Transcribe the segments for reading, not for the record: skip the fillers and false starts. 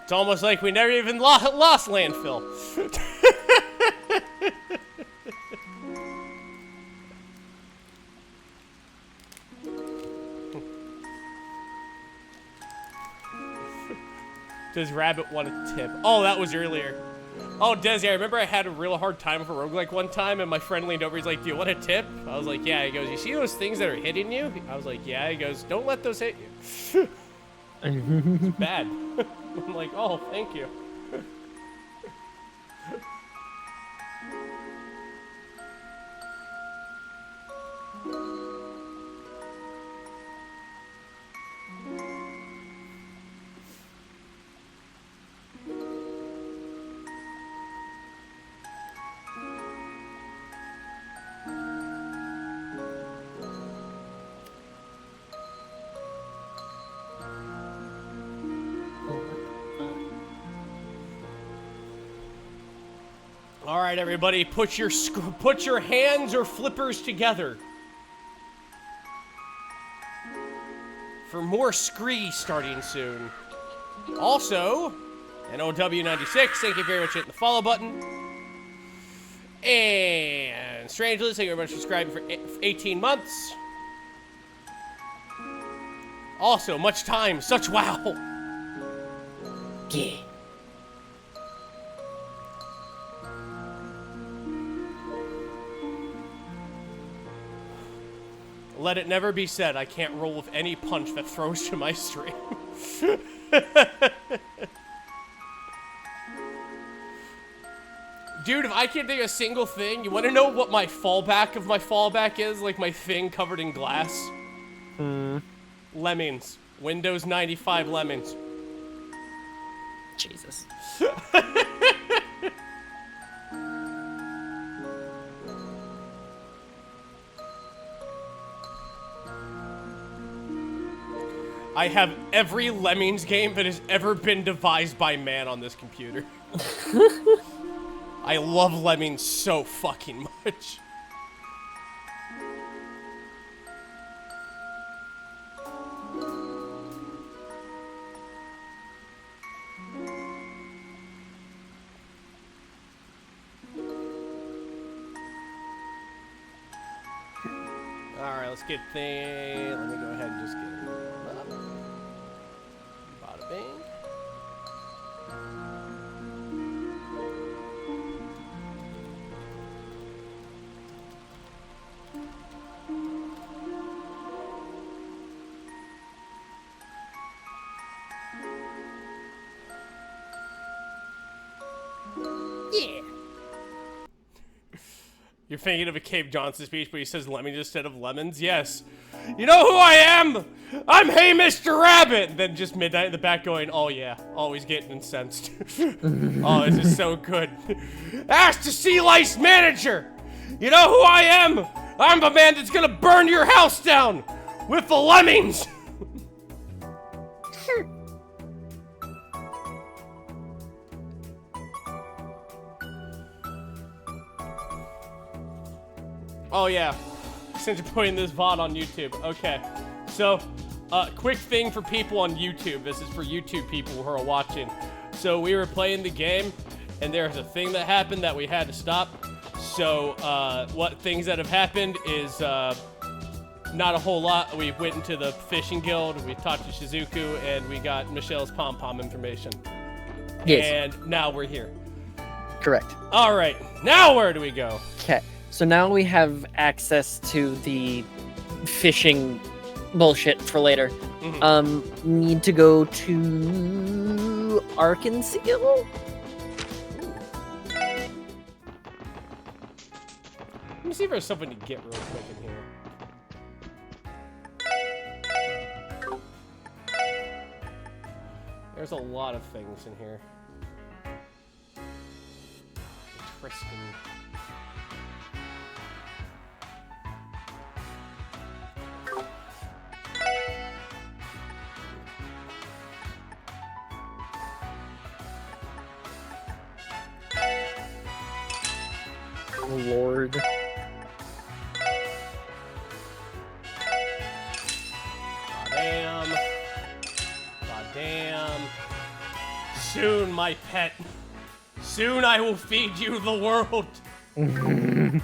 It's almost like we never even lost landfill. Does Rabbit want a tip? Oh, that was earlier. Oh, Desi, I remember I had a real hard time with a roguelike one time, and my friend leaned over, he's like, do you want a tip? I was like, yeah. He goes, you see those things that are hitting you? I was like, yeah. He goes, don't let those hit you. It's bad. I'm like, oh, thank you. All right, everybody, put your hands or flippers together for more Scree starting soon. Also, NOW96, thank you very much for hitting the follow button. And Strangely, thank you very much for subscribing for 18 months. Also, much time, such wow. Yeah. Let it never be said, I can't roll with any punch that throws to my stream. Dude, if I can't think of a single thing, you want to know what my fallback is? Like my thing covered in glass? Lemmings. Windows 95 Lemmings. Jesus. I have every Lemmings game that has ever been devised by man on this computer. I love Lemmings so fucking much. Alright, let's get the... Let me go ahead and just get it up. Bada bing. Yeah. You're thinking of a Cave Johnson speech, but he says lemons instead of lemons? Yes. You know who I am? I'm Hey Mr. Rabbit! And then just Midnight in the back going, oh yeah, always getting incensed. Oh, this is so good. Ask the Sea Lice manager! You know who I am? I'm the man that's gonna burn your house down with the lemmings! Oh yeah, since you're putting this VOD on YouTube. Okay, so, quick thing for people on YouTube. This is for YouTube people who are watching. So we were playing the game, and there's a thing that happened that we had to stop. So, what things that have happened is, not a whole lot. We went into the fishing guild, we talked to Shizuku, and we got Michelle's pom-pom information. Yes. And now we're here. Correct. Alright, now where do we go? Okay. So now we have access to the fishing bullshit for later. Mm-hmm. Need to go to Arkansas? Let me see if there's something to get real quick in here. There's a lot of things in here. Tristan. Oh, Lord. Damn. God damn. Soon, my pet. Soon I will feed you the world. It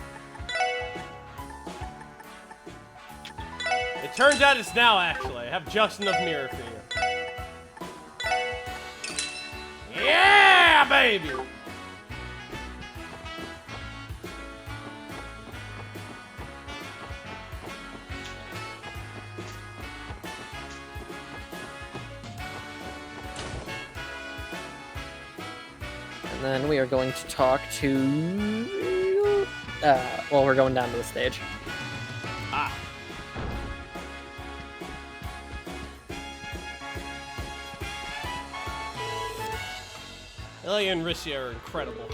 turns out it's now, actually. I have just enough mirror for you. Yeah, baby! And then we are going to talk to... well, we're going down to the stage. Ah. Ellie and Rissia are incredible.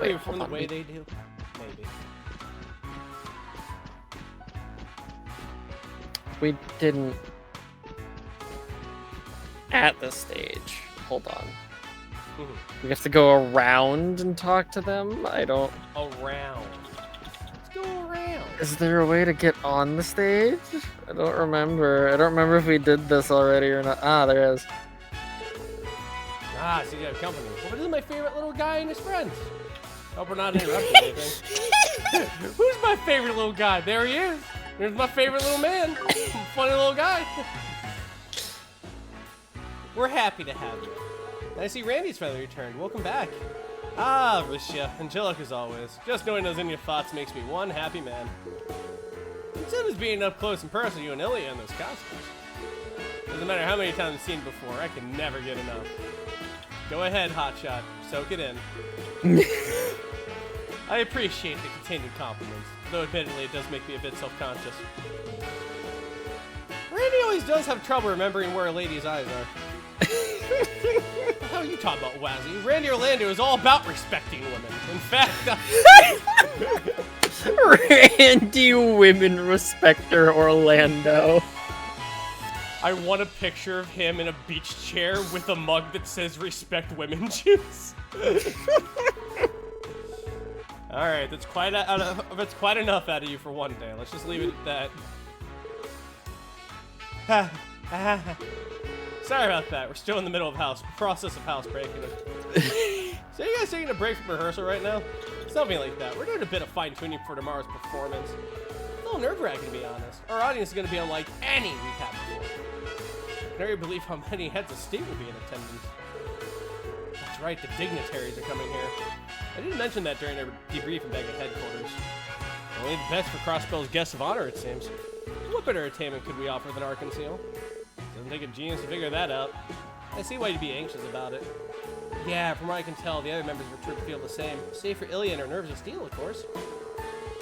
Maybe from the way they do. Maybe. We didn't... At the stage. Hold on. We have to go around and talk to them? I don't... Around. Let's go around. Is there a way to get on the stage? I don't remember. I don't remember if we did this already or not. Ah, there is. Ah, so you have company. Well, this is my favorite little guy and his friends. Hope we're not interrupting anything. Who's my favorite little guy? There he is. There's my favorite little man. Funny little guy. We're happy to have you. I see Randy's finally returned. Welcome back. Ah, Rissia. Angelic as always. Just knowing those in your thoughts makes me one happy man. Instead of being up close and personal, you and Ilya in those costumes. Doesn't matter how many times I've seen it before, I can never get enough. Go ahead, Hotshot. Soak it in. I appreciate the continued compliments, though admittedly it does make me a bit self-conscious. Randy always does have trouble remembering where a lady's eyes are. What the hell are you talking about, Wazzy? Randy Orlando is all about respecting women. In fact, Randy Women Respecter Orlando. I want a picture of him in a beach chair with a mug that says "Respect Women" juice. All right, that's quite enough out of you for one day. Let's just leave it at that. Sorry about that. We're still in the middle of process of housebreaking. So you guys taking a break from rehearsal right now? Something like that. We're doing a bit of fine-tuning for tomorrow's performance. A little nerve-wracking, to be honest. Our audience is going to be unlike any we've had before. I can already believe how many heads of state will be in attendance. That's right, the dignitaries are coming here. I didn't mention that during our debriefing back at headquarters. Only the best for Crossbell's guests of honor, it seems. What better entertainment could we offer than Arkansas? Doesn't take a genius to figure that out. I see why you'd be anxious about it. Yeah, from what I can tell, the other members of the troop feel the same. Save for Ilya and her nerves of steel, of course.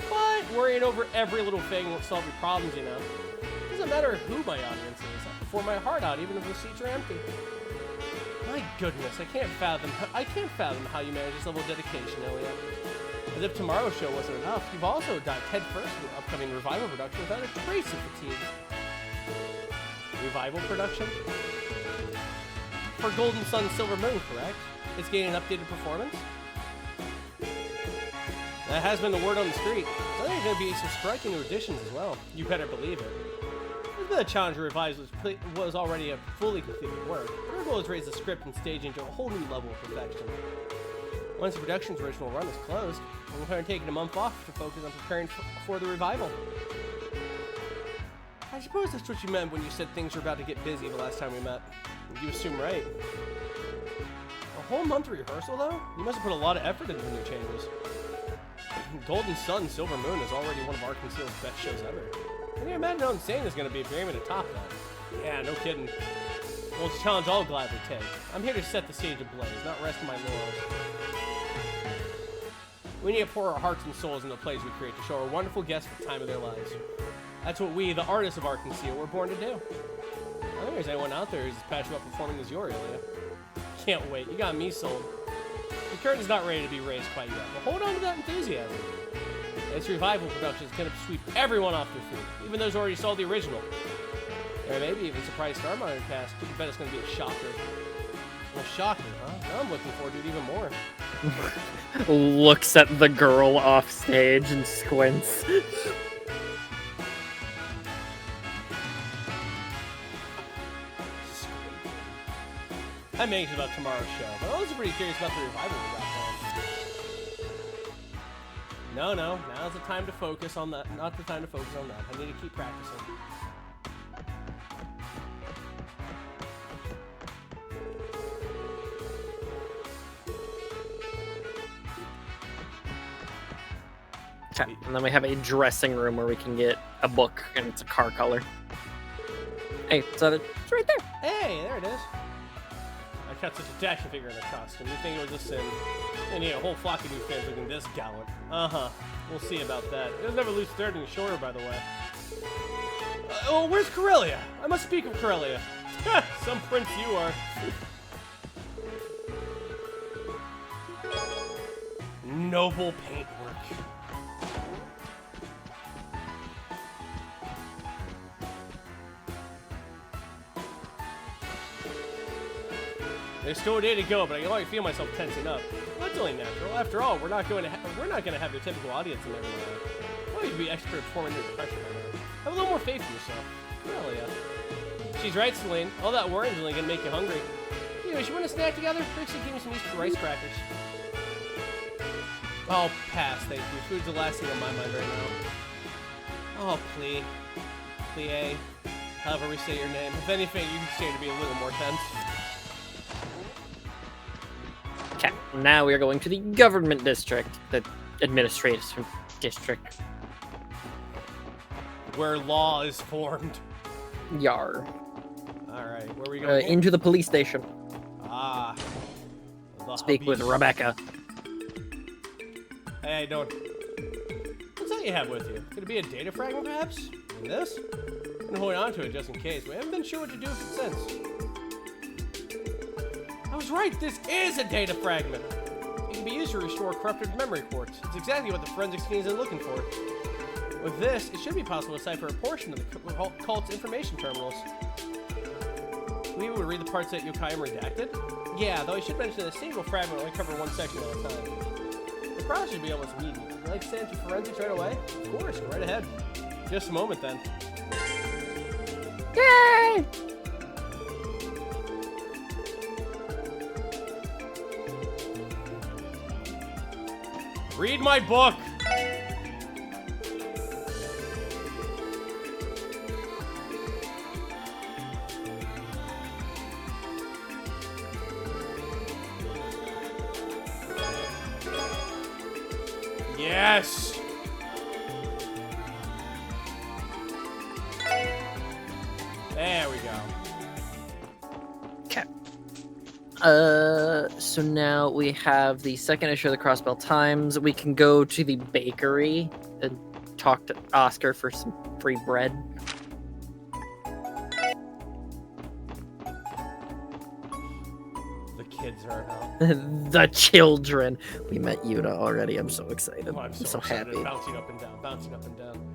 But worrying over every little thing won't solve your problems, you know. It doesn't matter who my audience is. I pour my heart out even if the seats are empty. My goodness, I can't fathom how you manage this level of dedication, Ilya. As if tomorrow's show wasn't enough, you've also dived headfirst into the upcoming revival production without a trace of fatigue. Revival production? For Golden Sun Silver Moon, correct? It's getting an updated performance? That has been the word on the street. So there's going to be some striking new additions as well. You better believe it. There's been a challenge to revise what was already a fully completed work. But our goal is to raise the script and staging to a whole new level of perfection. Once the production's original run is closed, we're going to take a month off to focus on preparing for the revival. I suppose that's what you meant when you said things were about to get busy the last time we met. You assume right. A whole month of rehearsal, though? You must have put a lot of effort into the new changes. Golden Sun Silver Moon is already one of Arkansas's best shows ever. Can you imagine how insane it's going to be if you're aiming to top that? Yeah, no kidding. Well, it's a challenge I'll gladly take. I'm here to set the stage ablaze, not rest my laurels. We need to pour our hearts and souls into the plays we create to show our wonderful guests the time of their lives. That's what we, the artists of Arkansas, were born to do. I don't think there's anyone out there who's as passionate about performing as you are, Ilya. Can't wait. You got me sold. The curtain's not ready to be raised quite yet, but hold on to that enthusiasm. This revival production is going to sweep everyone off their feet, even those who already saw the original. There may be even surprise Star Monitor cast. You can bet it's going to be a shocker. A shocker, huh? Now I'm looking forward to it even more. Looks at the girl off stage and squints. I'm anxious about tomorrow's show, but I'm also pretty curious about the revival we got going. No, now's the time to focus on that. Not the time to focus on that. I need to keep practicing. Okay. And then we have a dressing room where we can get a book, and it's a car color. Hey, it's right there. Hey, there it is. I cut such a action figure in the costume. You think it was a sin? And yeah, a whole flock of new fans looking this gallant. We'll see about that. It'll never lose third and shorter, by the way. Oh, where's Corellia? I must speak of Corellia. Some prince you are. Noble paintwork. There's still a day to go, but I can already feel myself tensing up. Well, that's only natural. After all, we're not going to have your typical audience in there. Why would you be expert performing under pressure right now? Have a little more faith in yourself. Well, yeah. She's right, Celine. All that worrying's only gonna make you hungry. Anyway, you want a snack together? Trixie, give me some Easter rice crackers. Oh, pass, thank you. Food's the last thing on my mind right now. Oh, Plie. Plie. However we say your name. If anything, you seem to be a little more tense. Okay, now we are going to the government district, the administrative district. Where law is formed. Yar. Alright, where are we going? Into the police station. Ah. Speak with Rebecca. Hey, don't. What's that you have with you? Could it be a data fragment, perhaps? And this? I'm gonna hold on to it just in case. We haven't been sure what to do with it since. I was right, this is a data fragment. It can be used to restore corrupted memory quartz. It's exactly what the forensics team is looking for. With this, it should be possible to decipher a portion of the cult's information terminals. We would read the parts that Yokai redacted? Yeah, though I should mention that a single fragment only cover one section at a time. The process should be almost immediate. Would you like to send to forensics right away? Of course, go right ahead. Just a moment then. Yay! Read my book! Yes! There we go. Okay. So now we have the second issue of the Crossbell Times. We can go to the bakery and talk to Oscar for some free bread. The kids are out. The children. We met Yuta already. I'm so excited. Oh, I'm so excited. happy. Bouncing up and down, bouncing up and down.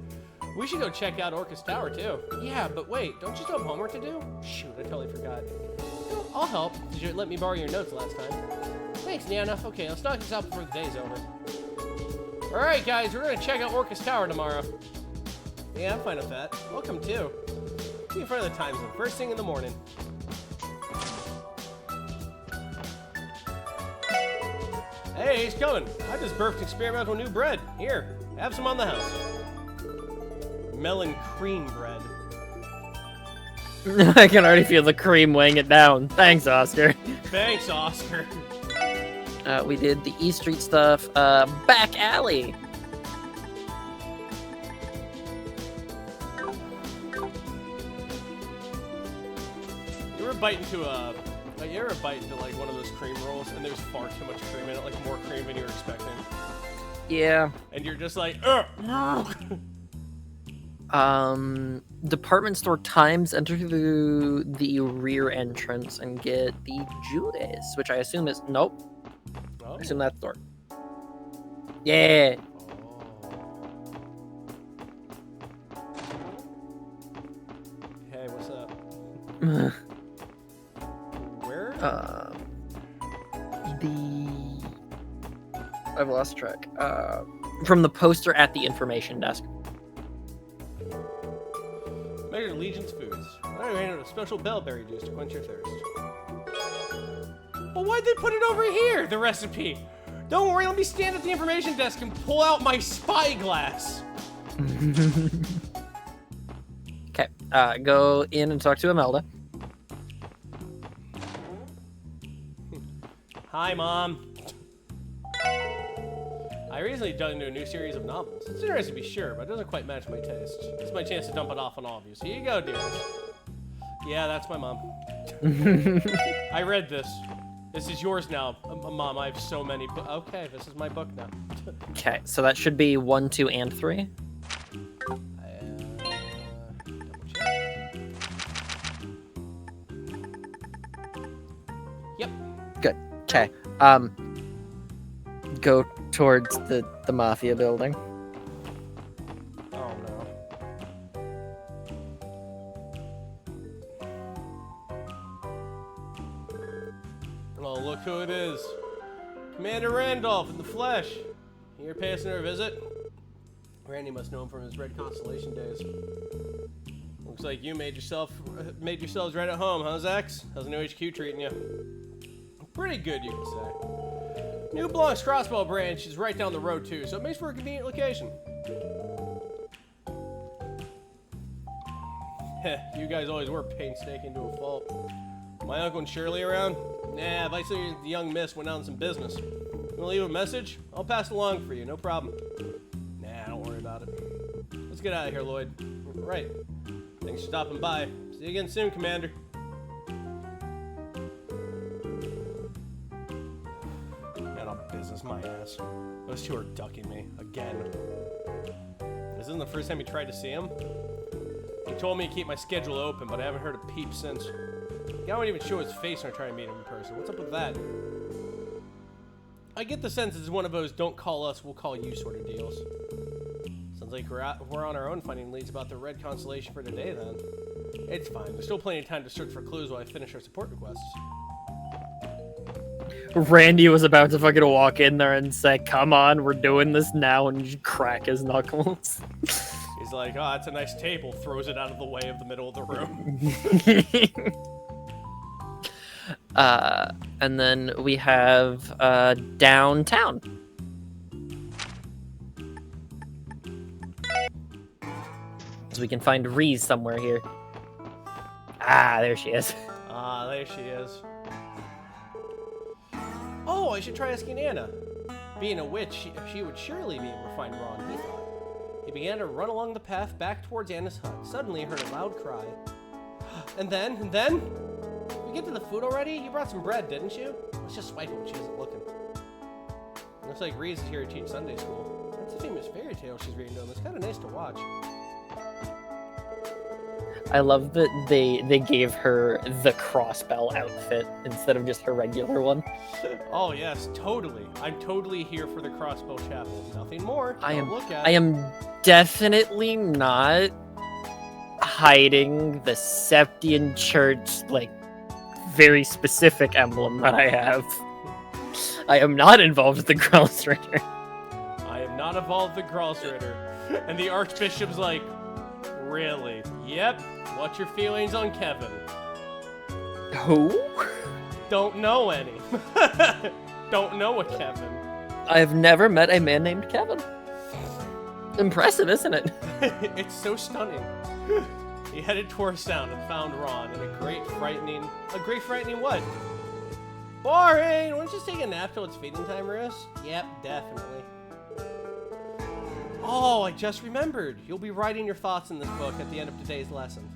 We should go check out Orcus Tower, too. Yeah, but wait, don't you still have homework to do? Shoot, I totally forgot. Well, I'll help. Did you let me borrow your notes last time? Thanks, Nana. Okay, let's knock this out before the day's over. Alright, guys, we're gonna check out Orcus Tower tomorrow. Yeah, I'm fine with that. Welcome, too. Be in front of the time zone, first thing in the morning. Hey, he's coming. I just birthed experimental new bread. Here, have some on the house. Melon cream bread. I can already feel the cream weighing it down. Thanks, Oscar. Thanks, Oscar. We did the E Street stuff. Back alley. You ever bite into like one of those cream rolls and there's far too much cream in it, like more cream than you were expecting? Yeah. And you're just like, Department store times. Enter through the rear entrance and get the Judas, which I assume is nope. Oh. I assume that's the door. Yeah. Hey, what's up? Where? I've lost track. From the poster at the information desk. Measured Legion's Foods. I ran out of special bellberry juice to quench your thirst. why'd they put it over here, the recipe? Don't worry, let me stand at the information desk and pull out my spyglass. Okay, go in and talk to Imelda. Hi, Mom. I recently dug into a new series of novels. It's interesting to be sure, but it doesn't quite match my taste. This is my chance to dump it off on all of you. So here you go, dearest. Yeah, that's my mom. I read this. This is yours now, Mom. I have so many. Okay, this is my book now. Okay, so that should be 1, 2, and 3. Double check. Yep. Good. Okay. Go towards the mafia building. Oh no. Oh, look who it is. Commander Randolph in the flesh. Here paying us a visit. Randy must know him from his Red Constellation days. Looks like you made yourselves right at home, huh, Zax? How's the new HQ treating you? Pretty good, you could say. New Blanc's Crossbow branch is right down the road too, so it makes for a convenient location. Heh, you guys always were painstaking to a fault. My uncle and Shirley around? Nah, Vice the young miss went out on some business. You wanna leave a message? I'll pass it along for you, no problem. Nah, don't worry about it. Let's get out of here, Lloyd. Right. Thanks for stopping by. See you again soon, Commander. Business my ass. Those two are ducking me again. This isn't the first time he tried to see him. He told me to keep my schedule open, but I haven't heard a peep since. The guy won't even show his face when I try to meet him in person. What's up with that? I get the sense it's one of those "don't call us, we'll call you" sort of deals. Sounds like we're on our own finding leads about the Red Constellation for today then. It's fine. There's still plenty of time to search for clues while I finish our support requests. Randy was about to fucking walk in there and say, "Come on, we're doing this now," and just crack his knuckles. He's like, "Oh, that's a nice table." Throws it out of the way of the middle of the room. And then we have downtown. So we can find Reese somewhere here. Ah, there she is. Ah, there she is. Oh, I should try asking Anna. Being a witch, she would surely be able to find Ron, he thought. He began to run along the path back towards Anna's hut. Suddenly, he heard a loud cry. And then? We get to the food already? You brought some bread, didn't you? Let's just swipe it when she isn't looking. Looks like Reese is here to teach Sunday school. That's a famous fairy tale she's reading to him. It's kind of nice to watch. I love that they gave her the crossbell outfit instead of just her regular one. Oh yes, totally. I'm totally here for the Crossbow Chapel. Nothing more. I Look am definitely not hiding the Septian Church, like, very specific emblem that I have. I am not involved with the Gralsritter. I am not involved with the Gralsritter. And the Archbishop's like, really? Yep. What's your feelings on Kevin? Who? Don't know any. Don't know a Kevin. I've never met a man named Kevin. Impressive, isn't it? It's so stunning. He headed towards town and found Ron in a great frightening what? Boring! Why don't you just take a nap till it's feeding time, Russ? Yep, definitely. Oh, I just remembered. You'll be writing your thoughts in this book at the end of today's lesson.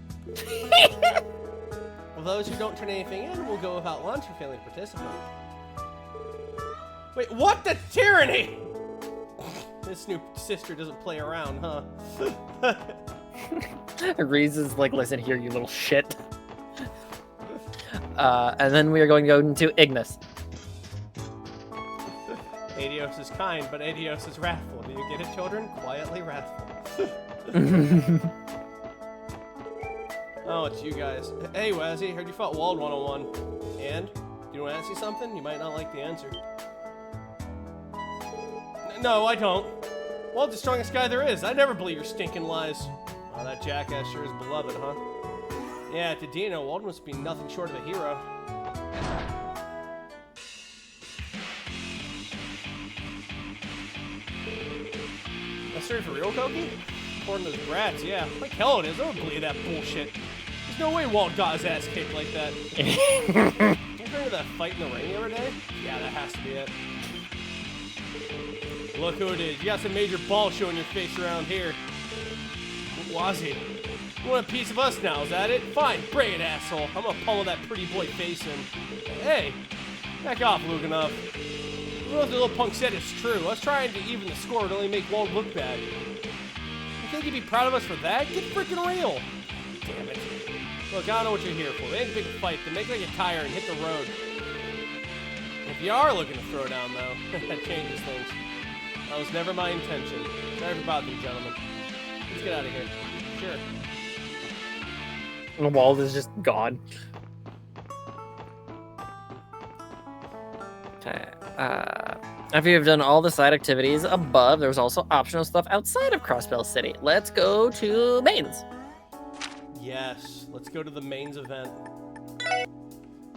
Well, those who don't turn anything in will go without lunch for failing to participate. Wait, what? That's tyranny! This new sister doesn't play around, huh? Reese is like, listen here, you little shit. And then we are going to go into Ignis. Adios is kind, but Adios is wrathful. Do you get it, children? Quietly wrathful. Oh, it's you guys. Hey, Wazzy, heard you fought Wald 101. And? Do you want to ask you something? You might not like the answer. No, I don't. Wald's the strongest guy there is. I never believe your stinking lies. Oh, that jackass sure is beloved, huh? Yeah, to Dino, Wald must be nothing short of a hero. history for real, Koki? According to those brats, yeah. Like hell it is. I don't believe that bullshit. There's no way Walt got his ass kicked like that. You heard of that fight in the ring the other day? Yeah, that has to be it. Look who it is. You got some major ball showing your face around here. What was he? You want a piece of us now, is that it? Fine, bring it, asshole. I'm gonna pummel that pretty boy face in. Hey, back off, Luganov. Well, the little punk said it's true. Us trying to even the score would only make Walt look bad. You think you'd be proud of us for that? Get freaking real. Damn it. Look, I don't know what you're here for. It ain't a big fight, then make like a tire and hit the road. If you are looking to throw down, though, that changes things. That was never my intention. Sorry for bothering, gentlemen. Let's get out of here. Sure. The wall is just gone. Okay. After you've done all the side activities above, there's also optional stuff outside of Crossbell City. Let's go to Mains. Yes, let's go to the Mains event.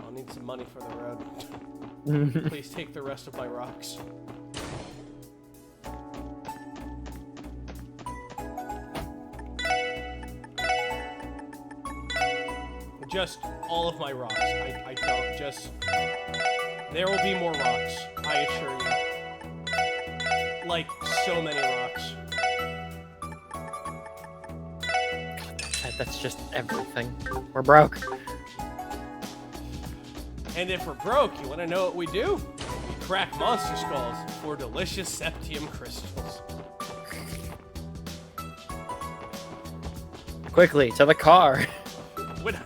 I'll need some money for the road. Please take the rest of my rocks. Just all of my rocks. I don't. Just... There will be more rocks. I assure you. Like, so many rocks. God, that's just everything. We're broke. And if we're broke, you want to know what we do? We crack monster skulls for delicious septium crystals. Quickly, to the car. When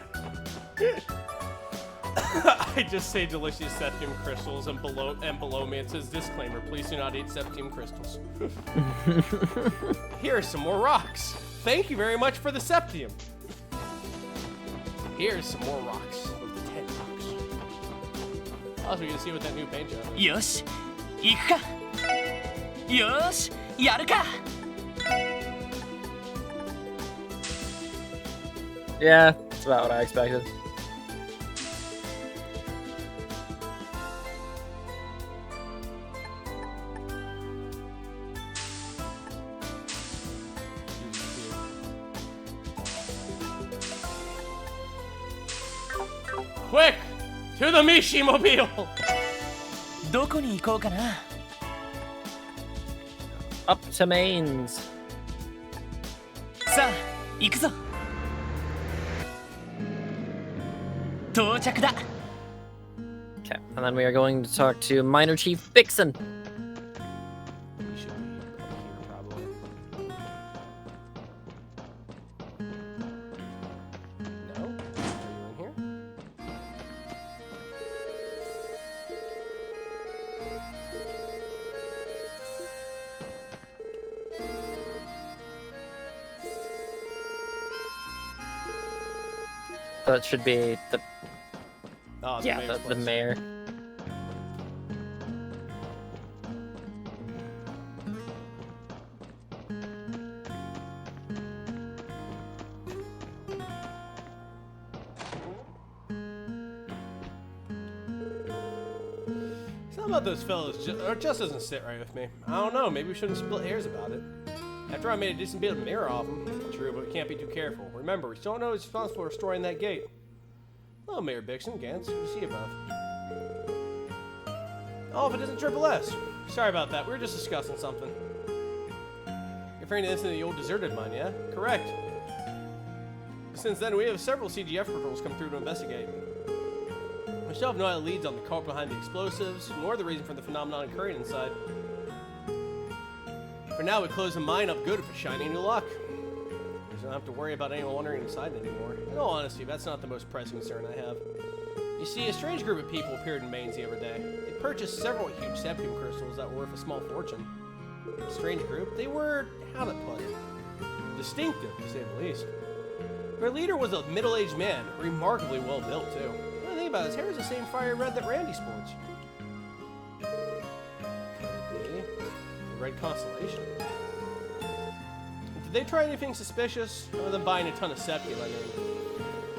I just say delicious septium crystals, and below me it says disclaimer: please do not eat septium crystals. Here are some more rocks. Thank you very much for the septium. Here's some more rocks. Of the 10 rocks. Also, you can see what that new paint job is. Yosh, iku ka. Yosh, yaru ka. Yeah, that's about what I expected. Quick! To the Mishi-mobile! どこに行こうかな。Up to Mains. さあ、行くぞ。到着だ。 Okay, and then we are going to talk to Minor Chief Vixen. You should be up here, probably. No? Are you in here? That should be the Oh, yeah, mayor's the place. mayor. Something about those fellows just doesn't sit right with me. I don't know, maybe we shouldn't split hairs about it. After I made a decent bit of mirror off him. True, but we can't be too careful. Remember, we still don't know who's responsible for restoring that gate. Hello, Mayor Bixen, Gantz, you see above. Oh, if it isn't Triple S. Sorry about that, we were just discussing something. You're referring to this in the old deserted mine, yeah? Correct. Since then, we have several CGF patrols come through to investigate. We still have no leads on the cult behind the explosives, nor the reason for the phenomenon occurring inside. For now, we close the mine up good for shiny new luck. We don't have to worry about anyone wandering inside anymore. In all honesty, that's not the most pressing concern I have. You see, a strange group of people appeared in Mains the other day. They purchased several huge septium crystals that were worth a small fortune. A strange group, they were, how to put it, distinctive, to say the least. Their leader was a middle-aged man, remarkably well-built, too. The thing about his hair is the same fire red that Randy sports. Could be the Red Constellation. Did they try anything suspicious, other than buying a ton of septium, I mean?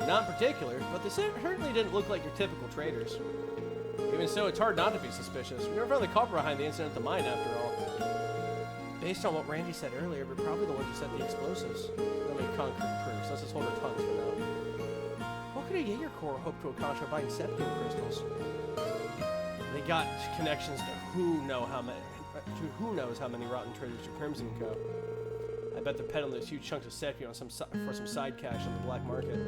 Not in particular, but they certainly didn't look like your typical traders. Even so, it's hard not to be suspicious. We never found the culprit behind the incident at the mine, after all. Based on what Randy said earlier, we're probably the ones who set the explosives. They'll make concrete proofs. Let's just hold our tongues for now. What could a Jaeger Corps hope to accomplish by buying Septium crystals? They got connections to who knows how many rotten traders to Crimson Co. I bet they're peddling those huge chunks of Septium for some side cash on the black market.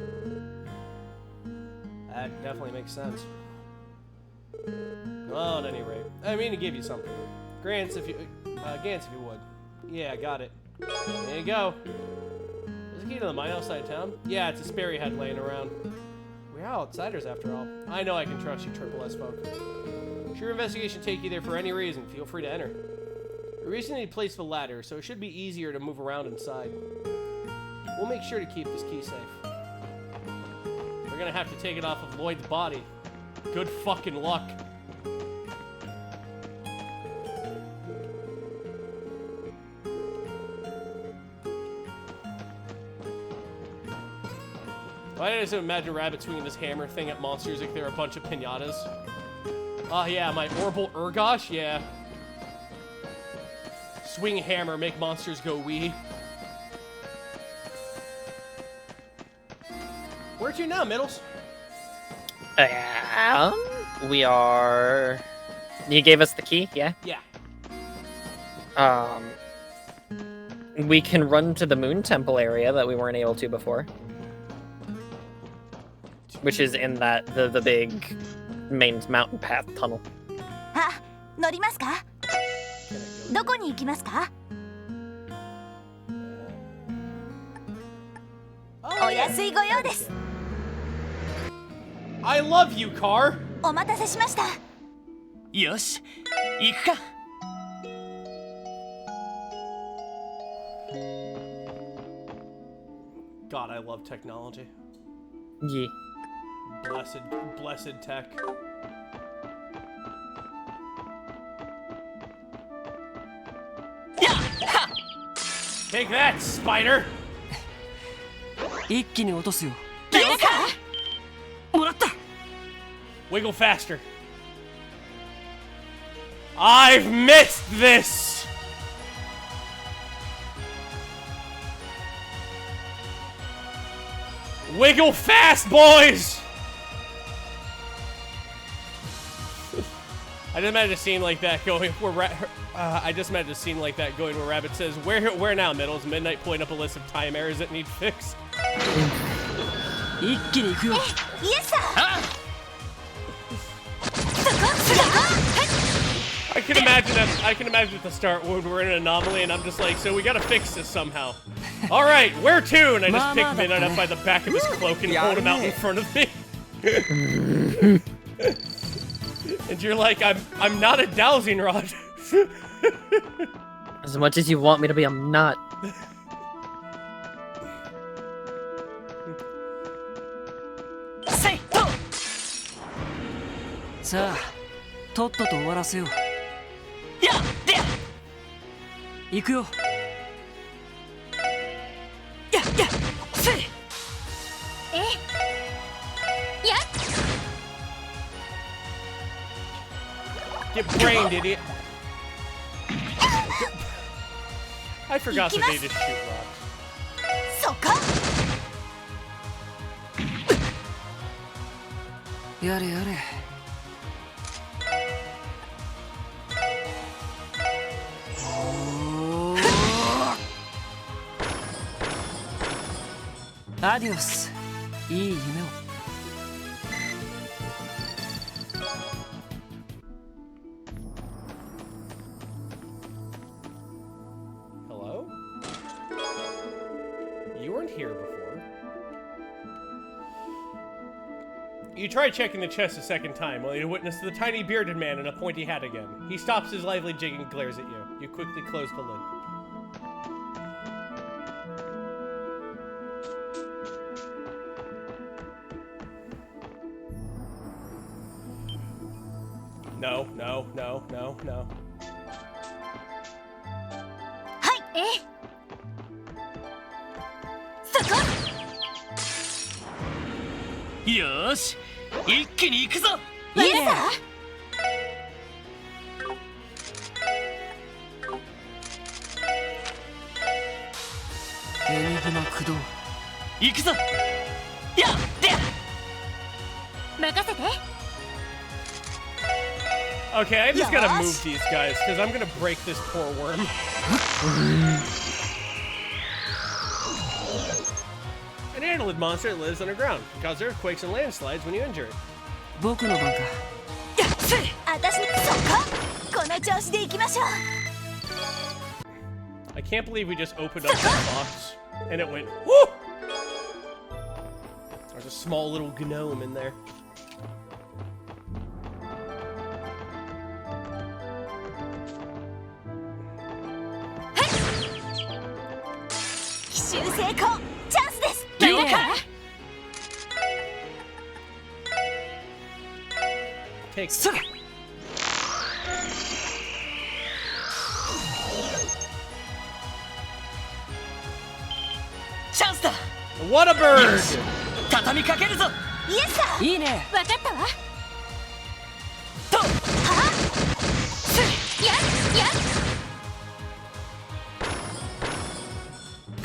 That definitely makes sense. Well, at any rate, I mean to give you something. Gans, if you would. Yeah, I got it. There you go. Is the key to the mine outside town? Yeah, it's a Sperry head laying around. We're outsiders after all. I know I can trust you, Triple S folk. Should your investigation take you there for any reason, feel free to enter. We recently placed the ladder, so it should be easier to move around inside. We'll make sure to keep this key safe. We're gonna have to take it off of Lloyd's body. Good fucking luck. I just imagine Rabbit swinging this hammer thing at monsters like they're a bunch of pinatas. Oh yeah, my Orbital Urgosh, yeah. Swing hammer, make monsters go wee. Where to now, Middles? We are... You gave us the key, yeah? Yeah. We can run to the Moon Temple area that we weren't able to before. Which is in that, the big main mountain path tunnel. あ、乗りますか？どこに行きますか？お安いご用です。I love you, car! お待たせしました。よし、行くか。God, I love technology. Yeah. Blessed tech. Take that, spider! 一気に落とすよ。もらった。Wiggle faster. I've missed this! Wiggle fast, boys! I just imagine a scene like that going where I just imagine a scene like that going where Rabbit says, "Where now, Middles?" Midnight pulling up a list of time errors that need fixed. 一気に行くよ。イエスだ。 I can imagine at the start when we're in an anomaly and I'm just like, so we gotta fix this somehow. All right, where to? And I just pick Midnight up by the back of his cloak and hold him out in front of me. And you're like, I'm not a dowsing rod. As much as you want me to be, I'm not. さあ、とっとと終わらせよう。やっ、で、行くよ。やっ、せい。やっ。 Get brained, idiot. I forgot that they just shoot rocks. そこ。やれやれ。アディオス。いい夢を。Hello? You weren't here before. You try checking the chest a second time, only to witness the tiny bearded man in a pointy hat again. He stops his lively jig and glares at you. You quickly close the lid. No. はい。そこ。よーし、一気に行くぞ。イエスだ。敵の駆動行くぞやっで任せて Okay, I just gotta Yosh. move these guys, because I'm gonna break this poor worm. An annelid monster that lives underground. Can cause earthquakes and landslides when you injure it. 僕の番か私のそここの調子でいきましょう I can't believe we just opened up that box, and it went, whoo! There's a small little gnome in there. Take それ チャンスだ What a bird! 畳みかけるぞイエスだいいねわかったわとはや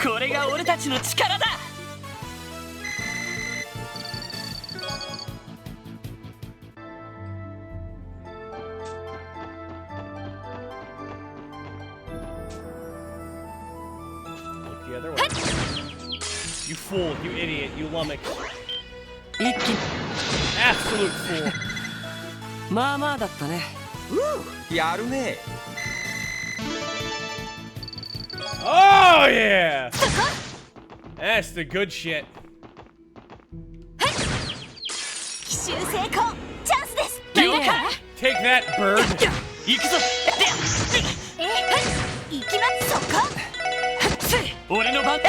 これが俺たちの力だ Look the other way. You fool, you idiot, you lummox. 一気に Absolute fool. まあまあだったねやるね Oh, yeah! That's the good shit. 奇襲成功チャンスです了解 Take that, bird. 行くぞ行きますそこ俺の番と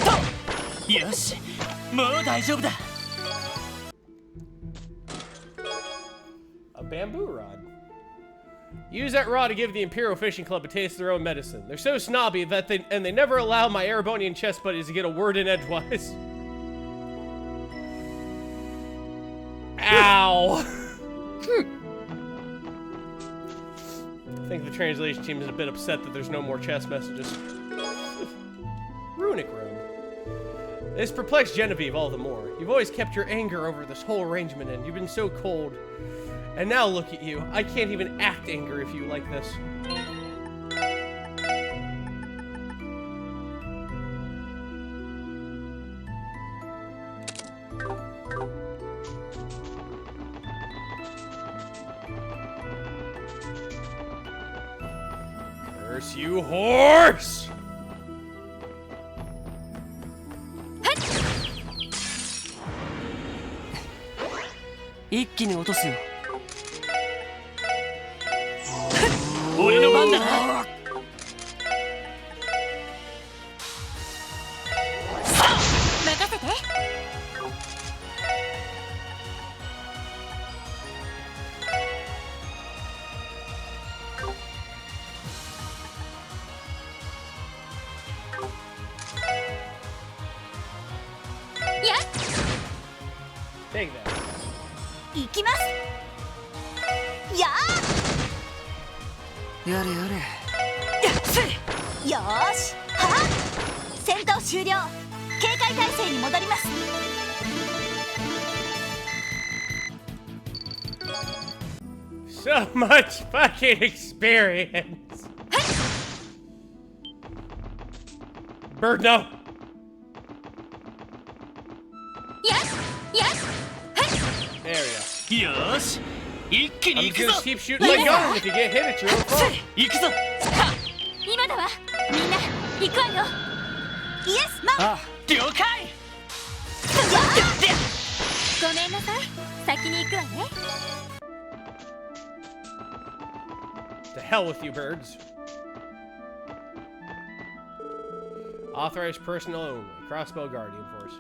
よしもう大丈夫だ A bamboo rod. Use that rod to give the Imperial Fishing Club a taste of their own medicine. They're so snobby that they never allow my Erebonian chess buddies to get a word in edgewise. Ow! I think the translation team is a bit upset that there's no more chess messages. Runic Room. This perplexed Genevieve all the more. You've always kept your anger over this whole arrangement, and you've been so cold. And now look at you. I can't even act anger if you like this. Curse you, horse!一気に落とすよ俺の番だな任せてやっ Take that. 行きますややれやれよーしはっ戦闘終了警戒態勢に戻ります So much fucking experience. Bird, no. やっやっ There we go. よし一気 I'm に just 行く gonna ぞ keep shooting my gun. If you get hit, it's your own fault. 行くぞ今だわみんな行くわよイエスマンあ了解ごめんなさい先に行くわね To hell with you, birds. Authorized personnel only. Crossbow Guardian Force.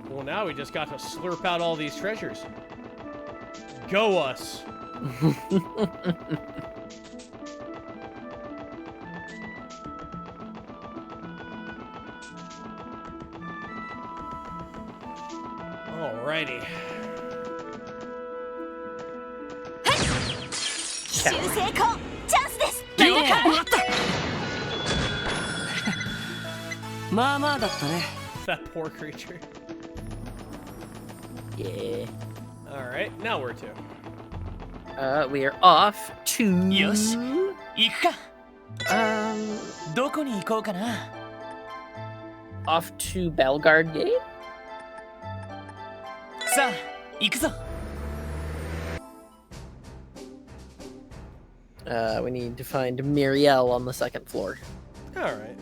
Well, now we just got to slurp out all these treasures. Go us. All Alrighty. 修正功チャンスです。了解。まあまあだったね。 That poor creature. Yeah. Alright, now where to? We are off to. よし、行くか。 どこに行こうかな。 Off to Belgard Gate. さあ、行くぞ。 We need to find Muriel on the second floor. Alright.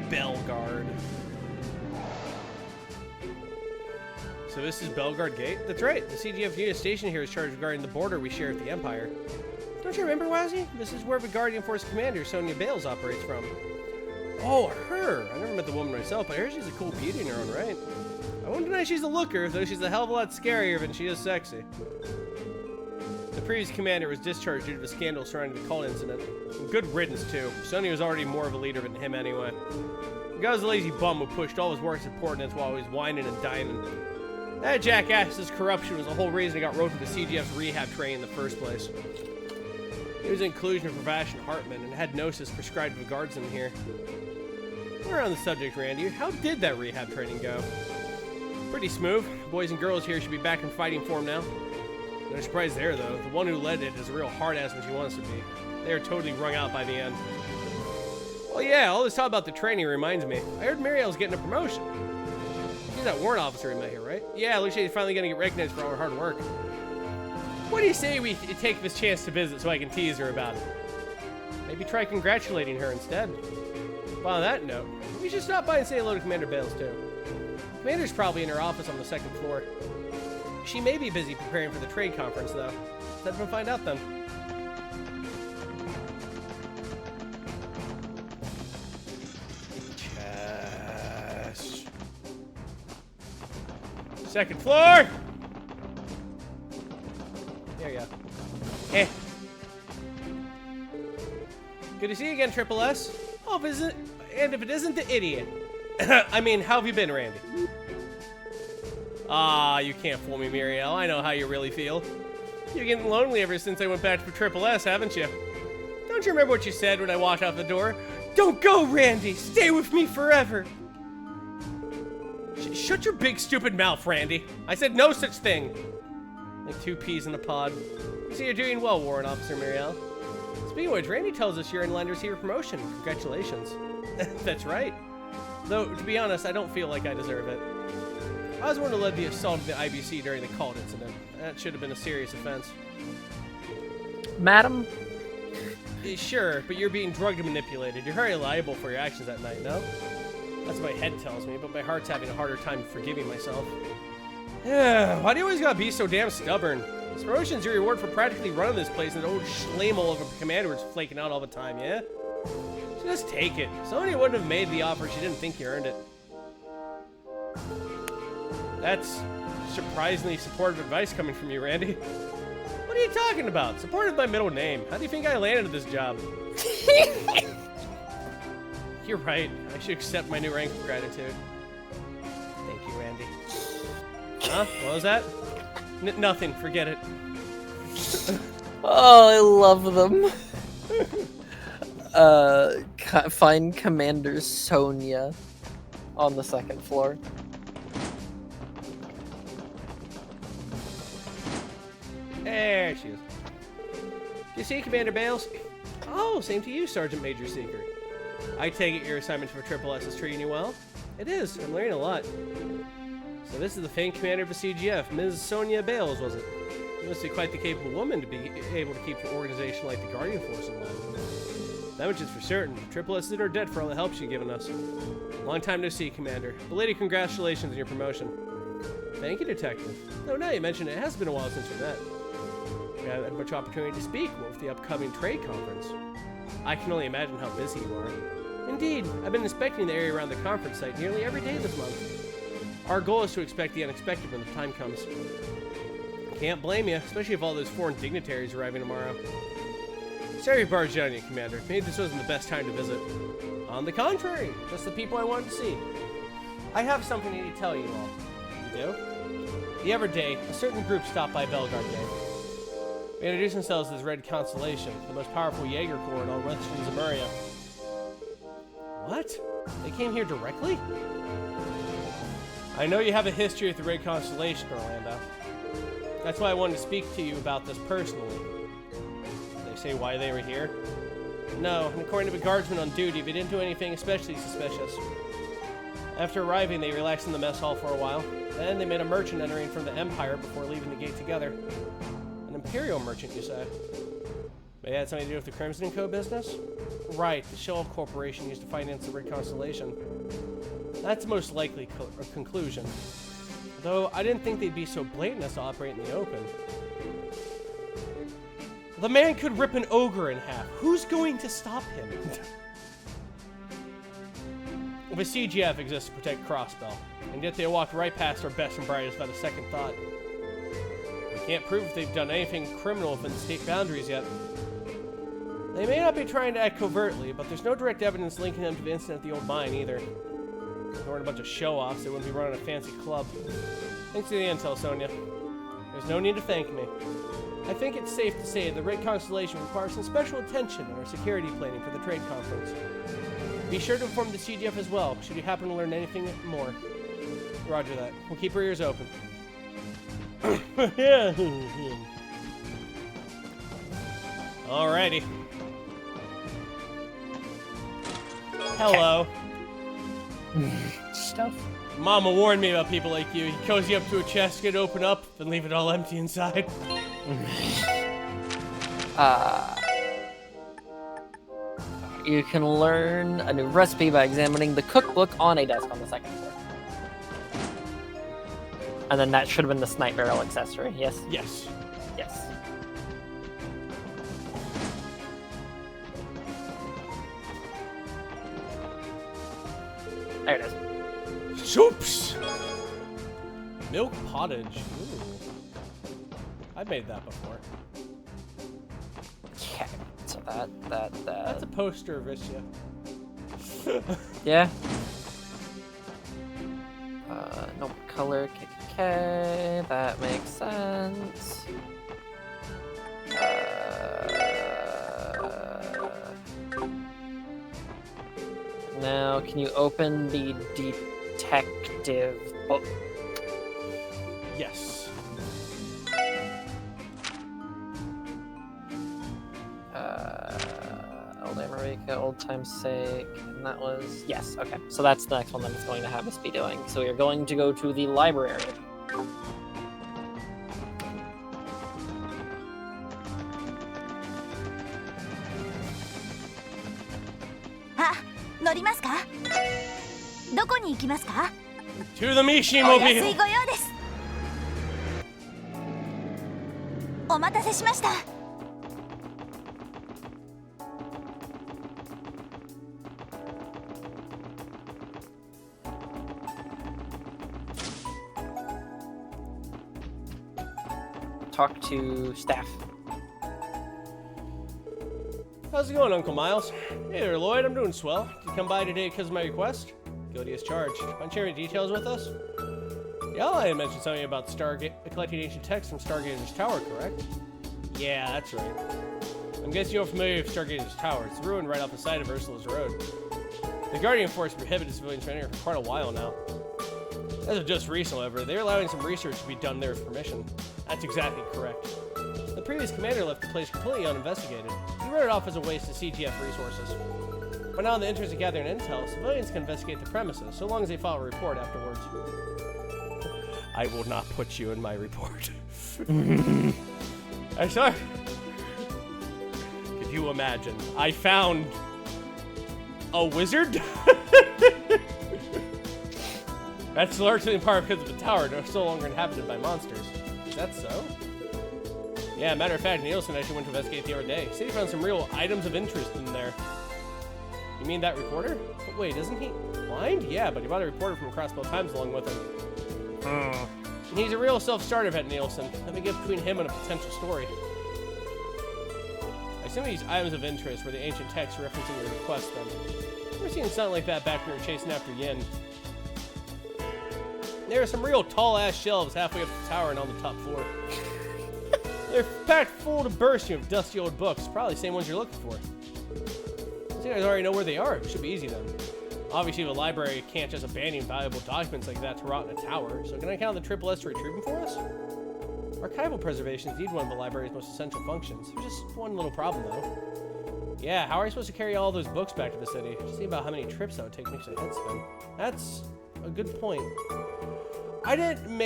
Belgard. So this is Belgard Gate? That's right. The CGF unit station here is charged with guarding the border we share with the Empire. Don't you remember, Wazzy? This is where the Guardian Force Commander Sonya Bales operates from. Oh, her! I never met the woman myself, but I hear she's a cool beauty in her own right. I won't deny she's a looker, though she's a hell of a lot scarier than she is sexy. The previous commander was discharged due to the scandal surrounding the cult incident. And good riddance, too. Sonya was already more of a leader than him anyway. The guy was a lazy bum who pushed all his work importance while he was whining and dining. That jackass's corruption was the whole reason he got roped into CGF's rehab training in the first place. He was an inclusion of Pravash and Hartman and had Gnosis prescribed to the guards in here. We're on the subject, Randy. How did that rehab training go? Pretty smooth. Boys and girls here should be back in fighting form now. No surprise there, though. The one who led it is a real hard-ass when she wants to be. They are totally wrung out by the end. Well, yeah, all this talk about the training reminds me. I heard Muriel's getting a promotion. She's that warrant officer we met here, right? Yeah, looks like she's finally gonna get recognized for all her hard work. What do you say we take this chance to visit so I can tease her about it? Maybe try congratulating her instead. Well, on that note, we should stop by and say hello to Commander Bales, too. Commander's probably in her office on the second floor. She may be busy preparing for the trade conference, though. Let's go find out, then. Chest. Second floor! There you go. Eh. Good to see you again, Triple S. Oh, visit. And if it isn't the idiot. I mean, how have you been, Randy? Ah, you can't fool me, Muriel. I know how you really feel. You're getting lonely ever since I went back for Triple S, haven't you? Don't you remember what you said when I walked out the door? Don't go, Randy! Stay with me forever! Shut your big stupid mouth, Randy. I said no such thing. Like two peas in a pod. So you're doing well, Warrant Officer Muriel. Speaking of which, Randy tells us you're in line to receive a promotion. Congratulations. That's right. Though, to be honest, I don't feel like I deserve it. I was the one who led the assault of the IBC during the cult incident. That should have been a serious offense. Madam? Sure, but you're being drugged and manipulated. You're very liable for your actions that night, no? That's what my head tells me, but my heart's having a harder time forgiving myself. Yeah, why do you always gotta be so damn stubborn? This promotion's your reward for practically running this place, and the old schlemo of a commander is flaking out all the time, yeah? So just take it. Sonya wouldn't have made the offer if she didn't think you earned it. That's surprisingly supportive advice coming from you, Randy. What are you talking about? Support is my middle name. How do you think I landed this job? You're right. I should accept my new rank with gratitude. Thank you, Randy. Huh? What was that? Nothing. Forget it. Oh, I love them. Find Commander Sonya on the second floor. There she is. You see, Commander Bales? Oh, same to you, Sergeant Major Seeker. I take it your assignment for Triple S is treating you well? It is. I'm learning a lot. So this is the famed commander of the CGF, Ms. Sonya Bales, was it? You must be quite the capable woman to be able to keep an organization like the Guardian Force in line. That much is for certain. Triple S is in her debt for all the help she's given us. Long time no see, Commander. Belated congratulations on your promotion. Thank you, Detective. Though now you mention it, it has been a while since we met. We haven't had much opportunity to speak with the upcoming trade conference. I can only imagine how busy you are. Indeed, I've been inspecting the area around the conference site nearly every day this month. Our goal is to expect the unexpected when the time comes. Can't blame you, especially if all those foreign dignitaries arriving tomorrow. So Sorry to barge on you, Commander. Maybe this wasn't the best time to visit. On the contrary, just the people I wanted to see. I have something I need to tell you all. You do? The other day, a certain group stopped by Belgard Day. They introduced themselves as Red Constellation, the most powerful Jaeger Corps in all Western Zamuria. What? They came here directly? I know you have a history with the Red Constellation, Orlando. That's why I wanted to speak to you about this personally. Did they say why they were here? No, and according to the guardsmen on duty, they didn't do anything especially suspicious. After arriving, they relaxed in the mess hall for a while. Then they met a merchant entering from the Empire before leaving the gate together. An Imperial merchant, you say? May it had something to do with the Crimson Co. business? Right, the Shell Corporation used to finance the Red Constellation. That's the most likely conclusion. Though, I didn't think they'd be so blatant as to operate in the open. The man could rip an ogre in half. Who's going to stop him? The CGF exists to protect Crossbell, and yet they walked right past our best and brightest without a second thought. We can't prove if they've done anything criminal within state boundaries yet. They may not be trying to act covertly, but there's no direct evidence linking them to the incident at the old mine either. If they weren't a bunch of show-offs, they wouldn't be running a fancy club. Thanks for the intel, Sonia. There's no need to thank me. I think it's safe to say the Red Constellation requires some special attention in our security planning for the trade conference. Be sure to inform the CGF as well, should you happen to learn anything more. Roger that. We'll keep our ears open. Alrighty. Hello. Stuff. Mama warned me about people like you. You cozy up to a chest, get it open up, then leave it all empty inside. You can learn a new recipe by examining the cookbook on a desk on the second floor. And then that should have been the snipe barrel accessory, yes? Yes. Yes. There it is. Soups! Milk pottage. Ooh. I've made that before. Okay, so that. That's a poster of Isia. Yeah. No color, KKK. That makes sense. Now, can you open the detective book? Yes. Old America, old time's sake, and that was, yes, okay. So that's the next one that it's going to have us be doing. So we are going to go to the library. Ah, 乗りますか？どこに行きますか？ To the お安い Mishimobile! ご用です。お待たせしました。Talk to staff. How's it going, Uncle Miles? Hey there, Lloyd. I'm doing swell. Did you come by today because of my request? Guilty as charged. Want to share any details with us? Yeah, I mentioned something about Stargate, collecting ancient texts from Stargater's Tower, correct? Yeah, that's right. I'm guessing you're familiar with Stargater's Tower. It's ruined right off the side of Ursula's Road. The Guardian Force prohibited civilians from entering for quite a while now. As of just recently, however, they're allowing some research to be done there with permission. That's exactly correct. The previous commander left the place completely uninvestigated. He wrote it off as a waste of CGF resources. But now in the interest of gathering intel, civilians can investigate the premises, so long as they file a report afterwards. I will not put you in my report. I'm sorry. Could you imagine? I found a wizard? That's largely in part because of the tower, no longer inhabited by monsters. Is that so? Yeah, matter of fact, Nielsen actually went to investigate the other day. Said he found some real items of interest in there. You mean that reporter? But wait, isn't he blind? Yeah, but he brought a reporter from Crossbell Times along with him. And he's a real self-starter at Nielsen. Let me get between him and a potential story. I Some of these items of interest were the ancient text referencing your request then. Never seen something like that back when we were chasing after Yin. There are some real tall-ass shelves halfway up the tower and on the top floor. They're packed full to bursting of dusty old books, probably the same ones you're looking for. You guys already know where they are. It should be easy then. Obviously, the library can't just abandon valuable documents like that to rot in a tower, so can I count the Triple S to retrieve them for us? Archival preservation is indeed one of the library's most essential functions. There's just one little problem, though. Yeah, how are you supposed to carry all those books back to the city? Just think about how many trips that would take makes my head spin. That's a good point. I didn't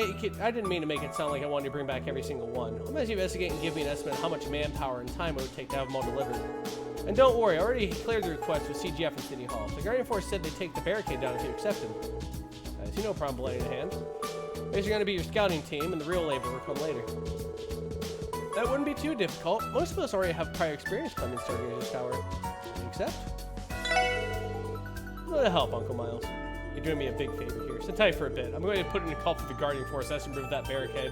mean to make it sound like I wanted to bring back every single one. I'm going to investigate and give me an estimate of how much manpower and time it would take to have them all delivered. And don't worry, I already cleared the request with CGF and City Hall. The Guardian Force said they'd take the barricade down if you accepted. I see no problem lending a hand. These are going to be your scouting team, and the real labor will come later. That wouldn't be too difficult. Most of us already have prior experience climbing Stargazer's Tower. Except? I'm going to help, Uncle Miles. You're doing me a big favor here. Sit tight for a bit. I'm going to put in a call for the Guardian Force to remove that barricade.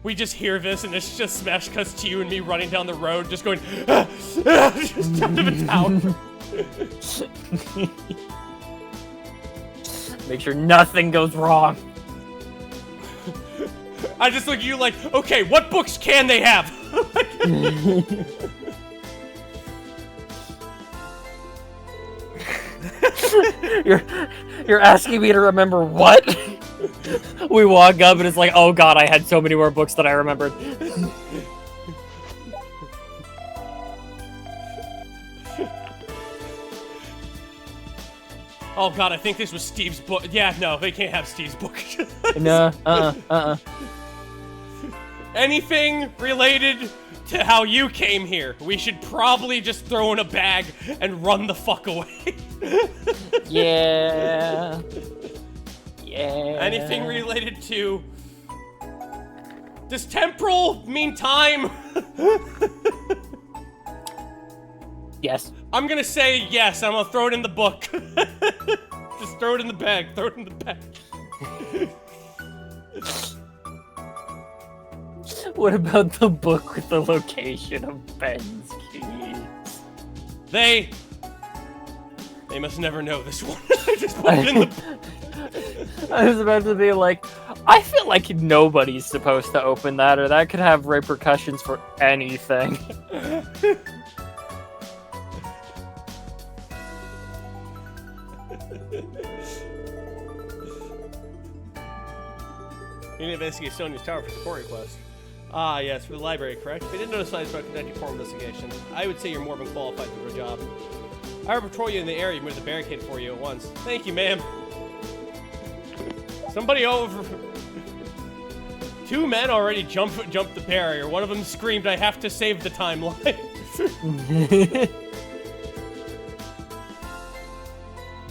We just hear this, and it's just smash cuts to you and me running down the road, just going, just down to the tower. Make sure nothing goes wrong. I just look at you like, okay, what books can they have? You're asking me to remember what? We walk up and it's like, oh god, I had so many more books that I remembered. Oh god, I think this was Steve's book. Yeah, no, they can't have Steve's book. No, Anything related to how you came here, we should probably just throw in a bag and run the fuck away. Yeah. Yeah. Anything related to... Does temporal mean time? Yes. I'm gonna say yes, I'm gonna throw it in the book. Just throw it in the bag, throw it in the bag. What about the book with the location of Ben's keys? They must never know this one. I just put it in the... I was about to be like, I feel like nobody's supposed to open that, or that could have repercussions for anything. You need to investigate Sonia's tower for support request. Ah, yes, for the library, correct? They didn't notice signs about conducting formal investigation. I would say you're more than qualified for the job. I will patrol you in the area and move the barricade for you at once. Thank you, ma'am. Somebody over... Two men already jumped the barrier. One of them screamed, I have to save the timeline.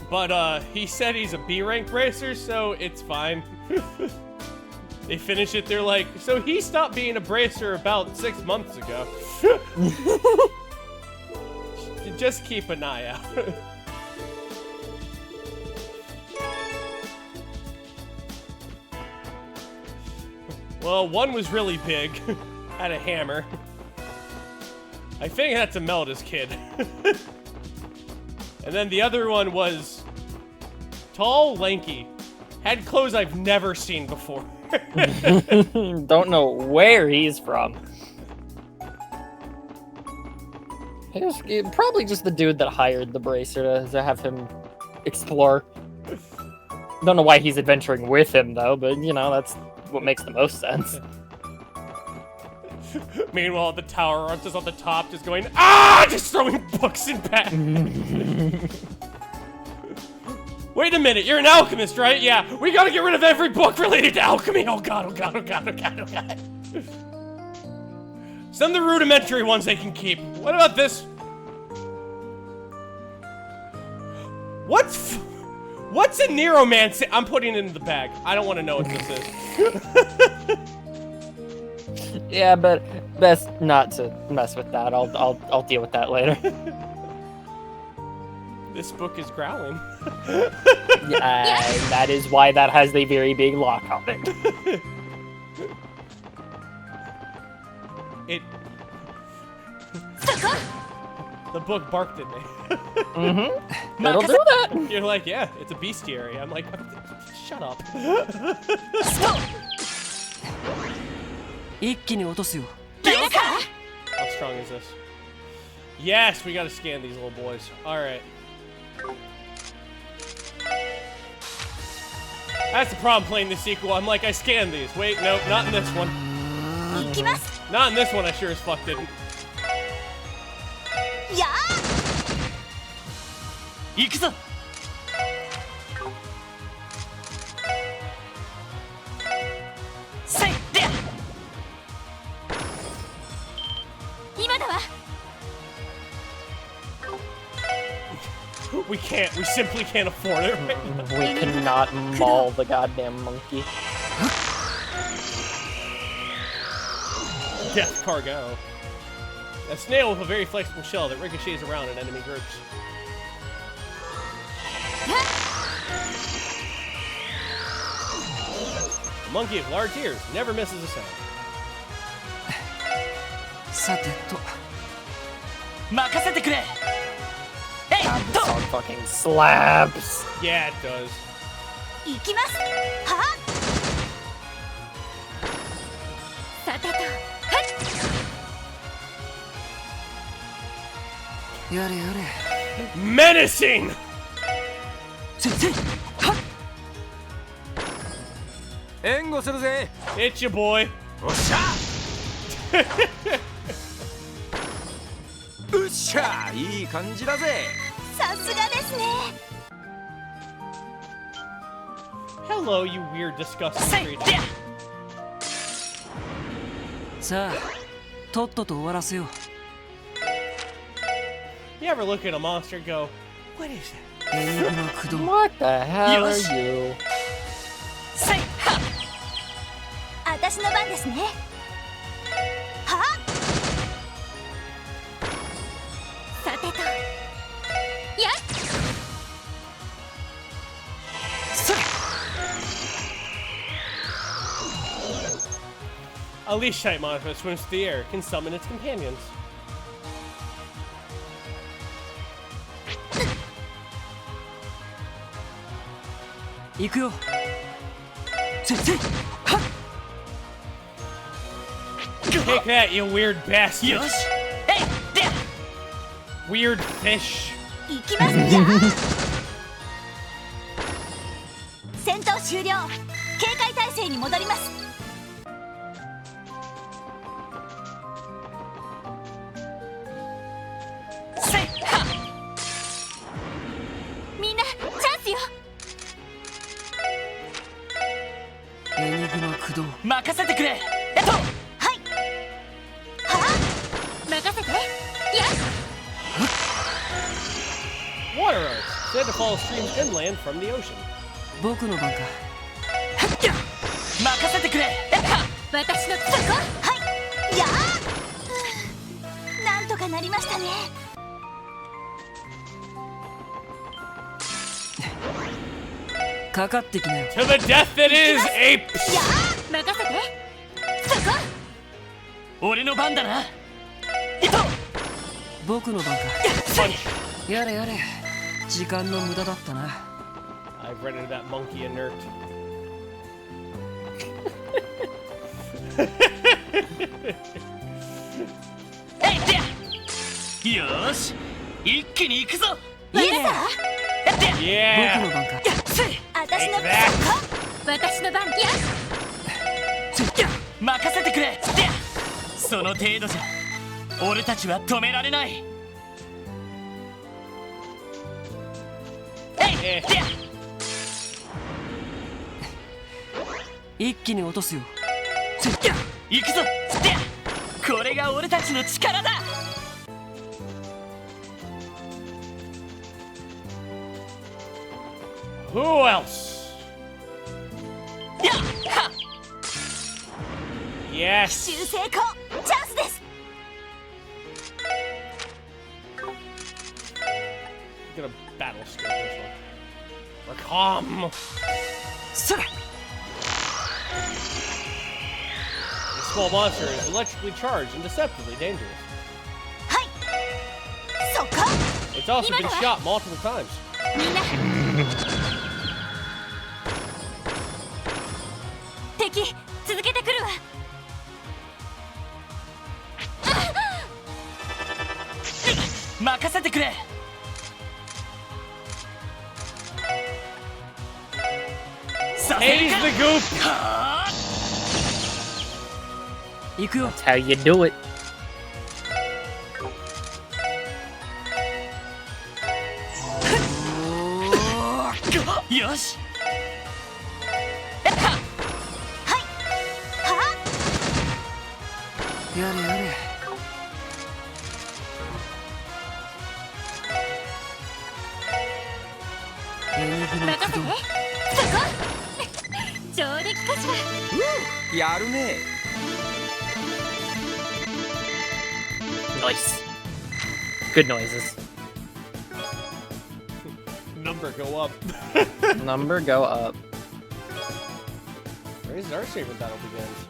But, he said he's a B-rank bracer, so it's fine. They finish it, they're like, so he stopped being a bracer about 6 months ago. Just keep an eye out. Well, one was really big, had a hammer. I think that's Imelda's kid. And then the other one was tall, lanky, had clothes I've never seen before. Don't know where he's from. He was probably just the dude that hired the bracer to have him explore. Don't know why he's adventuring with him though, but you know, that's what makes the most sense. Meanwhile, at the tower, just on the top, just going, ah! Just throwing books in back. Wait a minute, you're an alchemist, right? Yeah, we gotta get rid of every book related to alchemy. Oh god, oh god, oh god, oh god, oh god. Some of the rudimentary ones they can keep. What about this? What's a Neuromancer? I'm putting it in the bag. I don't want to know what this is. Yeah, but best not to mess with that. I'll deal with that later. This book is growling. Yeah, that is why that has a very big lock on it. The book barked at me. Mm-hmm. It'll do that. You're like, yeah, it's a bestiary. I'm like, shut up. 一気に落とすよ。 How strong is this? Yes, we gotta scan these little boys. Alright. That's the problem playing the sequel. I'm like, I scanned these. Wait, nope, not in this one. 行きます Not in this one, I sure as fuck didn't. や行くぞ。せいで。今だわ We can't. We simply can't afford it right now. We cannot maul the goddamn monkey. Death cargo. A snail with a very flexible shell that ricochets around in enemy groups. A monkey with large ears never misses a sound. さてと。任せてくれ。えい God, と。 this song fucking slaps. Yeah, it does. 行きますはさてとはいやれやれ。 Menacing! せいせい。はっ。援護するぜ。 It's your boy. おっしゃ。うっしゃ、いい感じだぜ。さすがですね Hello, you weird, disgusting せい creature. で。さあ、とっとと終わらせよう。 You ever look at a monster and go, what is that? エニグマ駆動。 What the hell Yosh. are you? せいはっ。私の番ですねはさてとやそれ。 A leash type monster that swims through the air can summon its companions. 行くよ。せいせい。はっ。 Take that, you weird bastard. よし。えいで。 Weird fish. 行きますや戦闘終了警戒態勢に戻りますせいはっ。みんなチャンスよエニグマ駆動。任せてくれ。はいは任せてや Water arts. Said to follow streams inland from the ocean. 僕の番か。はっや。任せてくれ。はっ。私のそこはいやなんとかなりましたねかかってきなよ。 To the death it is, ape! や任せてそこ俺の番だな。いと。僕の番か。やれやれ。時間の無駄だったな。 I've rented that monkey inert. えいで。よーし。一気に行くぞ。イエスさやって。 Yeah! 僕の番か。せい。私の Take that. そこ私の番やせいや。任せてくれ。で。その程度じゃ。俺たちは止められない。えい Eh. で。一気に落とすよ。せいや。行くぞ。で。これが俺たちの力だ。 Who else? やっはっ。 Yes! 修成功チャンスです Gonna battle scope this one. Or calm! それ。 This small monster is electrically charged and deceptively dangerous. はいそこ It's also been shot multiple times. みんな敵続けてくるわ任せてくれさせる Haze か the goop! 行くよ That's how you do it. よしやれやれエネグの任せて駆動そこ上出来かしらやるね Nice. Good noises. Number go up. Number go up. Where's our streaming battle begins?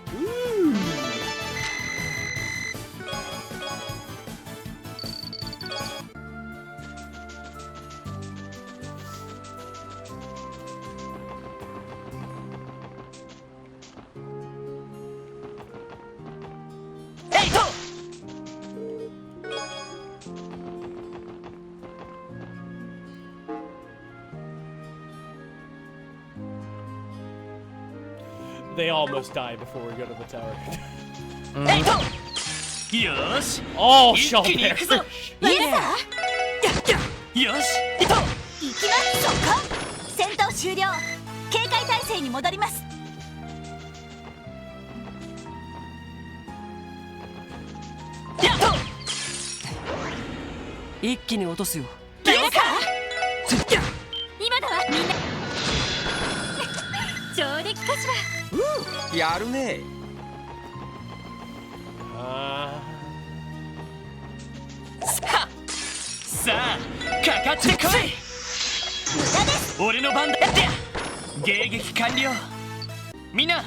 They almost die before we go to the tower. よし Oh, 一 shell 気に行 bear. くぞイエサよし行きますそこ戦闘終了警戒態勢に戻ります一気に落とすよイエサ今だわみんな上出来かしらやるね さあかかってこい無駄です俺の番だ迎撃完了みんな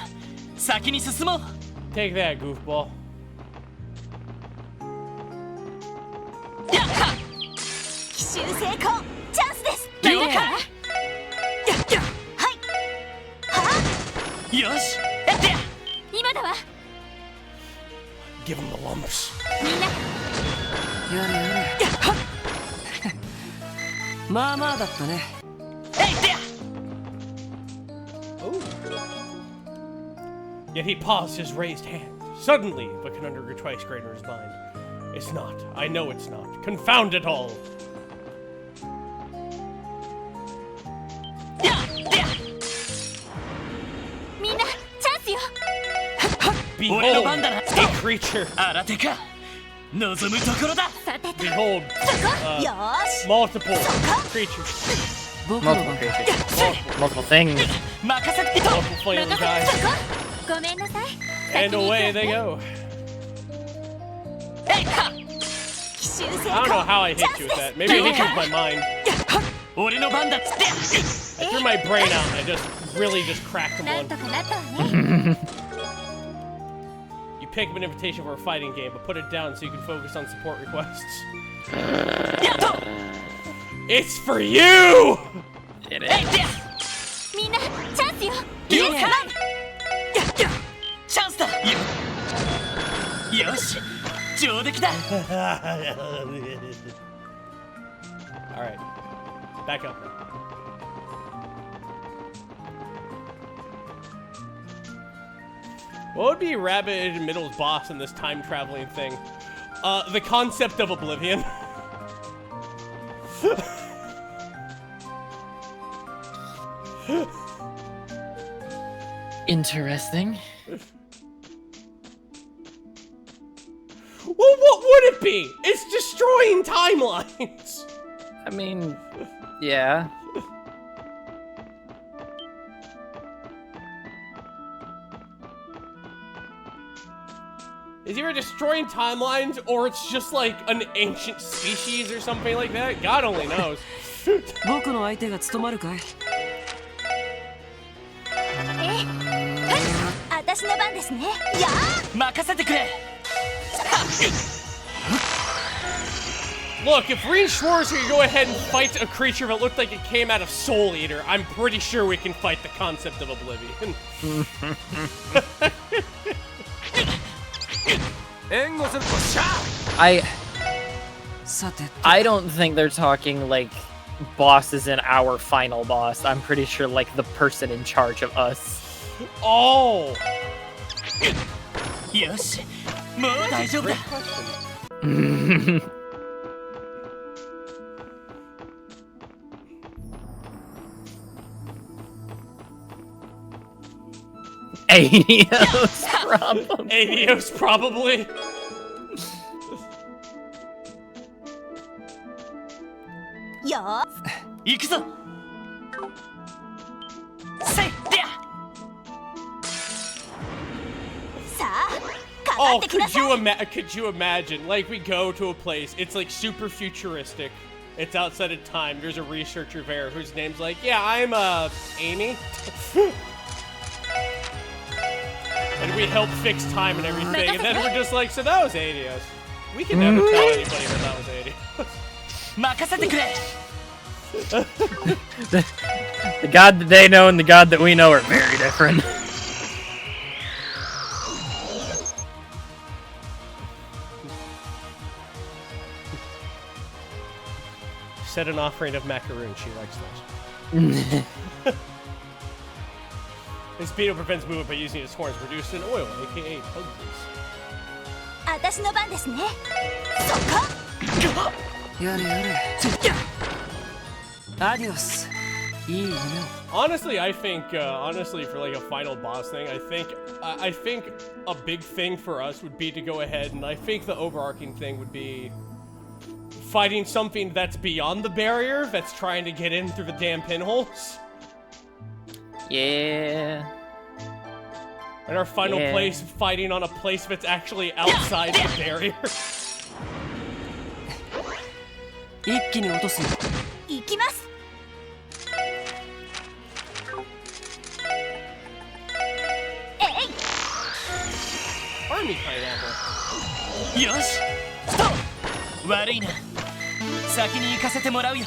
先に進もう Take that, goofball. 奇襲成功チャンスです了解はいはよし今だわ Give him the lumps. みんなやれやれまあまあだったね Yet he paused his raised hand. Suddenly, the conundrum grew twice greater in his mind. It's not. I know it's not. Confound it all. みんなチャンスよ Behold, 俺の番だな a creature. 新手か望むところださてと Behold, よーし multiple creatures. 僕の Multiple 番 creatures. Multiple things. 任せて Multiple 任 flaming せて guys. そこごめんなさい And away they go. 奇襲成 I don't know 功 how I hit you with that. Maybe I hit you with my mind. 俺の番だっつって I threw my brain out and I just really just cracked him なん one. とかなったわね You pick up an invitation for a fighting game, but put it down so you can focus on support requests. It's for you! It is. みんなチャンスよ了解チャンスだよし上出来だ Alright. Back up now. What would be Rabbit in Middle's boss in this time traveling thing? The concept of oblivion. Interesting. Well, what would it be? It's destroying timelines. I mean, yeah. Is either destroying timelines or it's just like an ancient species or something like that? God only knows. 僕の相手が務まるかい私の番ですねや任せてくれ Look, if Reen Schwartz could go ahead and fight a creature that looked like it came out of Soul Eater, I'm pretty sure we can fight the concept of Oblivion. I don't think they're talking like bosses in our final boss. I'm pretty sure like the person in charge of us. Oh! よしもう大丈夫だ Adios, probably. Adios, probably. Yo. 行くぞせいでや Oh, could you imagine? Like, we go to a place, it's like super futuristic. It's outside of time. There's a researcher there whose name's like, yeah, I'm, Amy. And we help fix time and everything. And then we're just like, so that was Adios. We can never tell anybody that that was Adios. 任せてくれ The god that they know and the god that we know are very different. Set an offering of macaroons. She likes those. His speedo prevents movement by using his horns, reduced in oil, aka bug grease. 私の番ですね。そこ。やれやれアディオスいい夢を Honestly, I think, honestly, for like a final boss thing, I think a big thing for us would be to go ahead, and I think the overarching thing would be fighting something that's beyond the barrier, that's trying to get in through the damn pinholes. Yeah. And our final place, fighting on a place that's actually outside the barrier. 一気に落とすよ行きます。Army pineapple. よしストップ悪いな先に行かせてもらうよ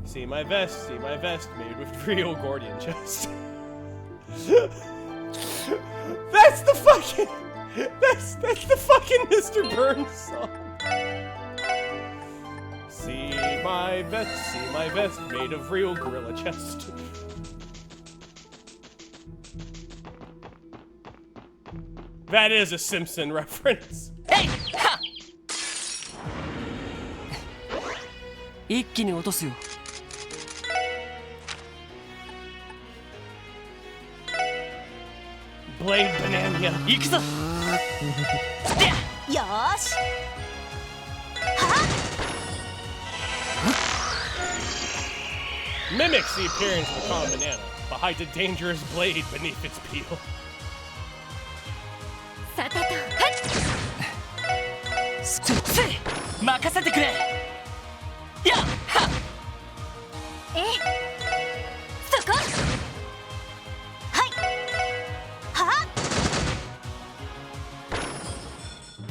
See my vest made with real Gordian chest. That's the fucking Mr. Burns song. See my vest made of real gorilla chest. That is a Simpson reference. えいはっ一気に落とすよ Blade banana. 行くぞよーし。は Mimics the appearance of a common banana, but hides a dangerous blade beneath its peel. さてと。せい任せてくれやっはっえ。そこ。はい。は。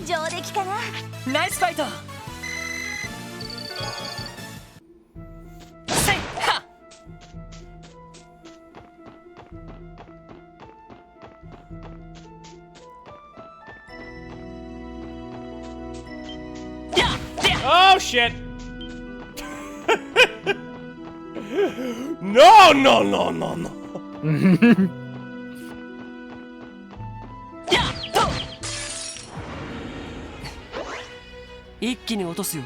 上出来かな。ナイスファイトせいはっ Oh shit! No! やっと一気に落とすよ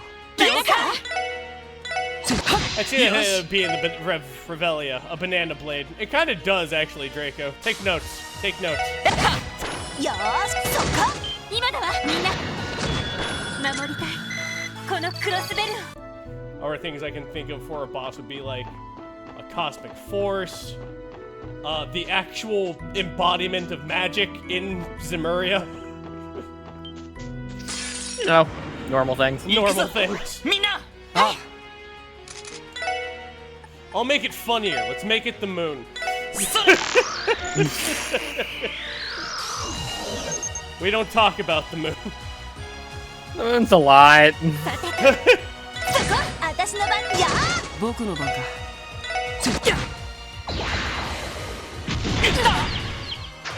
I'd say it be in the Revelia, a banana blade. It kind of does, actually, Draco. Take notes. Take notes. よーし。そこ。今だわみんな。守りたい。このクロスベルを。 Other things I can think of for a boss would be like a cosmic force, the actual embodiment of magic in Zemuria. You know, normal things. Normal things. みんな I'll make it funnier. Let's make it the moon. それ We don't talk about the moon. The moon's a lot. そこ私の番や僕の番か。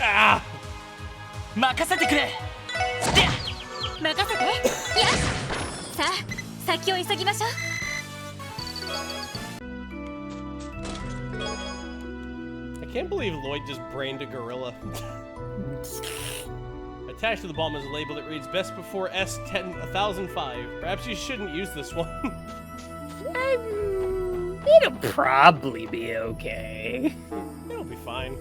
Ah! 任せてくれ。任せてやさあ先を急ぎましょう I can't believe Lloyd just brained a gorilla. Attached to the bomb is a label that reads Best Before S1005. Perhaps you shouldn't use this one. It'll probably be okay. It'll be fine.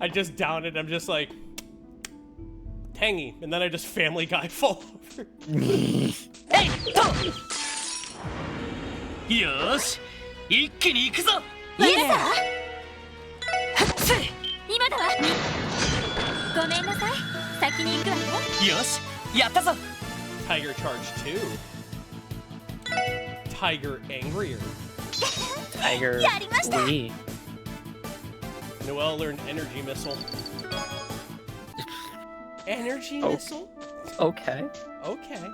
I just down it. I'm just like tangy, and then I just Family Guy fall over. えいと。よーし、一気に行くぞ。いいさせい。今だわごめんなさい先に行くわねよし、やったぞ。 Tiger Charge 2. Tiger Angrier. Tiger. やりました Lee. Noelle learned Energy Missile. Energy Oh. Missile? Okay. Okay.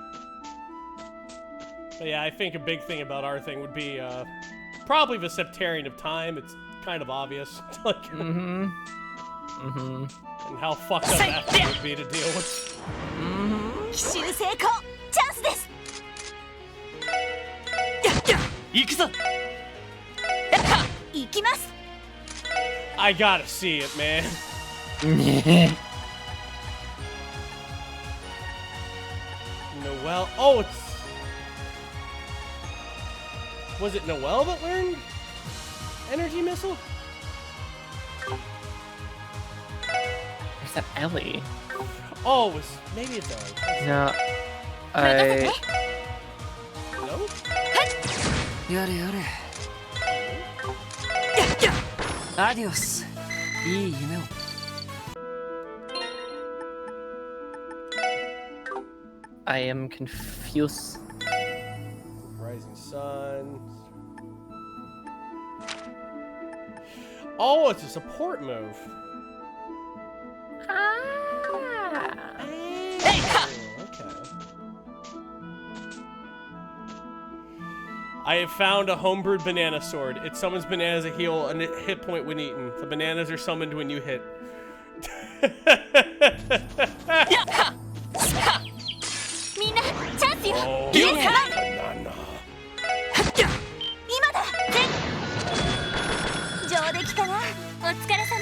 But yeah, I think a big thing about our thing would be probably the Septarian of Time. It's kind of obvious. Like, Mm-hmm. Mm-hmm. and how fucked up that thing would be to deal with. 奇襲成功チャンスです行くぞ。行きます I gotta see it, man. Noelle. Oh, it's. Was it Noelle that learned Energy Missile? Where's that Ellie? Oh, it was. Maybe it's Ellie. No. 任せて No? やれやれ。アディオス。いい夢を。I am confused. Rising Sun. Oh, it's a support move. Okay. I have found a homebrewed banana sword. It summons bananas a heal a hit point when eaten. The bananas are summoned when you hit. みんなチャンスよ Oh, イエス banana. 今だ上出来かなお疲れ様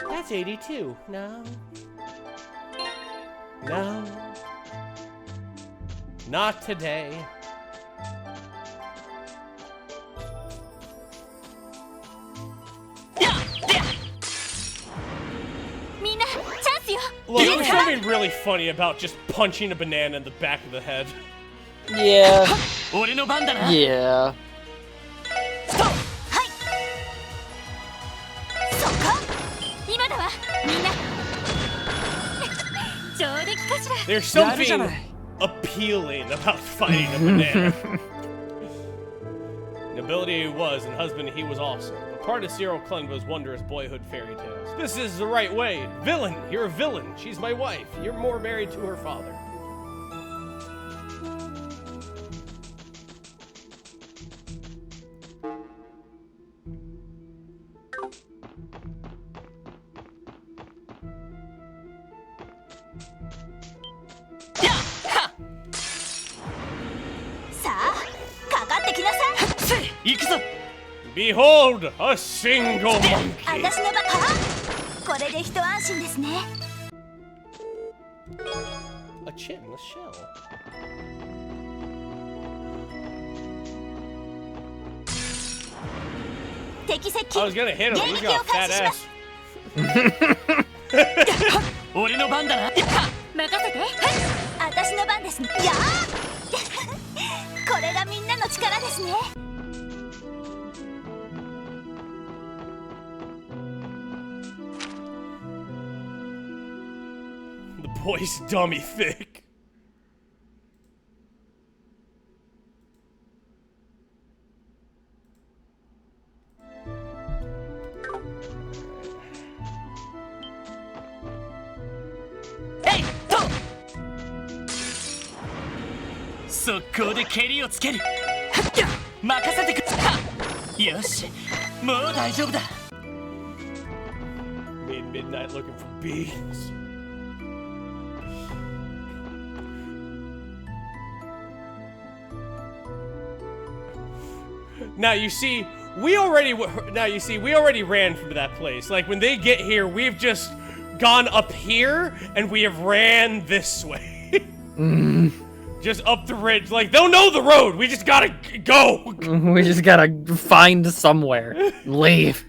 That's 82. No. No. Not today. Look, there's something really funny about just punching a banana in the back of the head. Yeah. 俺の番だな。 Yeah. 今だわみんな上出来かしら There's やるじゃな something い。 appealing about fighting a banana. Nobility he was, and husband he was also. But part of Cyril clung to his wondrous boyhood fairy tales. This is the right way. Villain, you're a villain. She's my wife. You're more married to her father. Behold, a single monkey. 私のバカこれで一安心ですね A chitinless shell. I was gonna hit him. He's got a fat ass. 俺の番だな。任せて私の番ですねやこれがみんなの力ですね The boy's dummy thick. 。 さあかかってきなさい I was gonna hit him. He's got a fat ass. 私の番ですや これで一安心ですね I was gonna hit him. He's got a fat ass. 俺の番だな。 The boy's dummy thick. 速攻で蹴りをつける。はっや、任せてくれ。はっ、よし、もう大丈夫だ。Made midnight looking for beans. Now you see, we already ran from that place. Like when they get here, we've just gone up here and we have ran this way. Just up the ridge. Like they'll know the road. We just gotta go. We just gotta find somewhere. Leave.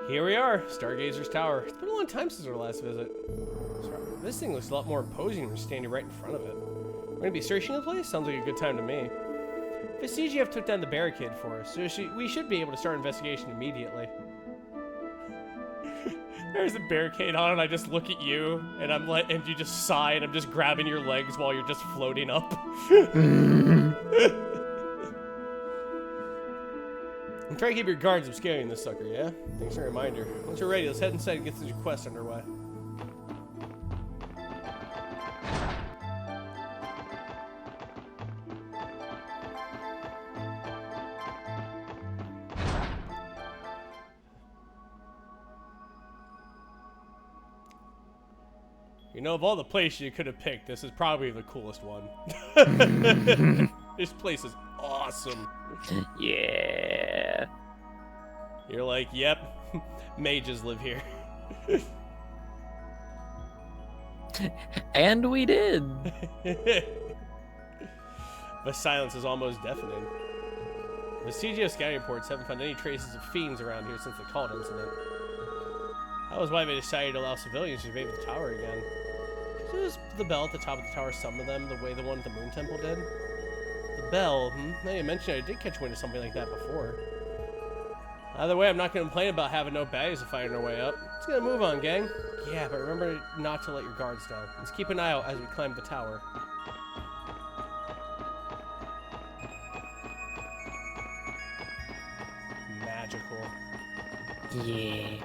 Here we are, Stargazer's Tower. It's been a long time since our last visit. This thing looks a lot more imposing than standing right in front of it. We're gonna be searching the place? Sounds like a good time to me. The CGF took down the barricade for us, so we should be able to start investigation immediately. There's a barricade on, and I just look at you, and I'm like, and you just sigh, and I'm just grabbing your legs while you're just floating up. And try to keep your guards from scaring this sucker, yeah? Thanks for the reminder. Once you're ready, let's head inside and get this quest underway. You know, of all the places you could have picked, this is probably the coolest one. This place is awesome. Yeah. You're like, yep, mages live here. And we did. The silence is almost deafening. The CGO scouting reports haven't found any traces of fiends around here since the cult incident. That was why they decided to allow civilians to invade the tower again. Just the bell at the top of the tower summoned them the way the one at the Moon Temple did. The bell, now you mentioned I did catch wind of something like that before. Either way, I'm not going to complain about having no bags to find our way up. Let's get a move on, gang. Yeah, but remember not to let your guards down. Let's keep an eye out as we climb the tower. Magical. Yeah.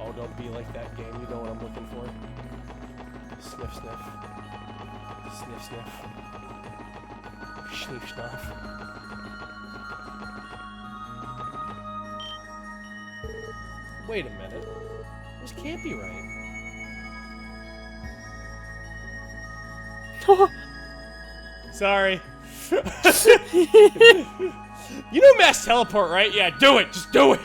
Oh, don't be like that game. You know what I'm looking for. Sniff, sniff. Sniff, sniff. Schnief, schnuff. Wait a minute. This can't be right. Sorry. You know mass teleport, right? Yeah, do it. Just do it.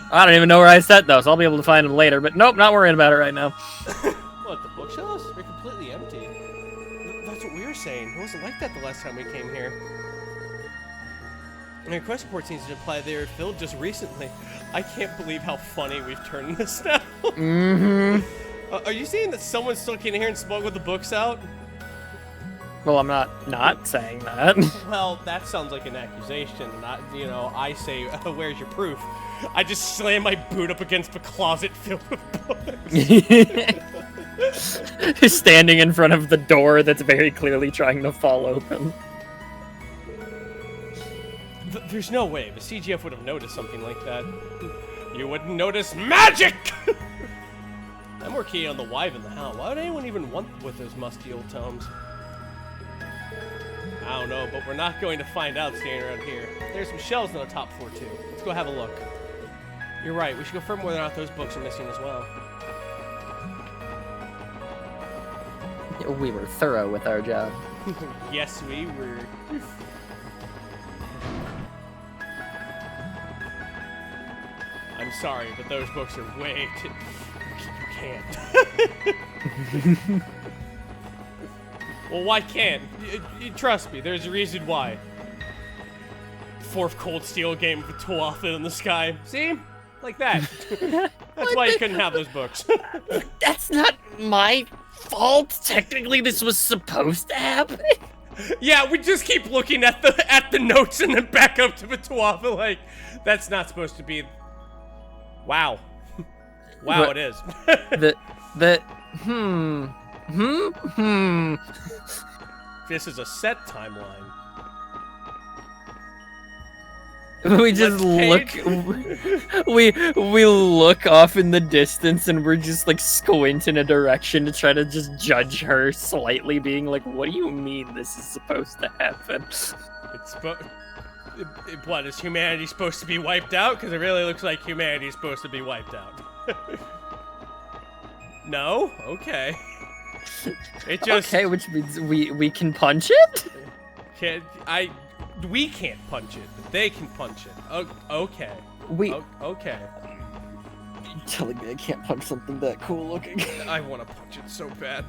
I don't even know where I set those. I'll be able to find them later, but nope, not worrying about it right now. What, the bookshelves? They're completely empty. That's what we were saying. It wasn't like that the last time we came here. And your quest report seems to imply they were filled just recently. I can't believe how funny we've turned this now. Are you saying that someone still came in here and smuggled the books out? Well, I'm not saying that. Well, that sounds like an accusation. Not, you know, I say, where's your proof? I just slam my boot up against the closet filled with books. Standing in front of the door that's very clearly trying to fall open. There's no way the CGF would have noticed something like that. You wouldn't notice magic! I'm more keen on the why than the how. Why would anyone even want with those musty old tomes? I don't know, but we're not going to find out standing around here. There's some shelves on the top floor, too. Let's go have a look. You're right, we should confirm whether or not those books are missing as well. We were thorough with our job. Yes, we were. I'm sorry, but those books are way too... You can't. Well, why can't? Trust me, there's a reason why. Fourth Cold Steel game with Tuatha in the sky. See? Like that. That's why you couldn't have those books. That's not my fault. Technically, this was supposed to happen. Yeah, we just keep looking at the notes and then back up to Vituava like, that's not supposed to be... Wow. Wow, What? it is. This is a set timeline. We just look. We look off in the distance, and we're just like squint in a direction to try to just judge her slightly, being like, "What do you mean this is supposed to happen?" What, is humanity supposed to be wiped out? Because it really looks like humanity is supposed to be wiped out. No? Okay. It just... Okay, which means we can punch it? We can't punch it, but they can punch it. Okay. Okay. You're telling me I can't punch something that cool looking? I want to punch it so bad.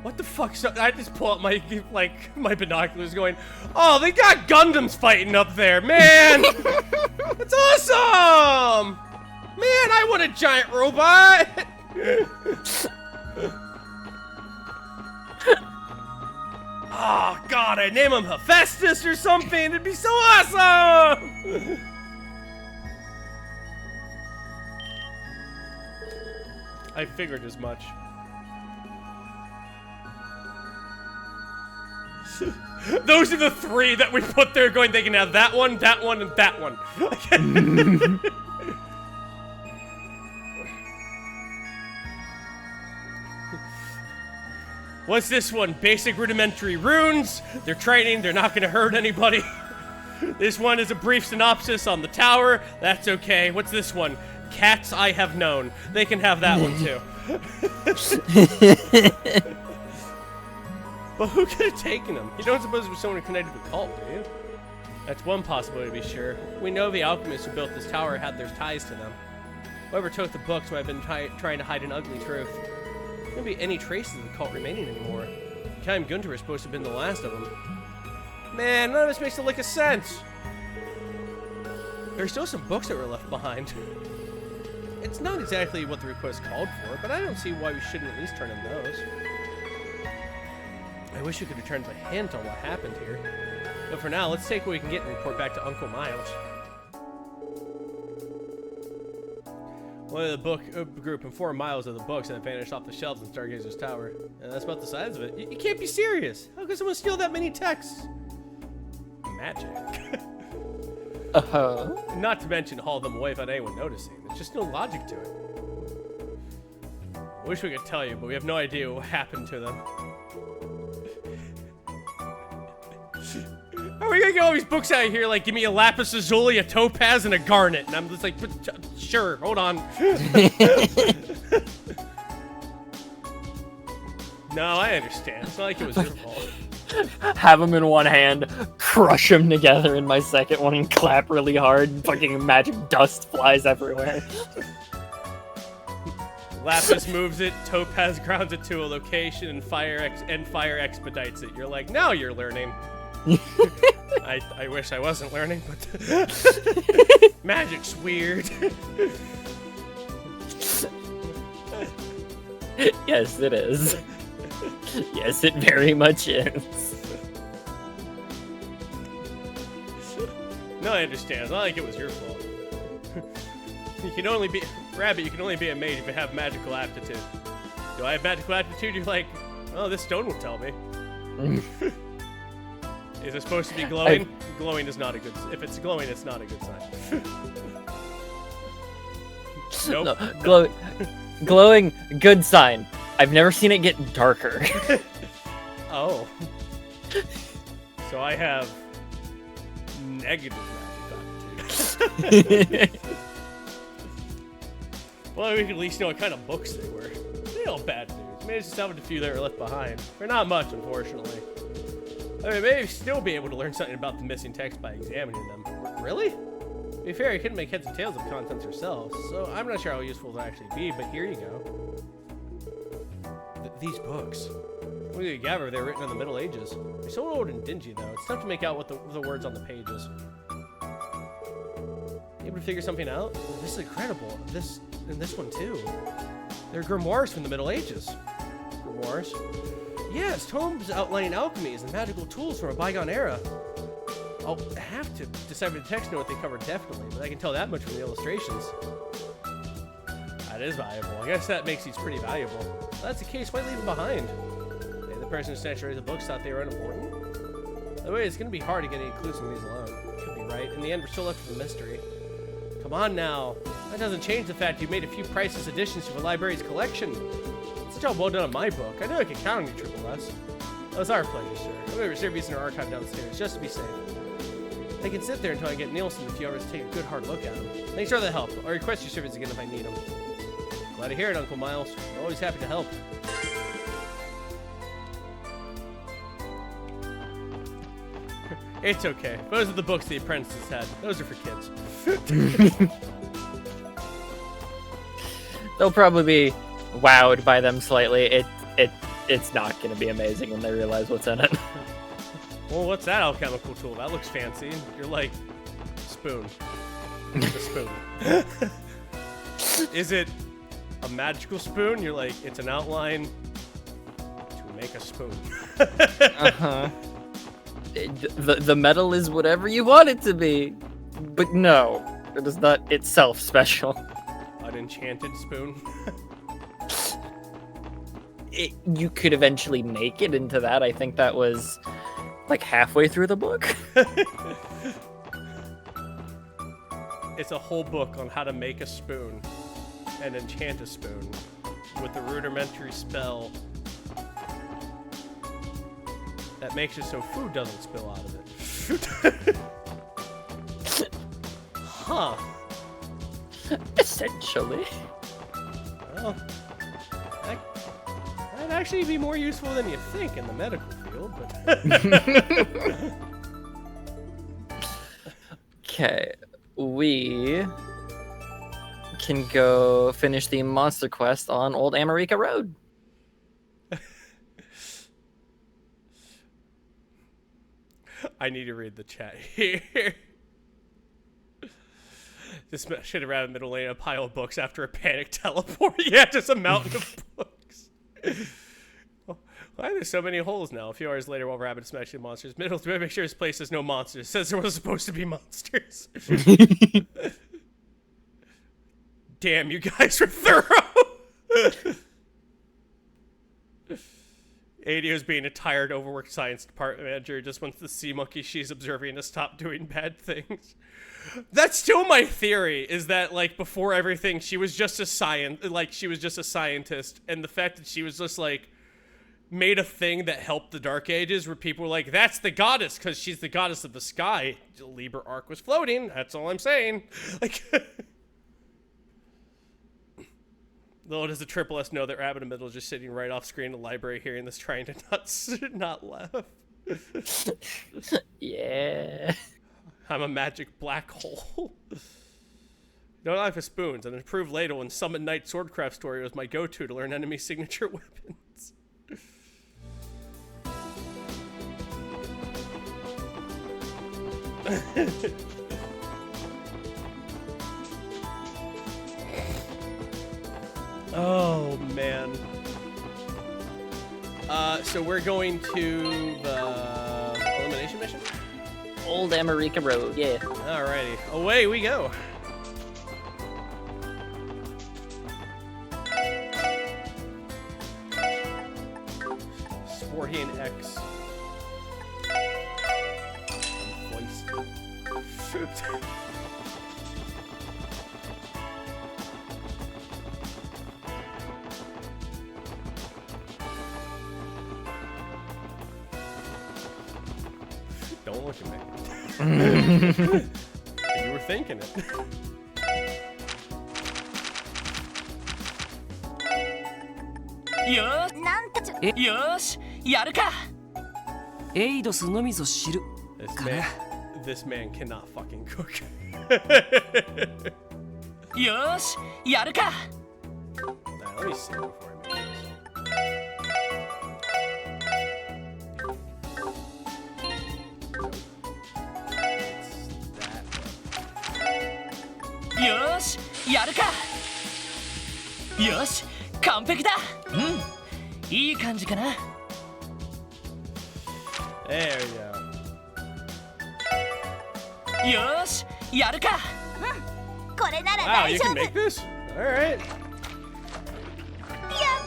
What the fuck? So I just pull out my binoculars going, oh, they got Gundams fighting up there, man! That's awesome! Man, I want a giant robot! Oh, God, I'd name him Hephaestus or something. It'd be so awesome! I figured as much. Those are the three that we put there going, they can have that one, and that one. What's this one? Basic rudimentary runes. They're training, they're not gonna hurt anybody. This one is a brief synopsis on the tower. That's okay. What's this one? Cats I have known. They can have that one too. But who could have taken them? You don't suppose it was someone connected to the cult, do you? That's one possibility to be sure. We know the alchemists who built this tower had their ties to them. Whoever took the books would have been trying to hide an ugly truth. There wouldn't be any traces of the cult remaining anymore. Kaim Gunter is supposed to have been the last of them. Man, none of this makes a lick of sense. There are still some books that were left behind. It's not exactly what the request called for, but I don't see why we shouldn't at least turn in those. I wish we could return to a hint on what happened here. But for now, let's take what we can get and report back to Uncle Miles. One of the book group informed Miles of the books that vanished off the shelves in Stargazer's Tower. And that's about the size of it. You can't be serious! How could someone steal that many texts? Magic. Not to mention haul them away without anyone noticing. There's just no logic to it. I wish we could tell you, but we have no idea what happened to them. How are we gonna get all these books out of here? Like, give me a lapis lazuli, a topaz, and a garnet. And I'm just like, sure, hold on. No, I understand. It's not like it was your fault. Have them in one hand, crush them together in my second one, and clap really hard. And fucking magic dust flies everywhere. Lapis moves it, Topaz grounds it to a location, and fire expedites it. You're like, now you're learning. I wish I wasn't learning, but magic's weird. Yes, it is. Yes, it very much is. No, I understand. It's not like it was your fault. You can only be... Rabbit, you can only be a mage if you have magical aptitude. Do I have magical aptitude? You're like, oh, this stone will tell me. Is it supposed to be glowing? Glowing is not a good... If it's glowing, it's not a good sign. Nope. No, glowing, good sign. I've never seen it get darker. Oh. So I have negative magic aptitude. Well, we could at least know what kind of books they were. They all bad news. Managed to salvage a few that were left behind. They're not much, unfortunately. I mean, maybe still be able to learn something about the missing text by examining them. Really? To be fair, you couldn't make heads or tails of contents yourselves, so I'm not sure how useful they'll actually be, but here you go. These books. Look at gather, they're written in the Middle Ages. They're so old and dingy, though. It's tough to make out what the words on the pages. Able to figure something out? This is incredible. This and this one too. They're grimoires from the Middle Ages. Grimoires? Yes, tomes outlining alchemies and magical tools from a bygone era. I'll have to decipher the text to know what they cover definitely, but I can tell that much from the illustrations. That is valuable. I guess that makes these pretty valuable. If that's the case, why leave them behind? Maybe the person who snatched away the books thought they were unimportant. By the way, it's going to be hard to get any clues from these alone. Could be right. In the end, we're still left with a mystery. Come on now. That doesn't change the fact you made a few priceless additions to the library's collection. It's a job well done on my book. I know I can count on you, Triple S. Oh, it's our pleasure, sir. I'm going to reserve these in our archive downstairs, just to be safe. I can sit there until I get Nielsen a few hours to take a good hard look at them. Thanks for all the help. I'll request your service again if I need them. Glad to hear it, Uncle Miles. We're always happy to help. It's okay. Those are the books the apprentices had. Those are for kids. They'll probably be wowed by them slightly. It's not going to be amazing when they realize what's in it. Well, what's that alchemical tool? That looks fancy. You're like, spoon. The spoon. Is it a magical spoon? You're like, it's an outline to make a spoon. Uh-huh. The metal is whatever you want it to be. But no, it is not itself special. An enchanted spoon? You could eventually make it into that. I think that was like halfway through the book. It's a whole book on how to make a spoon and enchant a spoon with a rudimentary spell that makes it so food doesn't spill out of it. Huh. Essentially. Well, that'd actually be more useful than you think in the medical field, but... Okay, we can go finish the monster quest on Old America Road. I need to read the chat here. This should have ran in the middle lane a pile of books after a panic teleport. Yeah, just a mountain of books. Why are there so many holes now? A few hours later, while Rabbit is smashing monsters, Middle to make sure his place has no monsters. Says there was supposed to be monsters. Damn, you guys were thorough. ADO's being a tired, overworked science department manager who just wants the sea monkey she's observing to stop doing bad things. That's still my theory, is that, like, before everything, she was just a scientist, and the fact that she was just, like, made a thing that helped the Dark Ages, where people were like, that's the goddess, because she's the goddess of the sky. The Liber Arc was floating, that's all I'm saying. Like... Little does the Triple S know that Rabbit in the Middle is just sitting right off screen in the library hearing this, trying to not laugh. Yeah. I'm a magic black hole. No life of spoons. An improved ladle and Summon Knight Swordcraft story was my go-to to learn enemy signature weapons. Oh, man. So we're going to the elimination mission? Old America Road, yeah. Alrighty, away we go. Sporty and X. Voice. Don't look at me. You were thinking it.よしやるかエイドスのみぞ知る This man cannot fucking cook. よしやるか Now, let me see before I make this. よーしやるかよし完璧だいい感じかな There we go. よーしやるかこれなら Wow, 大 you 丈 can 夫 make this? Alright. や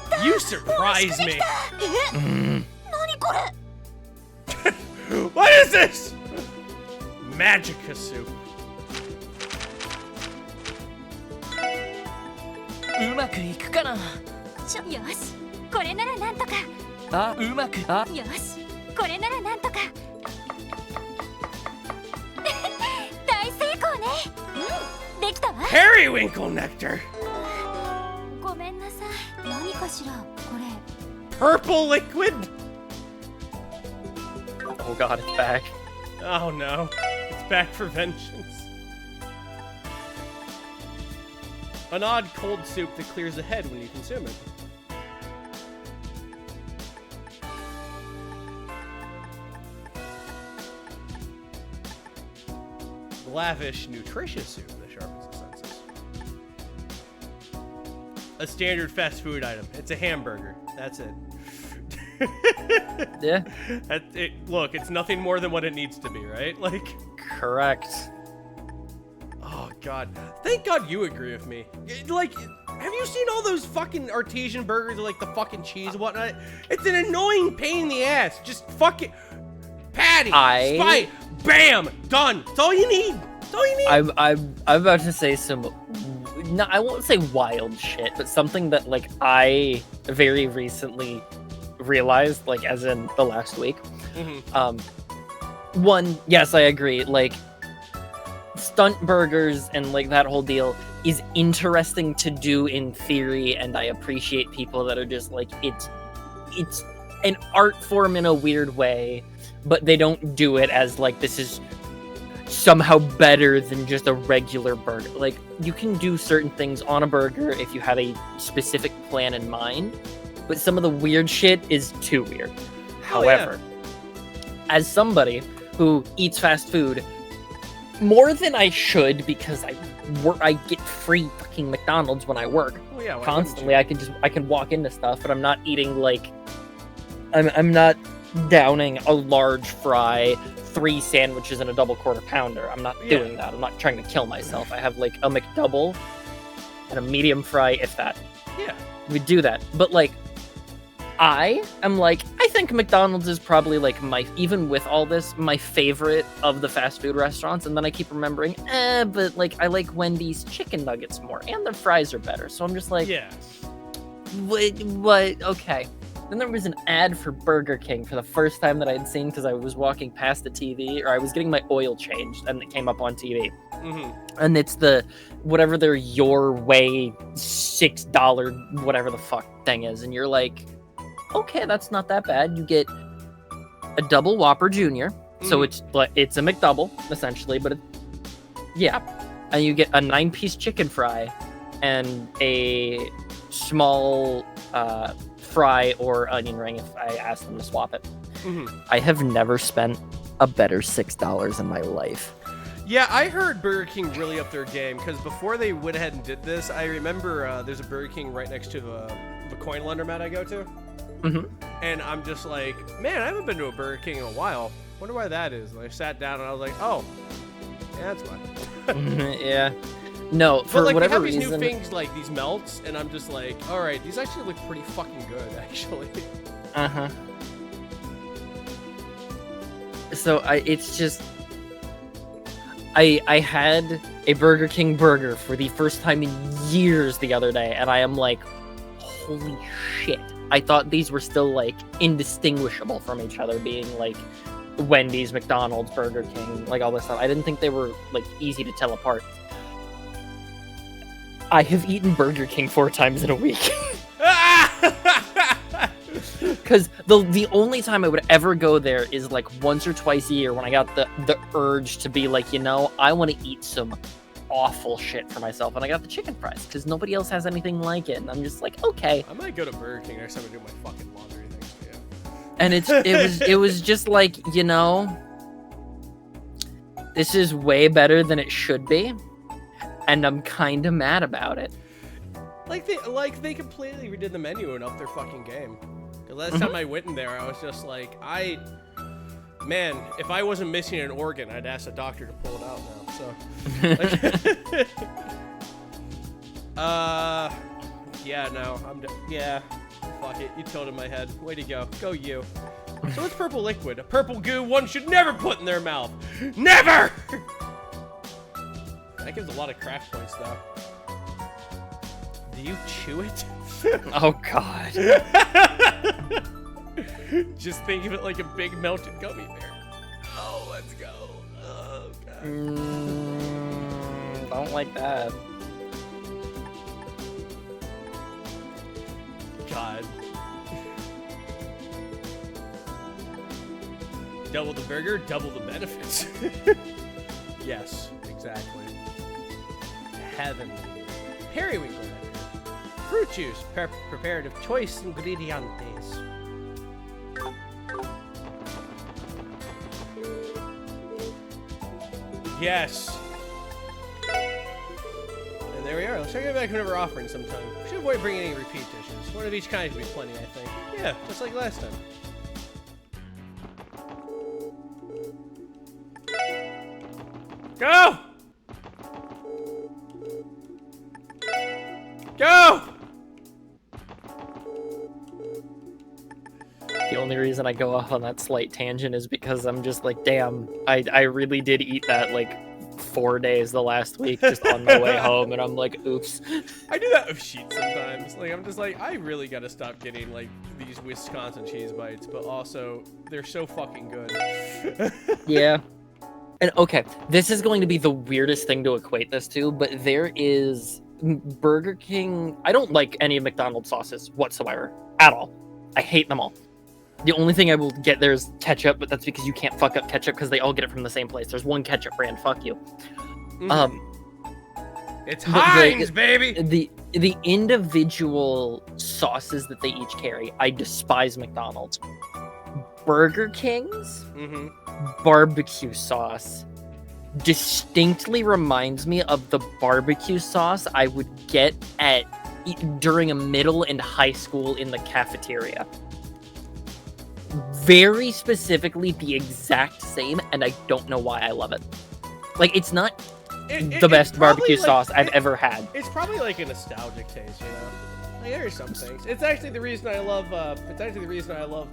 った You surprise 美味しくで me. きた何これ What is this? Magica soup. うまくいくかなよしこれならなんとかあうまくあよしこれならなんとか大成功ねできたわ Periwinkle nectar. ごめんなさい何かしらこれ Purple liquid. Oh god, it's back. Oh no. It's back for vengeance. An odd cold soup that clears the head when you consume it. Lavish, nutritious soup that sharpens the senses. A standard fast food item. It's a hamburger. That's it. Yeah, Look, it's nothing more than what it needs to be, right? Like, correct. oh god. Thank God you agree with me. Like, have you seen all those fucking artesian burgers with like the fucking cheese and whatnot? It's an annoying pain in the ass. Just fucking patty, spite, bam, done. That's all you need. That's all you need. I'm about to say some, no, I won't say wild shit, but something that like I very recently realized, like as in the last week. One, yes, I agree. Like stunt burgers and like that whole deal is interesting to do in theory, and I appreciate people that are just like it's an art form in a weird way, but they don't do it as like this is somehow better than just a regular burger. Like you can do certain things on a burger if you have a specific plan in mind, but some of the weird shit is too weird. However, as somebody who eats fast food more than I should because I get free fucking McDonald's when I work Oh, yeah, why constantly, I can walk into stuff, but I'm not eating like I'm not downing a large fry, 3 sandwiches and a double quarter pounder. I'm not doing that. I'm not trying to kill myself. I have like a McDouble and a medium fry, if that. Yeah. We do that. But like I am like, I think McDonald's is probably like even with all this, my favorite of the fast food restaurants. And then I keep remembering, but like I like Wendy's chicken nuggets more and their fries are better. So I'm just like, Yeah. what? Okay. Then there was an ad for Burger King for the first time that I had seen because I was walking past the TV, or I was getting my oil changed and it came up on TV. And it's the whatever their Your Way $6 whatever the fuck thing is. And you're like, okay, that's not that bad. You get a double Whopper Junior, so it's a McDouble essentially, but and you get a 9-piece chicken fry and a small fry or onion ring if I ask them to swap it. I have never spent a better $6 in my life. Yeah, I heard Burger King really up their game because before they went ahead and did this, I remember there's a Burger King right next to the coin laundromat I go to. And I'm just like, man, I haven't been to a Burger King in a while. Wonder why that is. And I sat down and I was like, oh, yeah, that's why. Yeah. No, for but like, whatever they have reason. these new things like these melts, and I'm just like, all right, these actually look pretty fucking good, actually. So it's just, I had a Burger King burger for the first time in years the other day, and I am like, holy shit. I thought these were still like indistinguishable from each other, being like Wendy's, McDonald's, Burger King, like all this stuff. I didn't think they were like easy to tell apart. I have eaten Burger King 4 times in a week. Because the only time I would ever go there is like once or twice a year when I got the urge to be like, I want to eat some awful shit for myself, and I got the chicken fries because nobody else has anything like it, and I'm just like, okay. I might go to Burger King next time I do my fucking laundry things too. And it was just like, this is way better than it should be. and I'm kind of mad about it. Like they completely redid the menu and upped their fucking game. The last time I went in there, I was just like, man, if I wasn't missing an organ, I'd ask a doctor to pull it out now. So, yeah, no, yeah, fuck it. You tilted my head. Way to go. Go you. So what's purple liquid? A purple goo one should never put in their mouth. Never! That gives a lot of craft points, though. Do you chew it? Oh, God. Just think of it like a big melted gummy bear. Oh, let's go. Oh, God. Don't like that. God. Double the burger, double the benefits. Yes, exactly. Heavenly. Periwinkle. Fruit juice, prepared of choice ingredientes. Yes. And there we are. Let's check it back whenever we're offering sometime. We should avoid bringing any repeat dishes. One of each kind would be plenty, I think. Yeah, just like last time. Go! Go! The only reason I go off on that slight tangent is because I'm just like, damn, I really did eat that like 4 days the last week just on my way home, and I'm like, oops. I do that with sheets sometimes. Like, I'm just like, I really gotta stop getting like these Wisconsin cheese bites, but also they're so fucking good. Yeah. And okay, this is going to be the weirdest thing to equate this to, but there is Burger King. I don't like any of McDonald's sauces whatsoever at all. I hate them all. The only thing I will get there is ketchup, but that's because you can't fuck up ketchup because they all get it from the same place. There's one ketchup brand. Fuck you. It's Heinz, baby. The individual sauces that they each carry, I despise McDonald's. Burger King's barbecue sauce distinctly reminds me of the barbecue sauce I would get during a middle and high school in the cafeteria. Very specifically the exact same, and I don't know why I love it. Like, it's not the best barbecue sauce I've ever had. It's probably like a nostalgic taste, you know? Like, there are some things. It's actually the reason I love,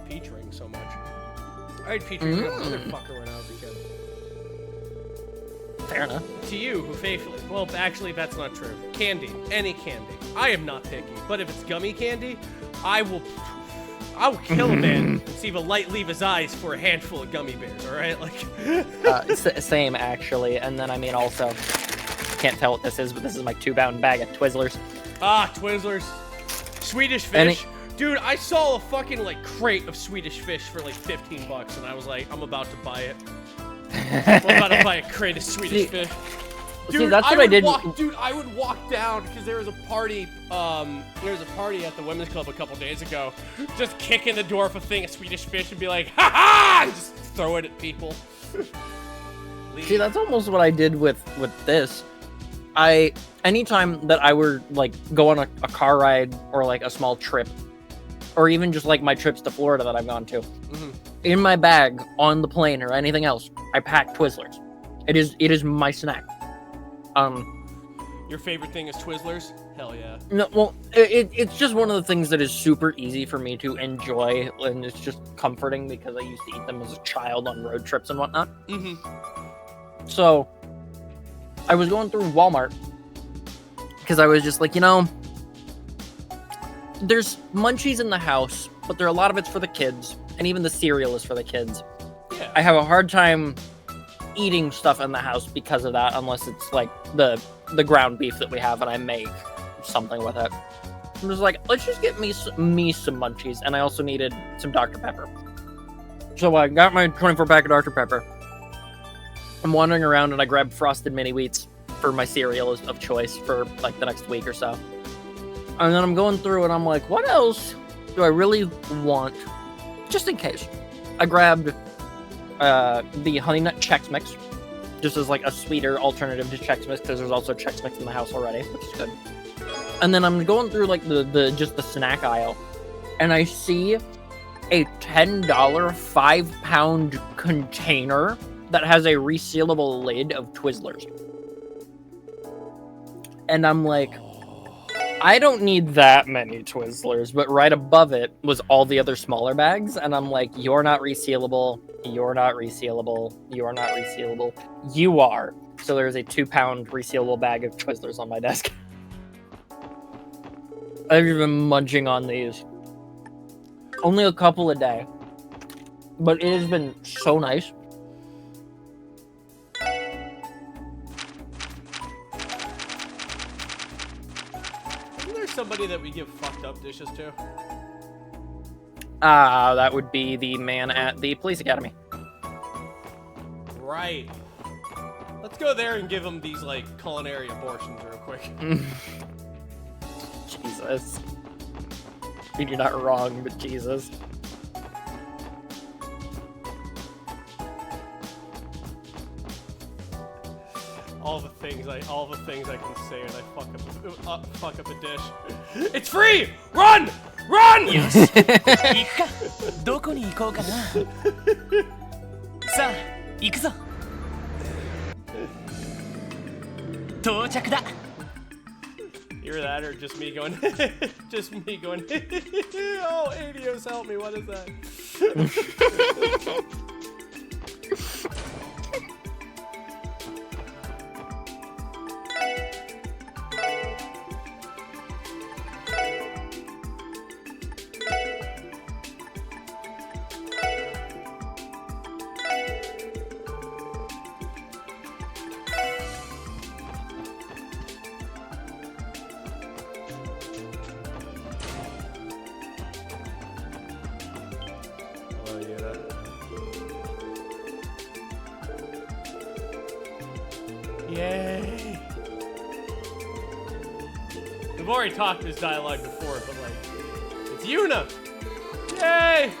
peach rings so much. I had peach rings with a motherfucker when I was a kid. Fair enough. To you, who faithfully... Well, actually, that's not true. Candy. Any candy. I am not picky. But if it's gummy candy, I will kill a man and see the light leave his eyes for a handful of gummy bears, alright? Like... Same, actually. And then, I mean, also... Can't tell what this is, but this is my 2-pound bag of Twizzlers. Ah, Twizzlers. Swedish fish. Dude, I saw a fucking, like, crate of Swedish fish for, like, $15, and I was like, I'm about to buy it. I'm about to buy a crate of Swedish fish. Dude, that's what I did. Dude, I would walk down because there was a party. There was a party at the women's club a couple days ago. Just kick in the door of a thing of Swedish fish and be like, "Ha ha!" and just throw it at people. See, that's almost what I did with this. Anytime that I were like go on a car ride or like a small trip, or even just like my trips to Florida that I've gone to, in my bag on the plane or anything else, I pack Twizzlers. It is my snack. Your favorite thing is Twizzlers? Hell yeah. No, well, it's just one of the things that is super easy for me to enjoy, and it's just comforting because I used to eat them as a child on road trips and whatnot. So, I was going through Walmart because I was just like, you know, there's munchies in the house, but a lot of it's for the kids, and even the cereal is for the kids. Yeah. I have a hard time eating stuff in the house because of that, unless it's like the ground beef that we have and I make something with it. I'm just like, let's just get me some munchies, and I also needed some Dr. Pepper. So I got my 24-pack of Dr. Pepper. I'm wandering around and I grabbed Frosted Mini Wheats for my cereal of choice for like the next week or so. And then I'm going through and I'm like, what else do I really want? Just in case. I grabbed the Honey Nut Chex Mix. just as like a sweeter alternative to Chex Mix, because there's also Chex Mix in the house already, which is good. And then I'm going through like the snack aisle, and I see a $10 5-pound container that has a resealable lid of Twizzlers. And I'm like, I don't need that many Twizzlers, but right above it was all the other smaller bags, and I'm like, you're not resealable, you're not resealable, you're not resealable, you are. So there's a 2-pound resealable bag of Twizzlers on my desk. I've been munching on these. Only a couple a day, but it has been so nice. Isn't there somebody that we give fucked up dishes to? That would be the man at the police academy. Right. Let's go there and give him these, like, culinary abortions real quick. Jesus. I mean, you're not wrong, but Jesus. All the things I can say when I fuck up a dish. It's free! Run! Run! よし行くかどこに行こうかなさあ行くぞ到着だ Hear that, or just me going, just me going, oh, Adios, help me, what is that? Yay! We've already talked this dialogue before, but like, it's Yuna! Yay!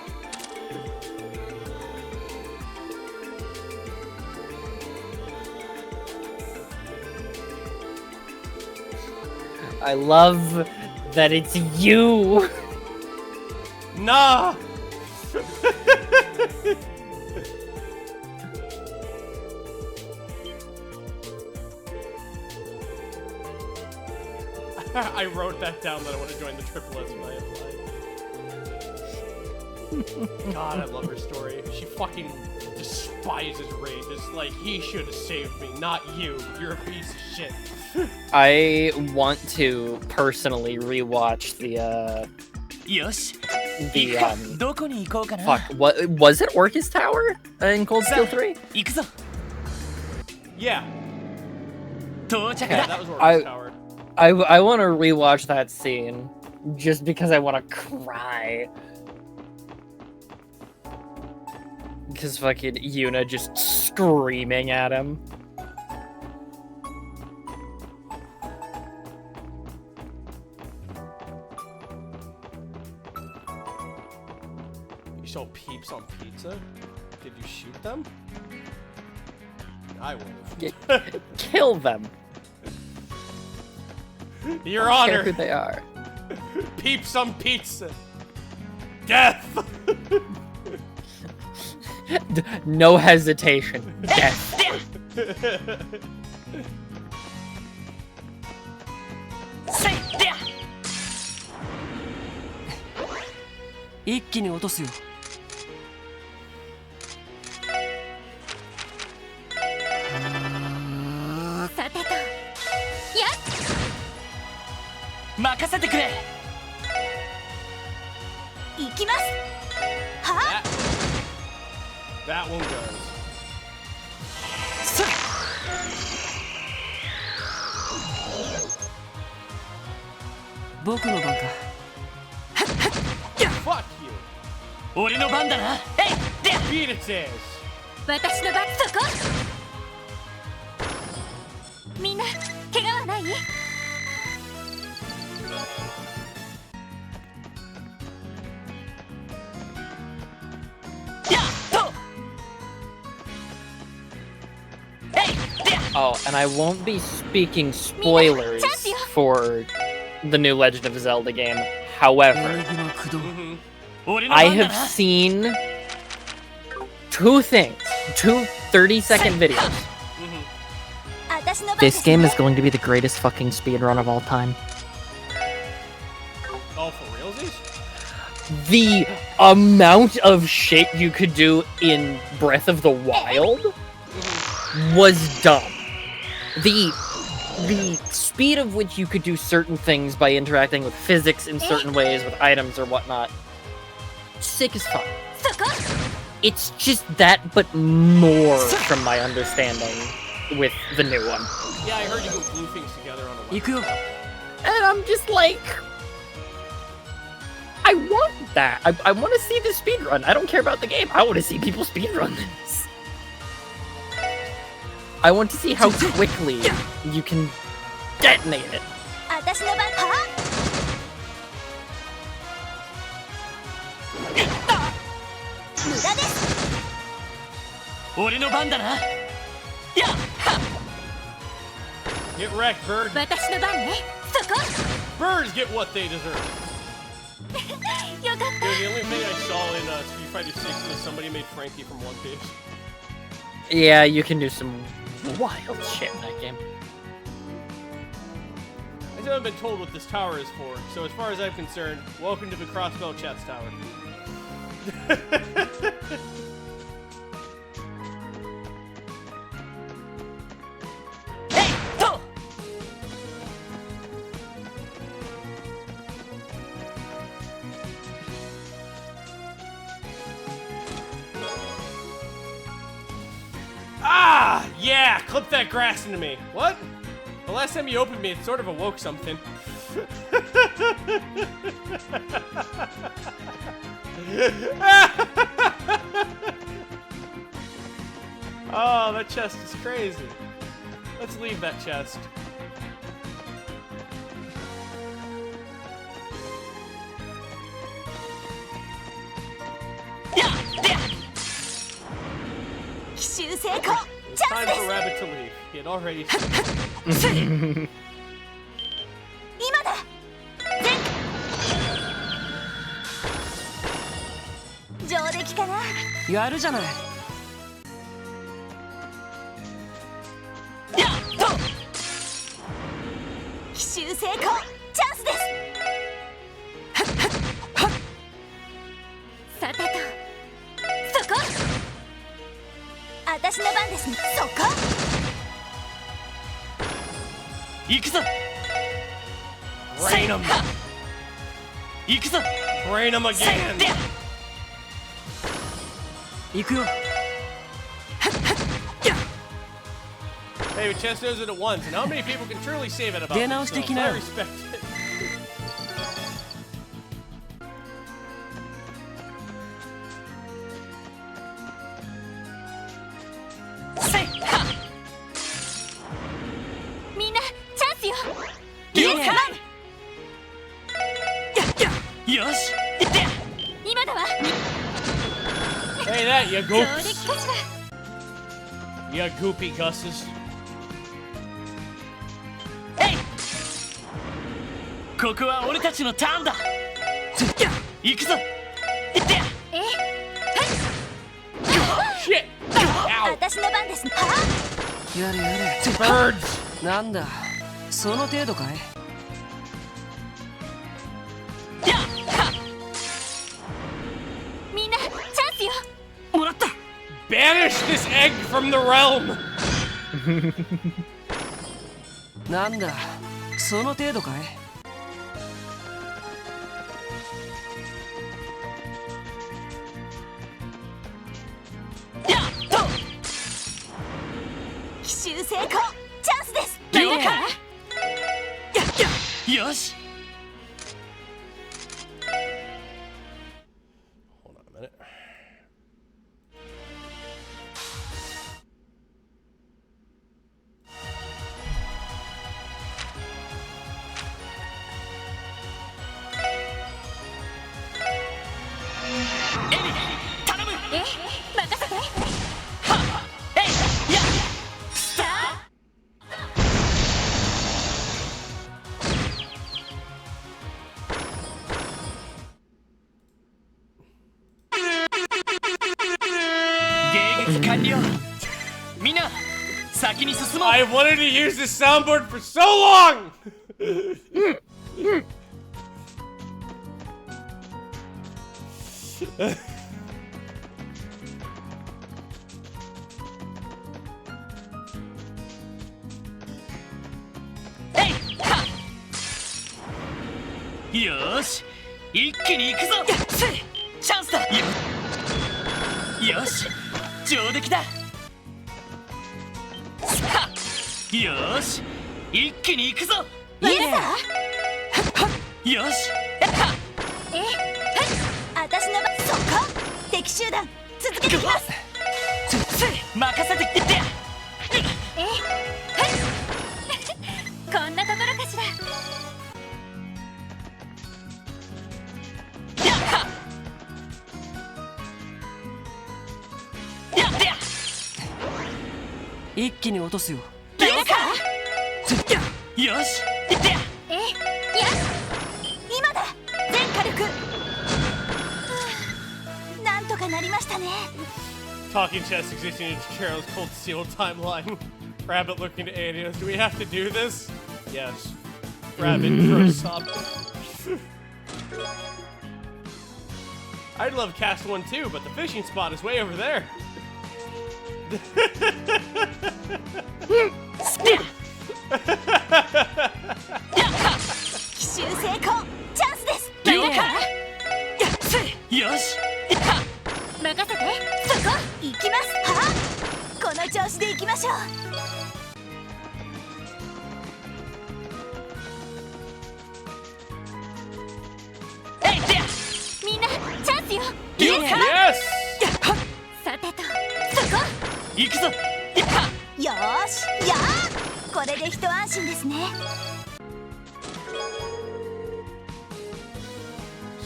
I love that it's you! Nah! I wrote that down that I want to join the Triple S when I apply. God, I love her story. She fucking despises Ray. Just like, he should have saved me, not you. You're a piece of shit. I want to personally rewatch the, よし the, どこに行こうかな fuck, what, was it Orcus Tower in Cold Steel 3? 行くぞ Yeah. 到着 Yeah, だ that was Orcus Tower. I want to rewatch that scene just because I want to cry. Because fucking Yuna just screaming at him. You saw peeps on pizza? Did you shoot them? I would have. Kill them. Your I don't care Honor! who they are. Peeps on pizza! Death! No hesitation. Death. せいでや一気に落とすよさてとやっ任せてくれ行きますは That one goes. それ僕の番か Fuck you! 俺の番だなえいでや Beat its ass! 私の番そこみんな怪我はないやっとえい Oh, and I won't be speaking spoilers for the new Legend of Zelda game. However, I have seen two things, two 30-second videos. This game is going to be the greatest fucking speedrun of all time. Oh, for realsies? The amount of shit you could do in Breath of the Wild was dumb. The speed of which you could do certain things by interacting with physics in certain ways, with items or whatnot, sick as fuck. It's just that, but more from my understanding with the new one. Yeah, I heard you can glue things together on a web. And I'm just like, I want that. I want to see the speedrun. I don't care about the game. I want to see people speedrun this. I want to see how quickly you can detonate it. Get wrecked, bird. Birds get what they deserve. Dude, the only thing I saw in Street Fighter 6 was somebody made Frankie from One Piece. Yeah, you can do some wild shit in that game. I still haven't been told what this tower is for, so as far as I'm concerned, welcome to the Crossbow Chest Tower. Ah, yeah, clip that grass into me. What? The last time you opened me, it sort of awoke something. Oh, that chest is crazy. Let's leave that chest. It's time for Rabbit to leave. He had already. Brain him! Brain him again! Hey, Chess knows it at once, and how many people can truly save it about this? So I respect it. Hey, that, you goops. You goopy gusses. Hey! Shit! Ow! Birds! なんだその程度かいもらった Banish this egg from the realm! なんだその程度かいよし Hold on a minute. 撃完了みんな先に進もう I wanted to use this soundboard for so long! Hey! よーし一気に行くぞチャンスだよし上出来だよーし一気に行くぞイエスよし私の番そこ敵集団続けてきます任せてきてこんなところかしら一気に落とすよいいですかよし今だ全火力なんとかなりましたね Talking chess existing in Carol's Cold Steel timeline. Rabbit looking to aliens. Do we have to do this? Yes. Rabbit grows up. I'd love Cast 1 too, but the fishing spot is way over there. 奇襲成功チャンスです了いいか解よし任せてそこ行きますはあこの調子で行きましょうみんなチャンスよいいですか Yes! さてとそこ行くぞよーしやーこれで一安心ですね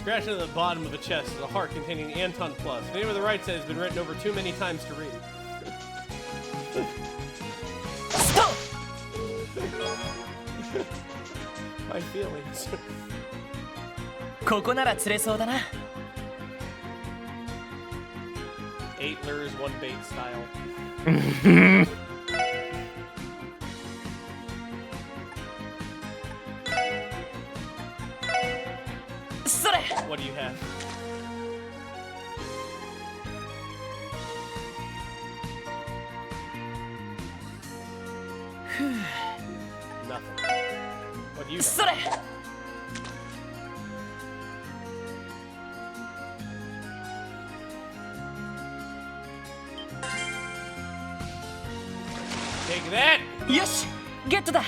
Scratching at the bottom of the chest is a heart containing Anton Plus. The name of the right side has been written over too many times to read. My feelings. ここなら釣れそうだな 8 lures, 1 bait style. What do you have? Nothing. What do you have? それ Take that! よしゲットだ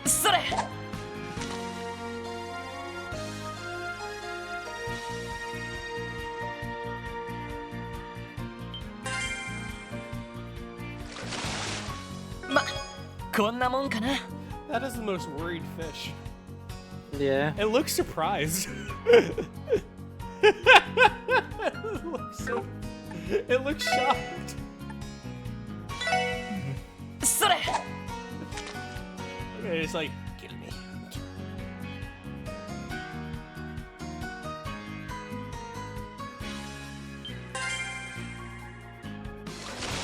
それまこんなもんかな That is the most worried fish. Yeah. It looks surprised. It looks shocked. それ It's like, kill me.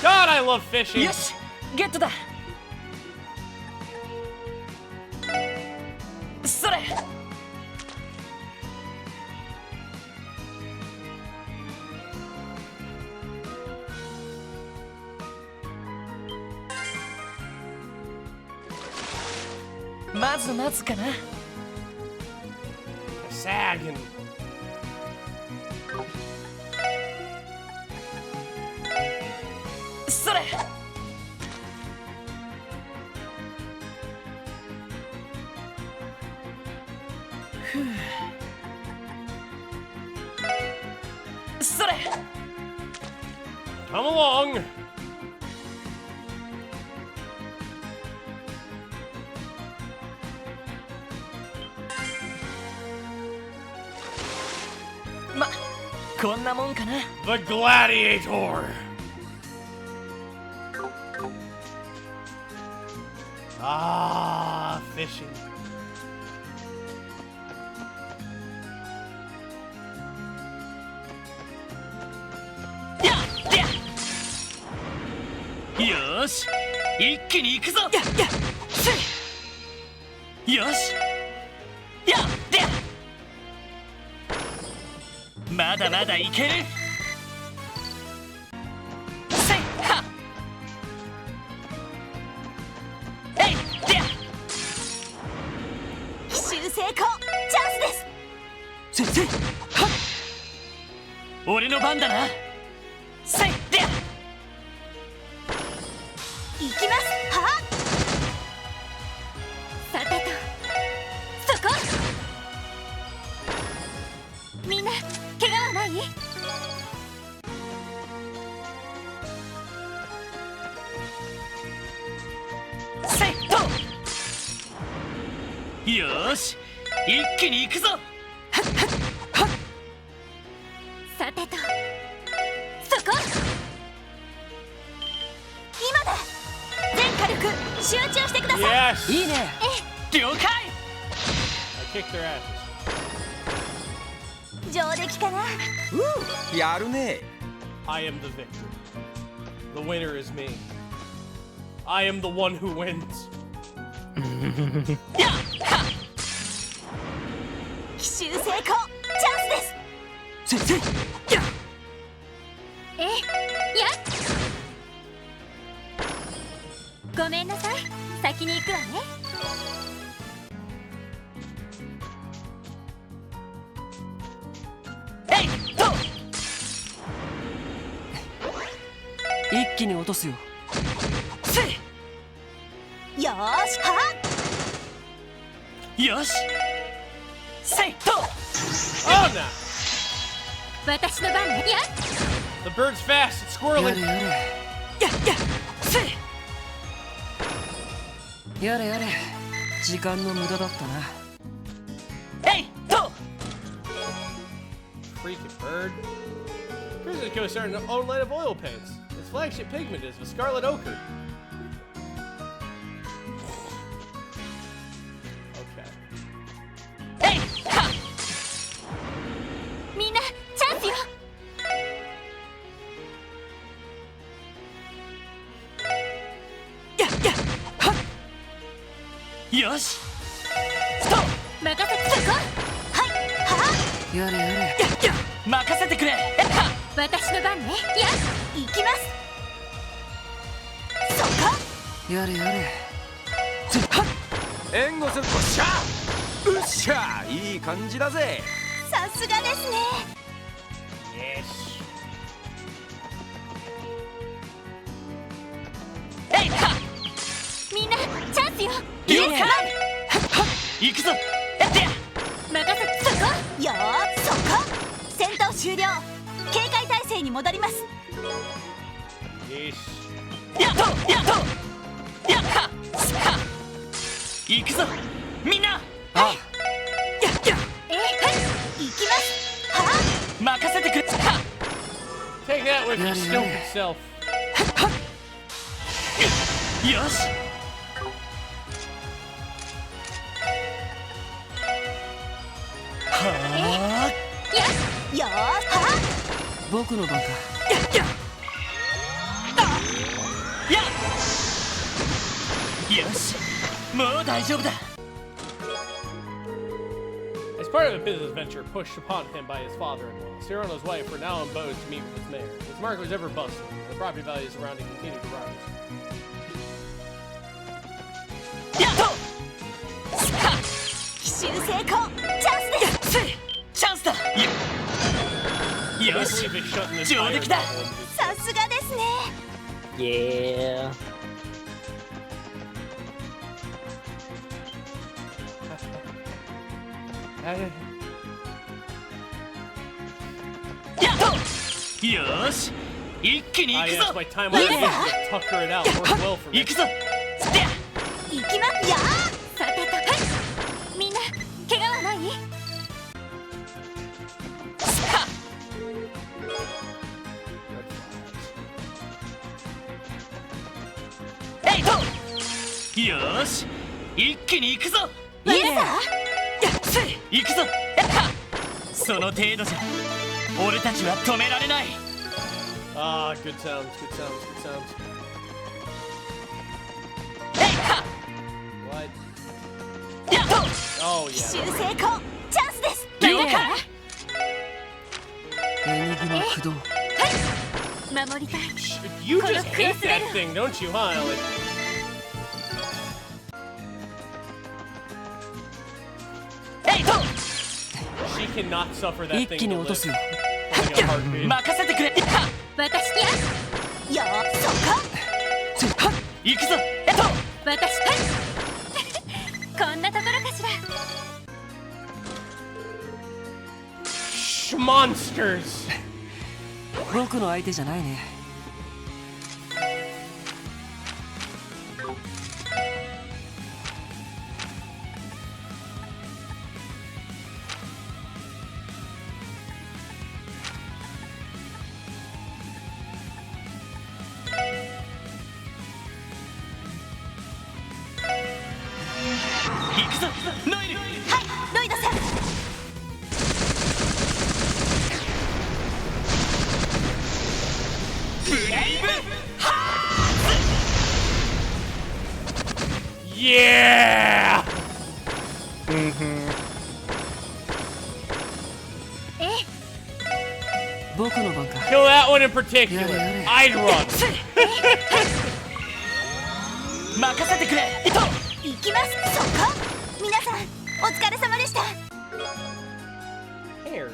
God, I love fishing. よしゲットだそれまずまずかな Sagging. それそれ Come along. まこんなもんかな The Gladiator. Ah, fishing. よーし一気に行くぞよしやっでまだまだいけるせいはっえいで奇襲成功。チャンスです。せいはっ俺の番だなせいで行きます。はあ。さてと、そこ。みんな怪我はない？せいとよーし一気に行くぞはっはっはっさてと、そこ。今だ。全火力集中してください。 Yes! いいね了解 I kicked their asses. 上出来かな。やるね I am the victor. The winner is me. I am the one who wins. やっはっ奇襲成功。チャンスです。せいやっえ、やっ。ごめんなさい。先に行くわね。えいと一気に落とすよせいよーし、はよしせいと Oh no! 私の番ね。やっ。 The bird's fast. It's やれ squirrely. やれやせいやれやれ時間の無駄だったなえいと Freaking bird. Prison Co starting to own line of oil paints. Its flagship pigment is the scarlet ochre. Okay. えいはみんなチャンスよ。はっよしスト任せて。そこ。はい、はやれやれ任せてくれはあ。私の番ね。やっ。行きます。そこ。やれやれはっ援護する。おっしゃうっしゃいい感じだぜさすがですね。 Yes. えいはっみんなチャンスよ。了解はっ行くぞえって任せて。そこ。よーし、そこ。戦闘終了。警戒態勢に戻ります。 Yes. やっとやっとやっはっさあ行くぞみんなあやっやっはい、行きます。は任せてくれはっ Take that with your stupid self. よしはああ。よーし、は僕の番かやよしもう大丈夫だ As part of a business venture pushed upon him by his father-in-law, Cyril and his wife were now on boat to meet with his mayor. His market was ever bustling. The property values surrounding continued to rise. やっとさあ奇襲成功。チャンスです。せいチャンスだよ I よし believe they shut in this 上 fire 出来だ bubble into さすがですね。 Yeah. the- やっとよし一気に Ah, 行く yes, ぞ my time was to tucker it out. Worked well for me. 行くぞつって行きますよ。さてと、はい。みんな怪我はない？さあえいとよし一気に行くぞいいね。やせい行くぞやったその程度じゃ俺たちは止められない Ah, good sounds, good sounds, good sounds. What? やっと Oh 奇襲 yeah. 成功チャンスです。了解いいかエニグマ駆動守りたい。 You just hate that thing, don't you, huh, Ellie? She cannot suffer that 一 thing 気に to 落とす live. よ Like a heartbeat. 任せてくれ私やよーそこ行くぞ私こんなところかしら。 Monsters. 僕の相手じゃないね行くぞノイルはいロイドさん。 Yeah. 僕の番か Kill that one in particular. Yeah. I'd run. 任せてくれ行きますそこ皆さんお疲れ様でした。 Hair.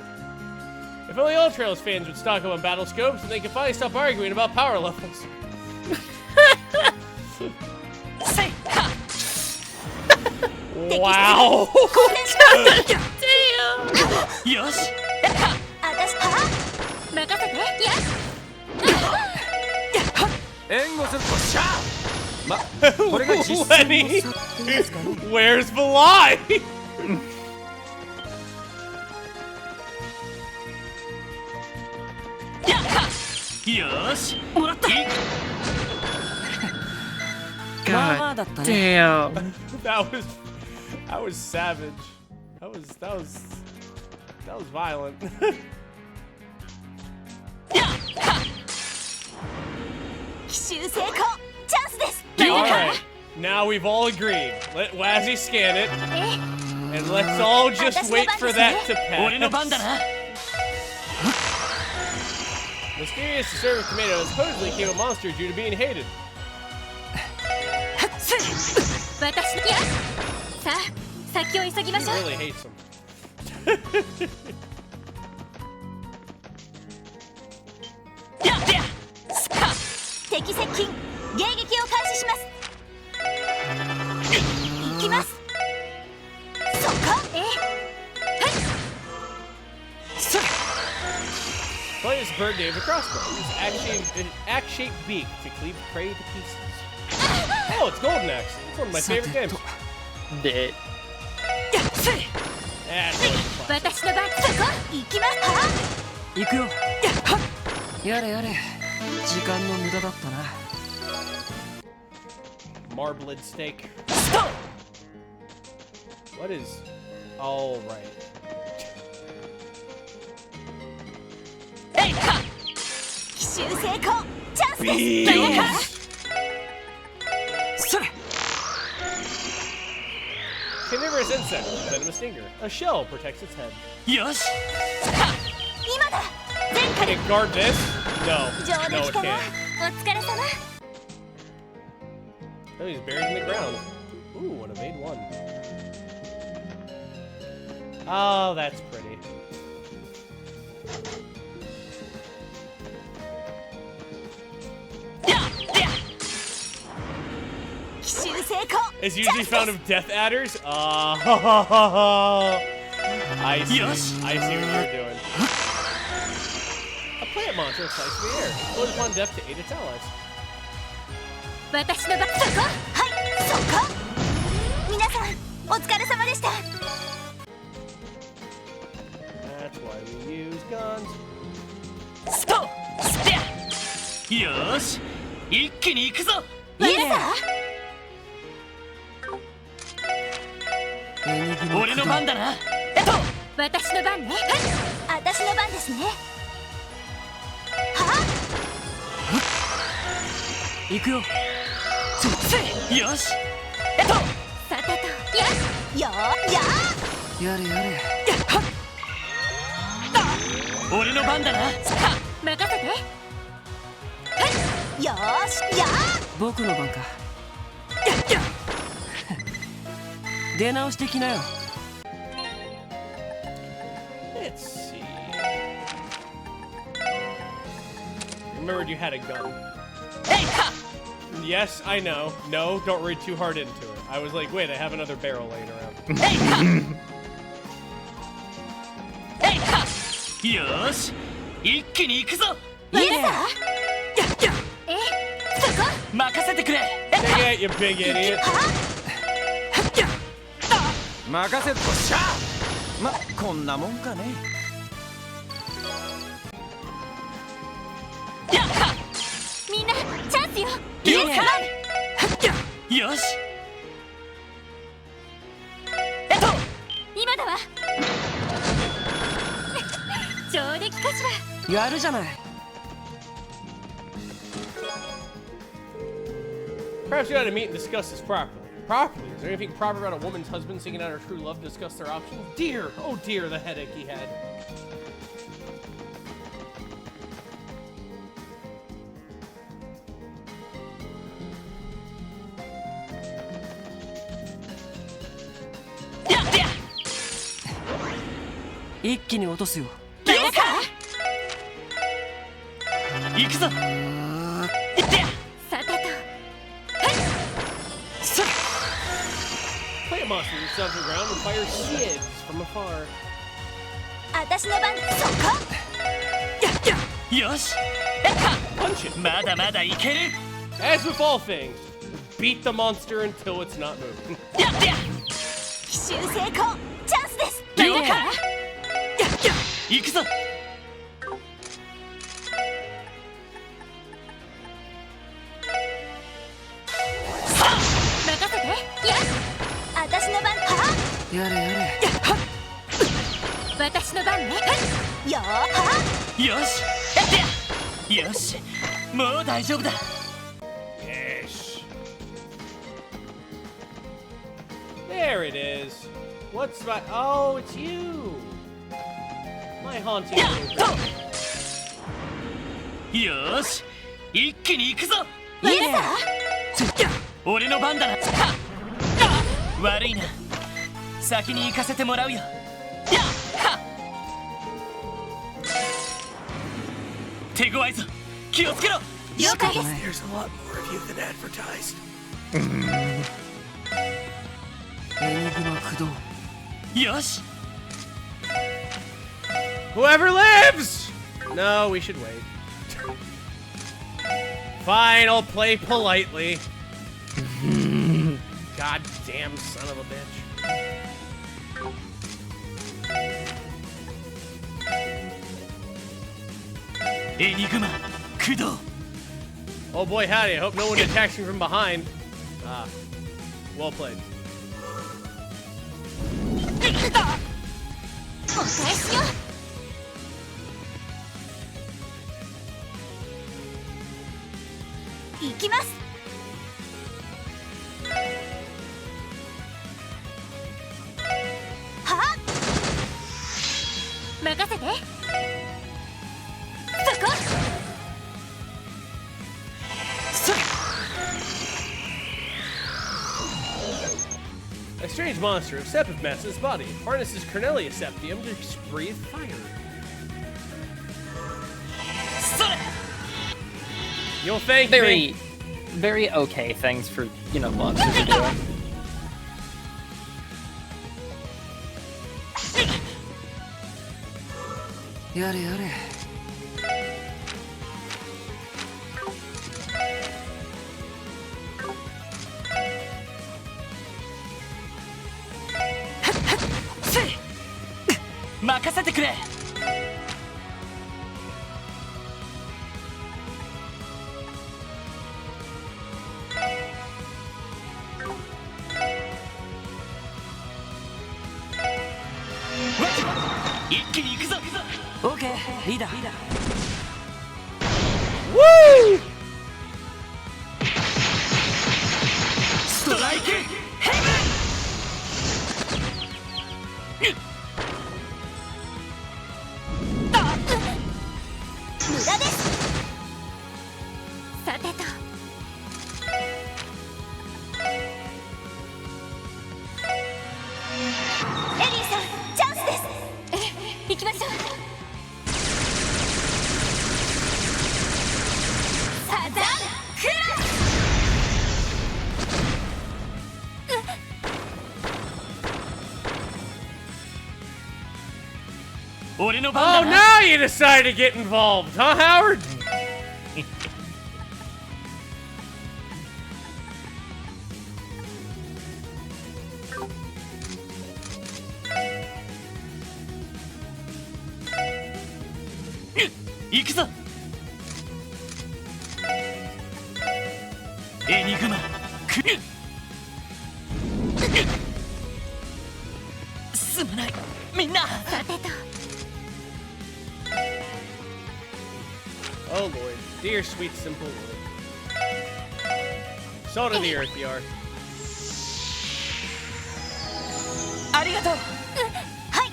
If only all Trails fans would stock up on battle scopes, then they could finally stop arguing about power levels. せいは Wow. よし私任せてや援護するとしゃまこれが実戦の Lenny, 差っていうんですかね where's the lie? よしもらったまあまあだったね Damn. That was savage. That was violent. 奇襲成功チャンスです。 All right. Now we've all agreed. Let Wazzy scan it, and let's all just wait for that to 俺の番だ pass. な Mysterious Servant Tomato supposedly became a monster due to being hated. せい私やさあ先を急ぎま He しょう。 really hates him. やってや敵接近迎撃を開始します。行きます。そこせい Play this bird David crossbow. Use an axe-shaped beak to cleave prey to pieces. Oh, it's Golden Axe. It's one of my favorite games. De- やせい That's really fun. 私の番そこ行きますは行くよやれやれ時間の無駄だったな Marbled steak. スト What is... All right. えいは奇襲成功チャンスです。 Bees! それ Carnivorous insect. Venomous stinger. A shell protects its head. よし今だ前回 Can it guard this? No. 上 No, 出 it 来かな can't. お疲れ様。 Oh, he's buried in the ground. Ooh, an evade one. Oh, that's pretty. It's usually found of death adders. I see. I see what you're doing. A plant monster flies through the air. Floats upon death to aid its allies. 私の番そこはいそこ皆さんお疲れ様でした。 That's why we use guns. ストスペアよーし一気に行くぞイエス俺の番だな私の番ね。私の番ですね。は行くよよしさややれやれ俺の番だな任せてよーしや僕の番か出直してきなよ Let's see. Remembered you had a gun. Yes, I know. No, don't read too hard into it. I was like, wait, I have another barrel laying around. よーし一気に行くぞいいねえそこ任せてくれ Dang it, you big idiot. 任せっこしゃまこんなもんかねみんなチャンスよいいねよし今だわ上出来かしらやるじゃない Perhaps you ought to meet and discuss this properly. Properly? Is there anything proper about a woman's husband seeking out her true love to discuss their options? Dear, oh dear, the headache he had. Yeah. 一気に落とすよいいですか行くぞさてと Plant monster yourself to the ground and fire skids from afar. 私の番そこよし Punch it. まだまだいける As with all things, beat the monster until it's not moving. 奇襲成功チャンスです了解いいか行くぞ任せてや私の番はやれやれ私の番ねよーはよしよしもう大丈夫だ Yes. There it is. What's my... Oh, it's you. My haunting little girl. よし一気に行くぞいいね俺の番だな悪いな先に行かせてもらうよ手強いぞ気をつけろ了解です There's a lot more of you than advertised. エニグマ駆動よし Whoever lives! No, we should wait. Fine, I'll play politely. Goddamn son of a bitch. Oh boy, howdy. I hope no one attacks me from behind. Ah, well played. お返しよ行きますはっ任せてそこ A strange monster of septic mass in his body harnesses Cornelia septium to breathe fire. You'll thank me. Very okay things for, you know, monsters to do. Yare yare. Makasete kure. Okay, leader. Woo! Strike! Heaven! てとエリーさんチャンスです行きましょうサザンクラス 俺の番 Oh, だな now you decided to get involved, huh, Howard? 行くぞエニグマクリすまないみんなさてと Oh, Lord. Dear, sweet, simple Lord. Salt of the earth, you are. ありがとうはい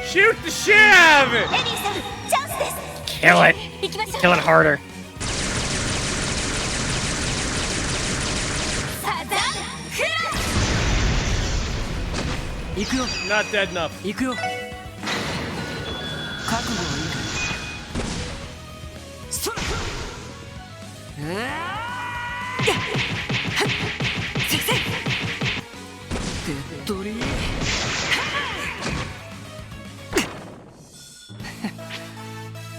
Shoot the shit out of it! エリーさんチャンスです Kill it. 行きましょう Kill it harder. サザンクラ行くよ Not dead enough. 行くよ覚悟はいいかそらうわー先生デッドリー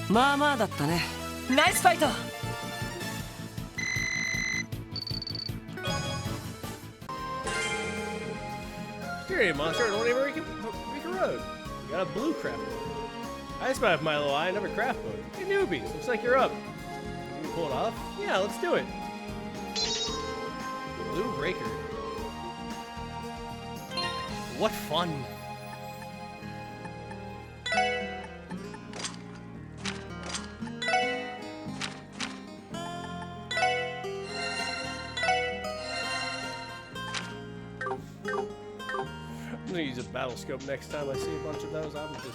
まあまあだったねナイスファイト Security monster, don't even make a road. You got a blue craft boat. I spy with my little eye, never craft boat. Hey, newbies, looks like you're up. Can you pull it off? Yeah, let's do it. Blue breaker. What fun. I'm gonna use a battle scope next time I see a bunch of those. I'm just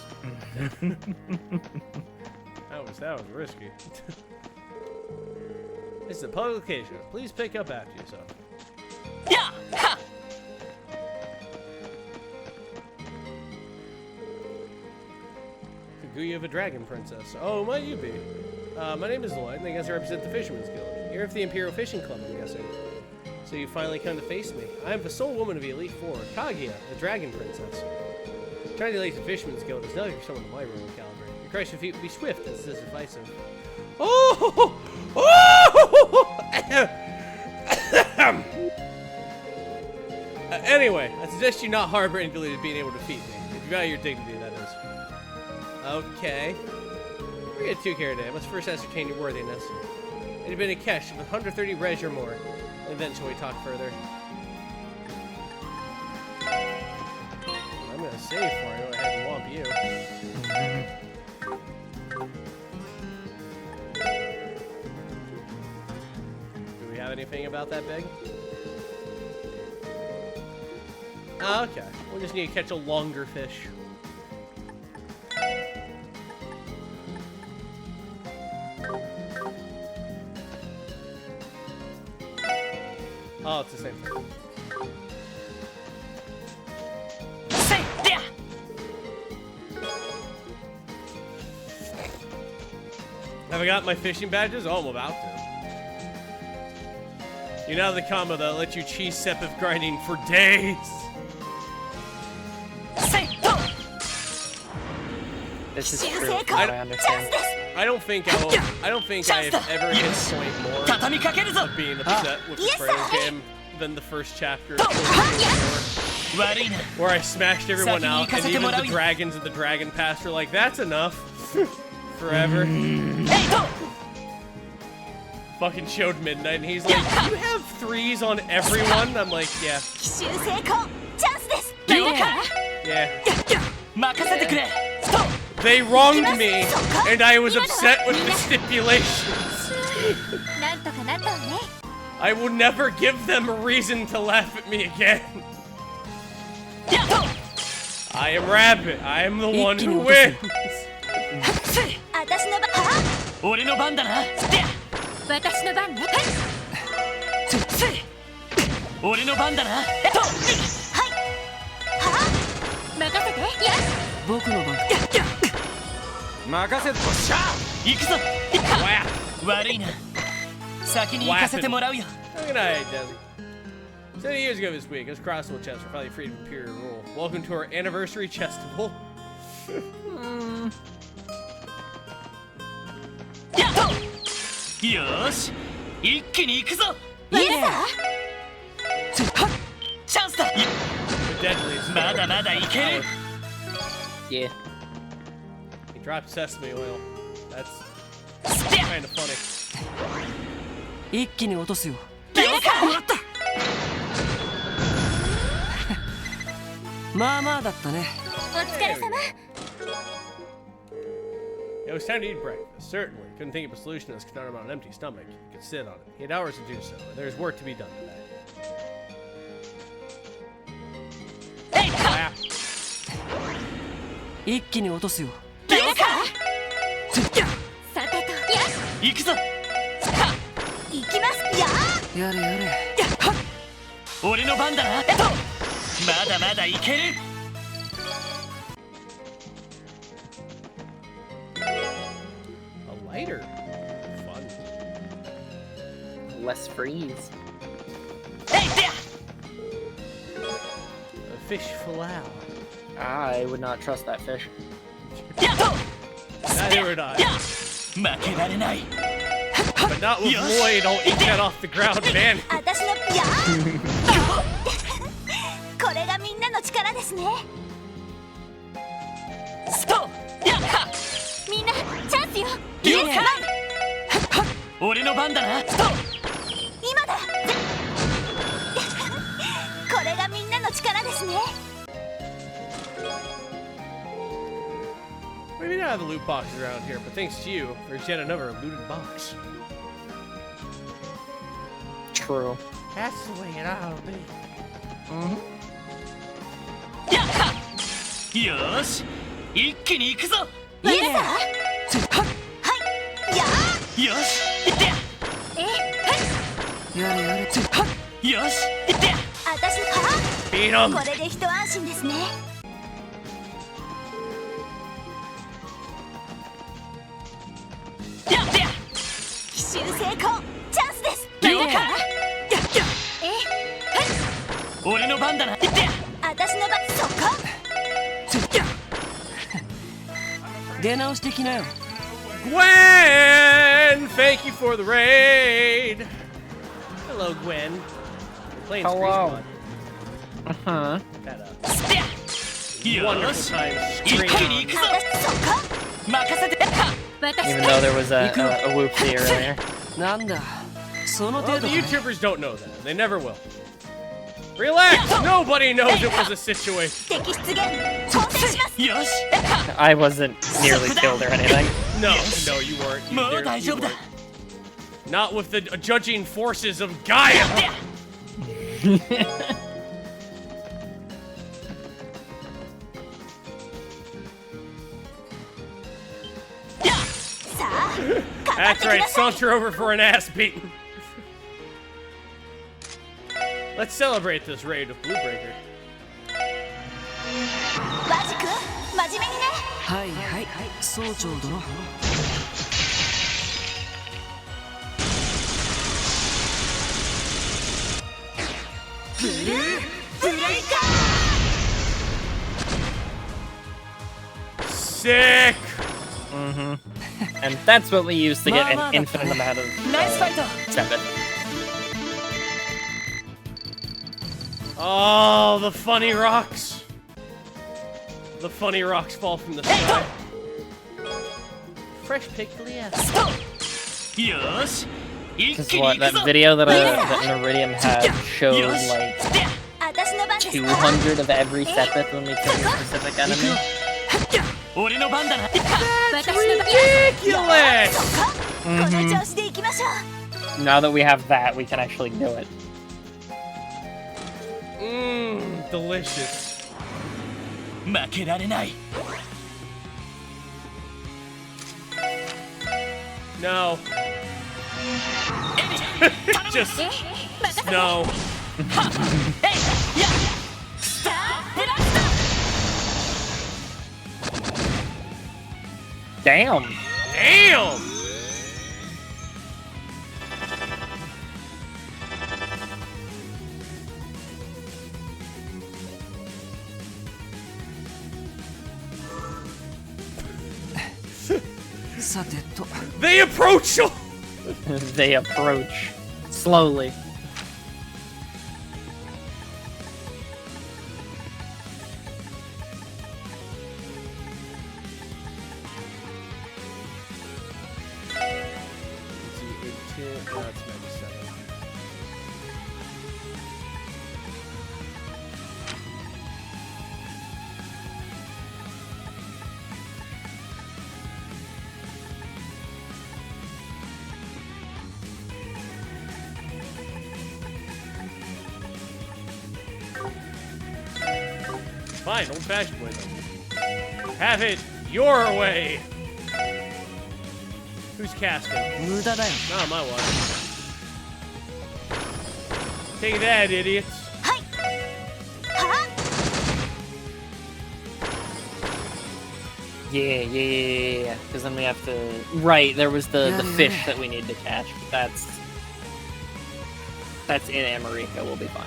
that was risky. This is a public location. Please pick up after yourself. やっは Kaguya of a Dragon Princess. Oh, might you be? My name is Lloyd, and I guess I represent the Fisherman's Guild. You're of the Imperial Fishing Club, I'm guessing. So you finally come to face me. I am the sole woman of the Elite Four, Kaguya, the Dragon Princess. Trying to elate the Fisherman's Guild is nothing for someone of my royal caliber. Your crush of feet would be swift, as this is divisive. Oh! Oh! Anyway, I suggest you not harbor any delay to being able to defeat me. If you value your dignity, that is. Okay. We're gonna 2K today. I must first ascertain your worthiness. It had been a cash with 130 res or more. And eventually talk further. I'm gonna save for you. Go ahead and womp you. Do we have anything about that big? Oh, okay. We just need to catch a longer fish. Oh, it's the same thing. Say there. Have I got my fishing badges? Oh, I'm about to. You know the combo that let you cheese Sepith grinding for days. Say go. This is 修 true, 正 from か what I チャン understand. スです I don't think I have ever hit a point more 畳みかけるぞ of being upset with the Yes, trailer sir. game than the first chapter of 悪いな where I smashed everyone out, and even the 先に行かせてもらうよ。 dragons at the Dragon Pass were like, that's enough. Forever. えいと Fucking showed Midnight, and he's like, you have threes on everyone? I'm like, yeah. 奇襲成功チャンスです Yeah. 何か Yeah. 任せてくれスト They wronged me, and I was upset with the stipulations. なんとかなったわね I will never give them a reason to laugh at me again. やっと I am Rabbit. I am the one who 一気に落とす。 wins. 私の番。は俺の番だな。私の番ね。俺の番だな。はい。は任せて。や僕の番。任せて。おっしゃ。行くぞ。悪いな。先に行かせてもらうよ。 Good night, Desi. 70 years ago this week, us Crosswell chests were finally freed from Imperial rule. Welcome to our anniversary chestival. よーし、一気に行くぞ。いいさ。チャンスだ。 The deadliest. まだまだいける。 Yeah. He dropped sesame oil. That's kind of funny. 一気に落とすよ。いいさ。もらった。まあまあだったね。お疲れ様。 It was time to eat breakfast. Certainly. Couldn't think of a solution to this conundrum on an empty stomach. He could sit on it. He had hours to do so. There's work to be done today. Wow. 一気に落とすよ。いいさ。さてと。行くぞ。行きます。やれやれ。俺の番だな。まだまだいける。 A lighter. Fun. Less freeze. A fish fillet. I would not trust that fish. Neither would I. 負けられない。 But not with Lloyd. I'll eat that off the ground, man. 私の。これがみんなの力ですね。スト。みんなチャンスよ。了解。俺の番だな。スト。今だ。これがみんなの力ですね。 We may not have the loot boxes around here, but thanks to you, there's yet another looted box. True. That's the way it ought to be. よーし、一気に行くぞ。いいさ。はい。よし、行って。やれやれ。よし、行って。私。 Beat him! これで一安心ですね。奇襲成功。チャンスです。了解。え、俺の番だな。行って。私の番。そこ。出直してきなよ。 Gwen! Thank you for the raid! Hello, Gwen. We're playing Hello. Street Uh-huh. Had a よ wonderful ーし、 time 一 streaming. 気に行くぞ。私。そこ。任せて。私。 Even though there was a whoopsie earlier. なんだ、その Well, 程度 the か。 YouTubers don't know that. They never will. Relax! Nobody knows it was a situation. 敵出現。挑戦します。よし、 I wasn't nearly killed or anything. No, no, you weren't. You もう didn't- 大 you 丈夫だ。 weren't. Not with the judging forces of Gaia. That's right, saunter over for an ass beating. Let's celebrate this raid with Blue Breaker. マジ君、真面目にね。はいはい、総長殿。ブレイカ Sick! And that's what we use to get an infinite amount of ナイスファイト。 Seven. Oh, the funny rocks. The funny rocks fall from the sky. Fresh pick for the ass. よーし、一 Because 気に what 行くぞ。 that video that that Iridium had showed よし、 like 私の番です。 200 of every Sepith when we killed a specific enemy. 俺の番だな。私の番。 Ridiculous! この調子でいきましょう。 Now that we have that, we can actually do it. Mmm, delicious. 負けられない。No. Just no. Damn. Damn. They approach. They approach slowly. That's 97. Fine, old-fashioned way though. Have it your way. Who's casting? Not my watch. Take that, idiots. Yeah. Because then we have to. Right, there was the fish that we need to catch. But that's in America. We'll be fine.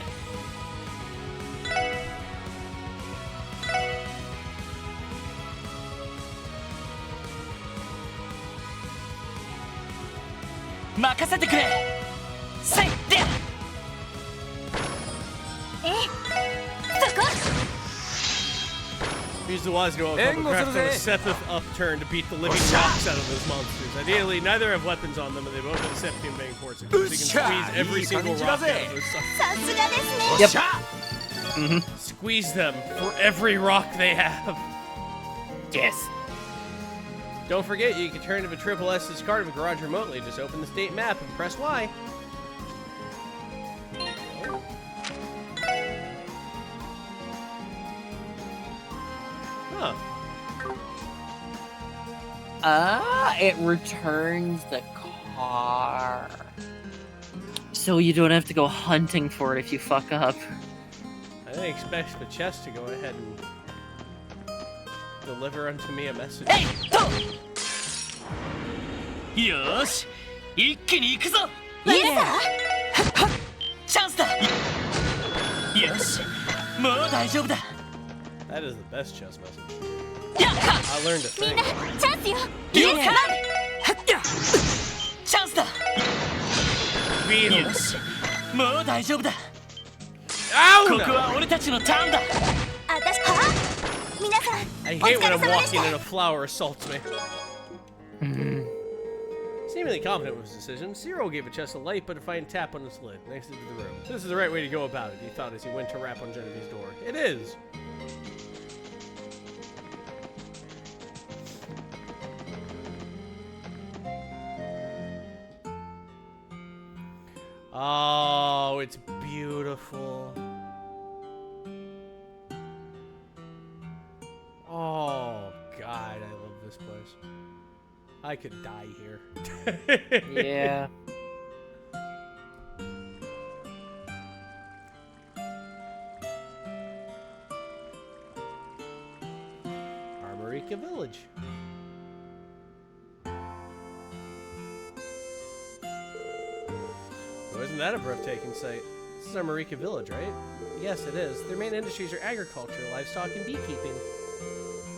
Use the wise go craft a Sethith upturn to beat the living rocks out of those monsters. Ideally, neither have weapons on them, and they both have Septium Bang ports, so you can squeeze every single rock out of those suckers. Yep. Squeeze them for every rock they have. Yes. Don't forget, you can turn to the Triple S's card of a garage remotely. Just open the state map and press Y. Huh. It returns the car. So you don't have to go hunting for it if you fuck up. I didn't expect the chest to go ahead and deliver unto me a message. Yosh! 一気に行くぞ! チャンスだ! よし! もう大丈夫だ! That is the best chess message. やっ I learned it. みんなチャンスよ。了解! チャンスだ! よし! もう大丈夫だ! ここは俺たちのターンだ! 私は皆さん I お hate 疲れ when I'm 様でし walking た。 and a flower assaults me. Seemingly confident with his decision, Zero gave a chest a light but a fine tap on its lid next to the room. This is the right way to go about it, he thought as he went to rap on Genevieve's door. It is! Oh, it's beautiful. Oh, God, I love this place. I could die here. Yeah. Armorica Village. Wasn't that a breathtaking sight? This is Armorica Village, right? Yes, it is. Their main industries are agriculture, livestock, and beekeeping.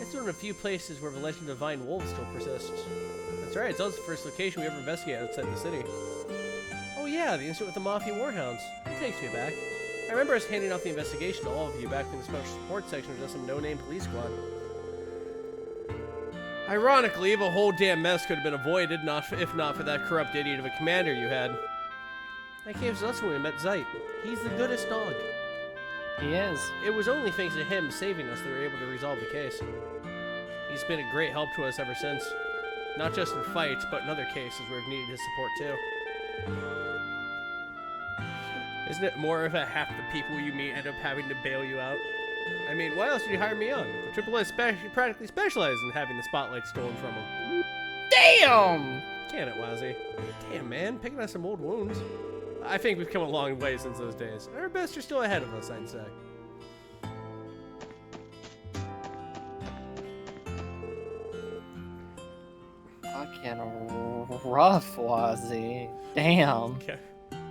It's one of the few places where the legend of Vine Wolves still persists. That's right, it's also the first location we ever investigated outside the city. Oh yeah, the incident with the Mafia Warhounds. It takes me back. I remember us handing off the investigation to all of you back in the special support section of just some no-name police squad. Ironically, the whole damn mess could have been avoided if not for that corrupt idiot of a commander you had. That came to us when we met Zeit. He's the goodest dog. He is. It was only thanks to him saving us that we were able to resolve the case. He's been a great help to us ever since. Not just in fights, but in other cases where we've needed his support too. Isn't it more of a half the people you meet end up having to bail you out? I mean, why else did you hire me on? The AAA practically specializes in having the spotlight stolen from them. Damn! Can it, Wazzy? Damn, man, picking up some old wounds. I think we've come a long way since those days. Our best are still ahead of us, I'd say. Fucking rough, Wazzy. Damn.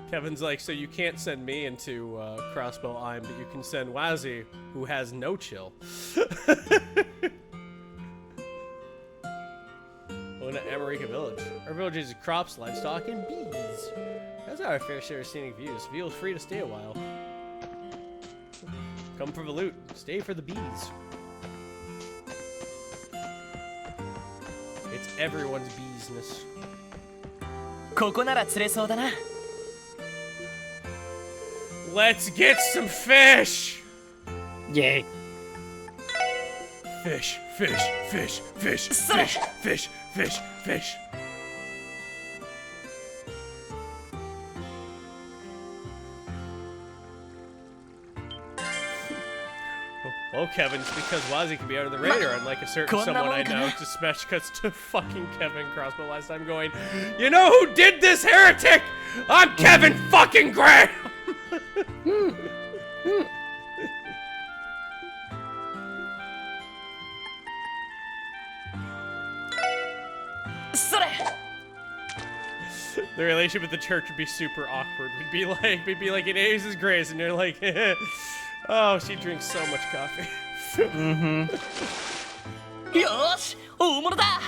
Kevin's like, so you can't send me into Crossbow Ime, but you can send Wazzy, who has no chill. Going to America Village. Our village is crops, livestock, and bees. That's our fair share of scenic views. Feel free to stay a while. Come for the loot. Stay for the bees. It's everyone's business. ここなら釣れそうだな。 Let's get some fish! Yay. Fish, fish, fish, fish, fish, fish, fish, fish. Well, Kevin, it's because Wazzy can be out of the radar, unlike a certain someone I know, just smash cuts to fucking Kevin Crossbow last time going, you know who did this, heretic? I'm Kevin fucking Graham! The relationship with the church would be super awkward. We'd be like, it is grace, and you're like, oh, she drinks so much coffee. Mm-hmm. よーし、大物だ。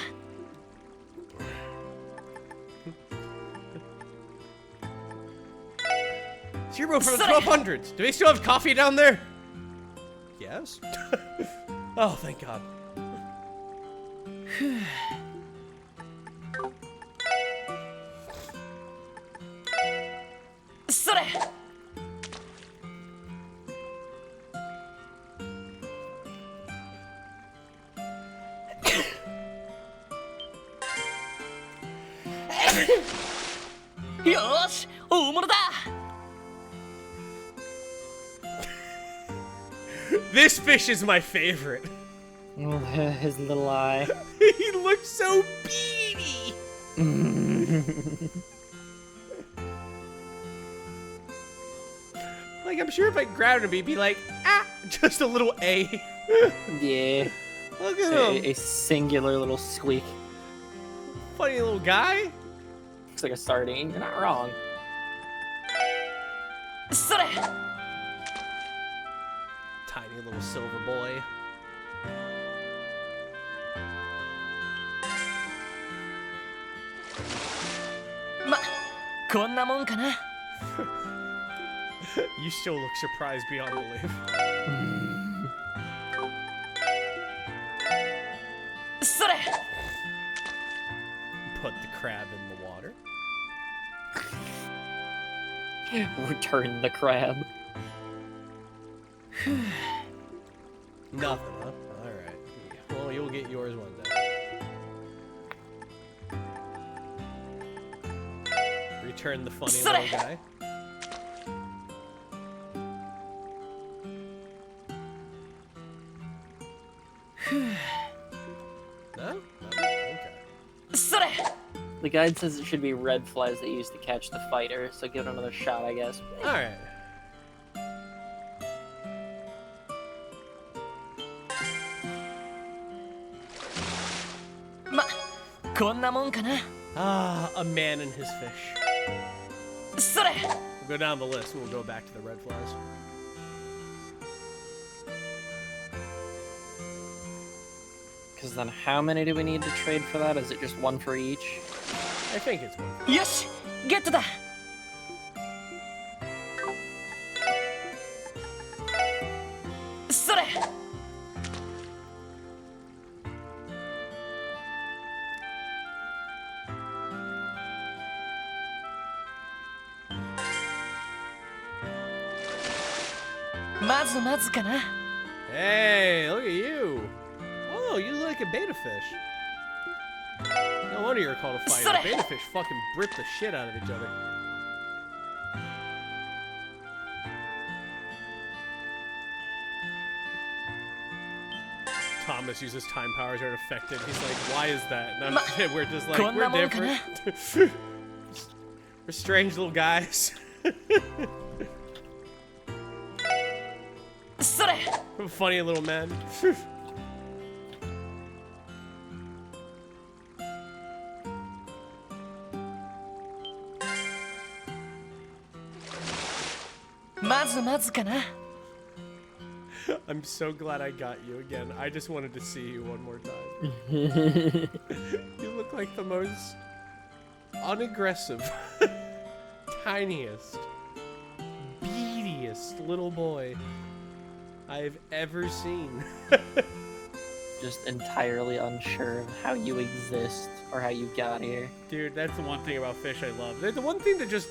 Zero from the 1200s. Do they still have coffee down there? Yes. Oh, thank God. This fish is my favorite. Oh, his little eye. He looks so beady. Like, I'm sure if I grabbed him, he'd be like, ah, just a little A. Yeah. Look at him. A singular little squeak. Funny little guy. Looks like a sardine. You're not wrong. Tiny little silver boy. You still look surprised beyond belief. Put the crab in the water. Return the crab. Nothing, huh? Alright. Well, you'll get yours one day. Return the funny little guy. No? Okay. The guide says it should be red flies that you use to catch the fighter, so give it another shot, I guess. Alright. Ah, a man and his fish. We'll go down the list and we'll go back to the red flies. Because then how many do we need to trade for that? Is it just one for each? I think it's one. よし、ゲットだ。それ。まずまずかな。 Hey, look at you. Oh, you look like a beta fish. No wonder you're called a fighter. Beta fish fucking rip the shit out of each other. Thomas us use his time powers aren't affected. He's like, why is that? And we're just like, Konna we're mon kana? different. We're strange little guys. それ We're funny little men. まずまずかな I'm so glad I got you again. I just wanted to see you one more time. You look like the most unaggressive, tiniest, beadiest little boy I've ever seen. Just entirely unsure of how you exist or how you got here. Dude, that's the one thing about fish I love. They're the one thing that just,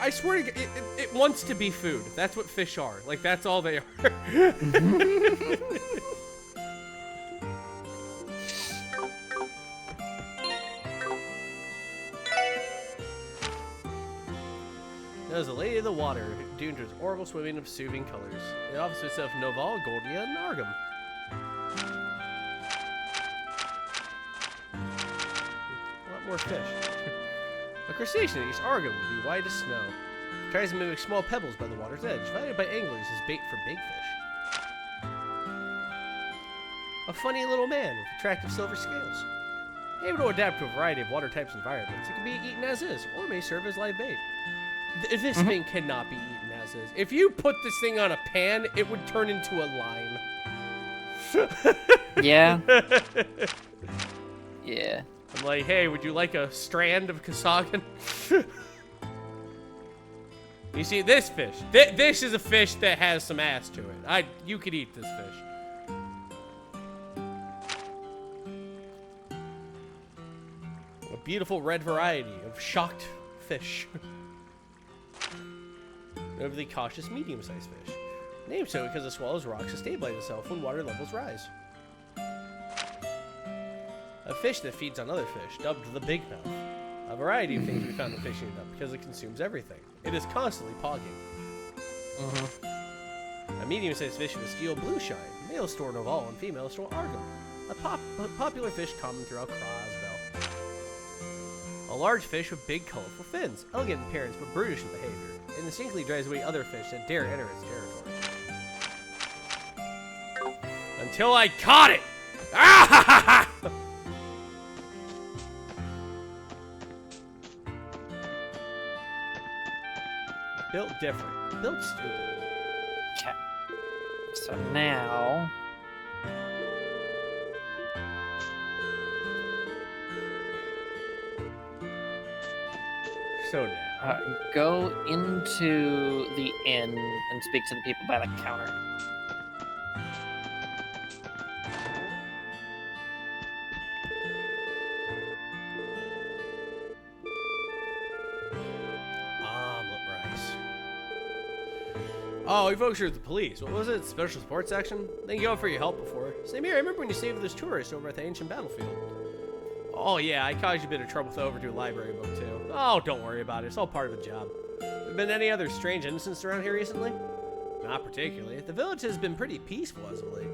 I swear to God, it wants to be food. That's what fish are. Like, that's all they are. There's a lady of the water, doomed to its horrible swimming of soothing colors. It offers itself Noval, Goldia, and Argum. A lot more fish. A crustacean eats Argum would be white as snow. Tries to mimic small pebbles by the water's edge, valued by anglers as bait for big fish. A funny little man with attractive silver scales. Able to adapt to a variety of water types and environments, it can be eaten as is, or may serve as live bait. This thing cannot be eaten as is. If you put this thing on a pan, it would turn into a line. Yeah. Yeah. I'm like, hey, would you like a strand of Kasagan? You see, this fish. This is a fish that has some ass to it. You could eat this fish. A beautiful red variety of shocked fish. An overly cautious, medium-sized fish. Named so because it swallows rocks to stabilize itself when water levels rise. A fish that feeds on other fish, dubbed the Big Mouth. A variety of things we found in fishing it up because it consumes everything. It is constantly pogging. A medium-sized fish with steel blue shine. Male store Noval and female store Argum. A popular fish common throughout Crosbell. A large fish with big, colorful fins. Elegant in appearance but brutish in behavior. It instinctively drives away other fish that dare enter its territory. Until I caught it! Ah! Built different. Built stupid. Okay. So now. So now. Go into the inn and speak to the people by the counter. Omelet rice. Oh, you folks are at the police. What was it? Special sports action? Thank you all for your help before. Same here. I remember when you saved those tourists over at the ancient battlefield. Oh yeah, I caused you a bit of trouble with the overdue library book too. Oh, don't worry about it. It's all part of the job. Have been any other strange incidents around here recently? Not particularly. The village has been pretty peaceful as of late.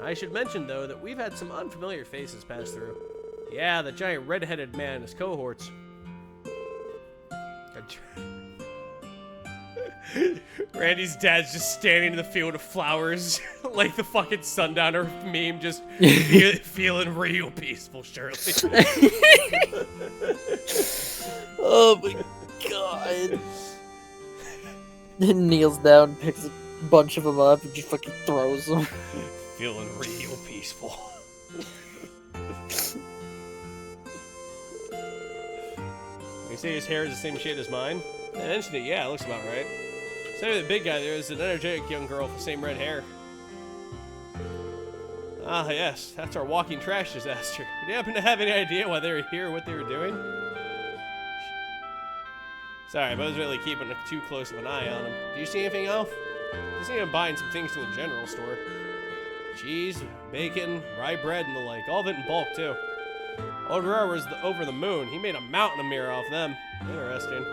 I should mention though that we've had some unfamiliar faces pass through. Yeah, the giant red-headed man and his cohorts. Randy's dad's just standing in the field of flowers like the fucking Sundowner meme, just feeling real peaceful, Shirley. Oh my god. Kneels down, picks a bunch of them up, and just fucking throws them. Feeling real peaceful. You say his hair is the same shade as mine? I mentioned it, yeah, it looks about right. Same with the big guy there is an energetic young girl with the same red hair. Ah, yes, that's our walking trash disaster. Do you happen to have any idea why they were here or what they were doing? Sorry, but I was really keeping too close of an eye on them. Do you see anything else? I see him buying some things from the general store. Cheese, bacon, rye bread, and the like. All of it in bulk, too. Old Roar was over the moon. He made a mountain of mirror off them. Interesting.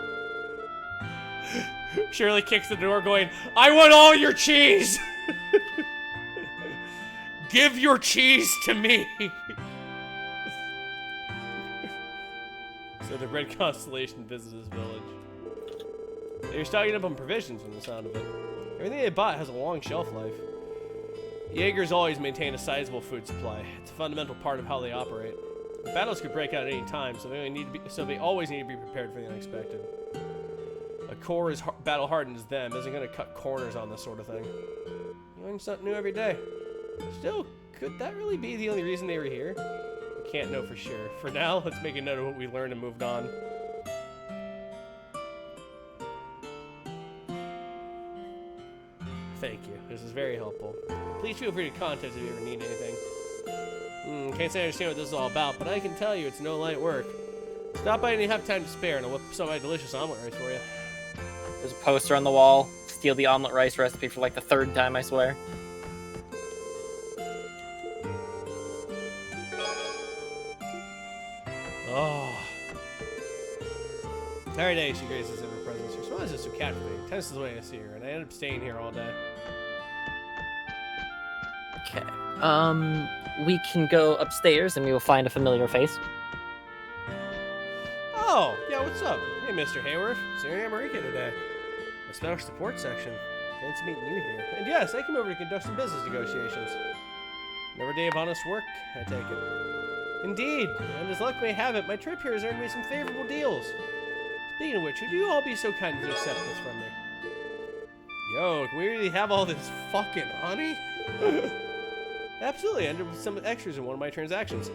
Shirley kicks the door going, I want all your cheese! Give your cheese to me! So the Red Constellation visits his village. They're stocking up on provisions from the sound of it. Everything they bought has a long shelf life. Jaegers always maintain a sizable food supply. It's a fundamental part of how they operate. Battles could break out at any time, so they always need to be prepared for the unexpected. A corps as battle-hardened as them isn't going to cut corners on this sort of thing. You learn something new every day. Still, could that really be the only reason they were here? We can't know for sure. For now, let's make a note of what we learned and moved on. Thank you. This is very helpful. Please feel free to contact us if you ever need anything. Can't say I understand what this is all about, but I can tell you it's no light work. Stop by and you have time to spare, and I'll whip some of my delicious omelet rice for you. There's a poster on the wall. Steal the omelet rice recipe for like the 3rd time, I swear. Oh. Every day she graces in her presence. Her smile is just so captivating. Tense is the way I see her, and I end up staying here all day. Okay. We can go upstairs and we will find a familiar face. Oh, yeah, what's up? Hey, Mr. Hayworth. Seeing America today. A special support section. Fancy meeting you here. And yes, I came over to conduct some business negotiations. Another day of honest work, I take it. Indeed, and as luck may have it, my trip here has earned me some favorable deals. Speaking of which, would you all be so kind as to accept this from me? Yo, can we really have all this fucking honey? Absolutely, I ended up with some extras in one of my transactions.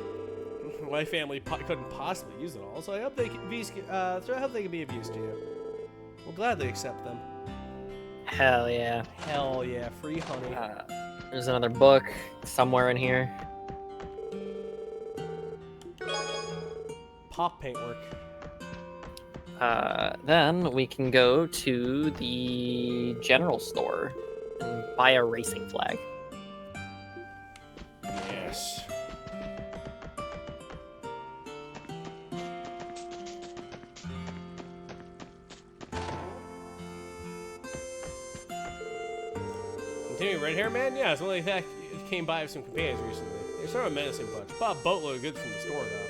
My family couldn't possibly use it all, so I hope they can be of use to you. We'll gladly accept them. Hell yeah. Hell yeah, free honey. There's another book somewhere in here. Pop paintwork. Then we can go to the general store and buy a racing flag. Yes. Continuing red hair man? Yeah, it's only that came by with some companions recently. They're sort of a menacing bunch. Bought a boatload of goods from the store though.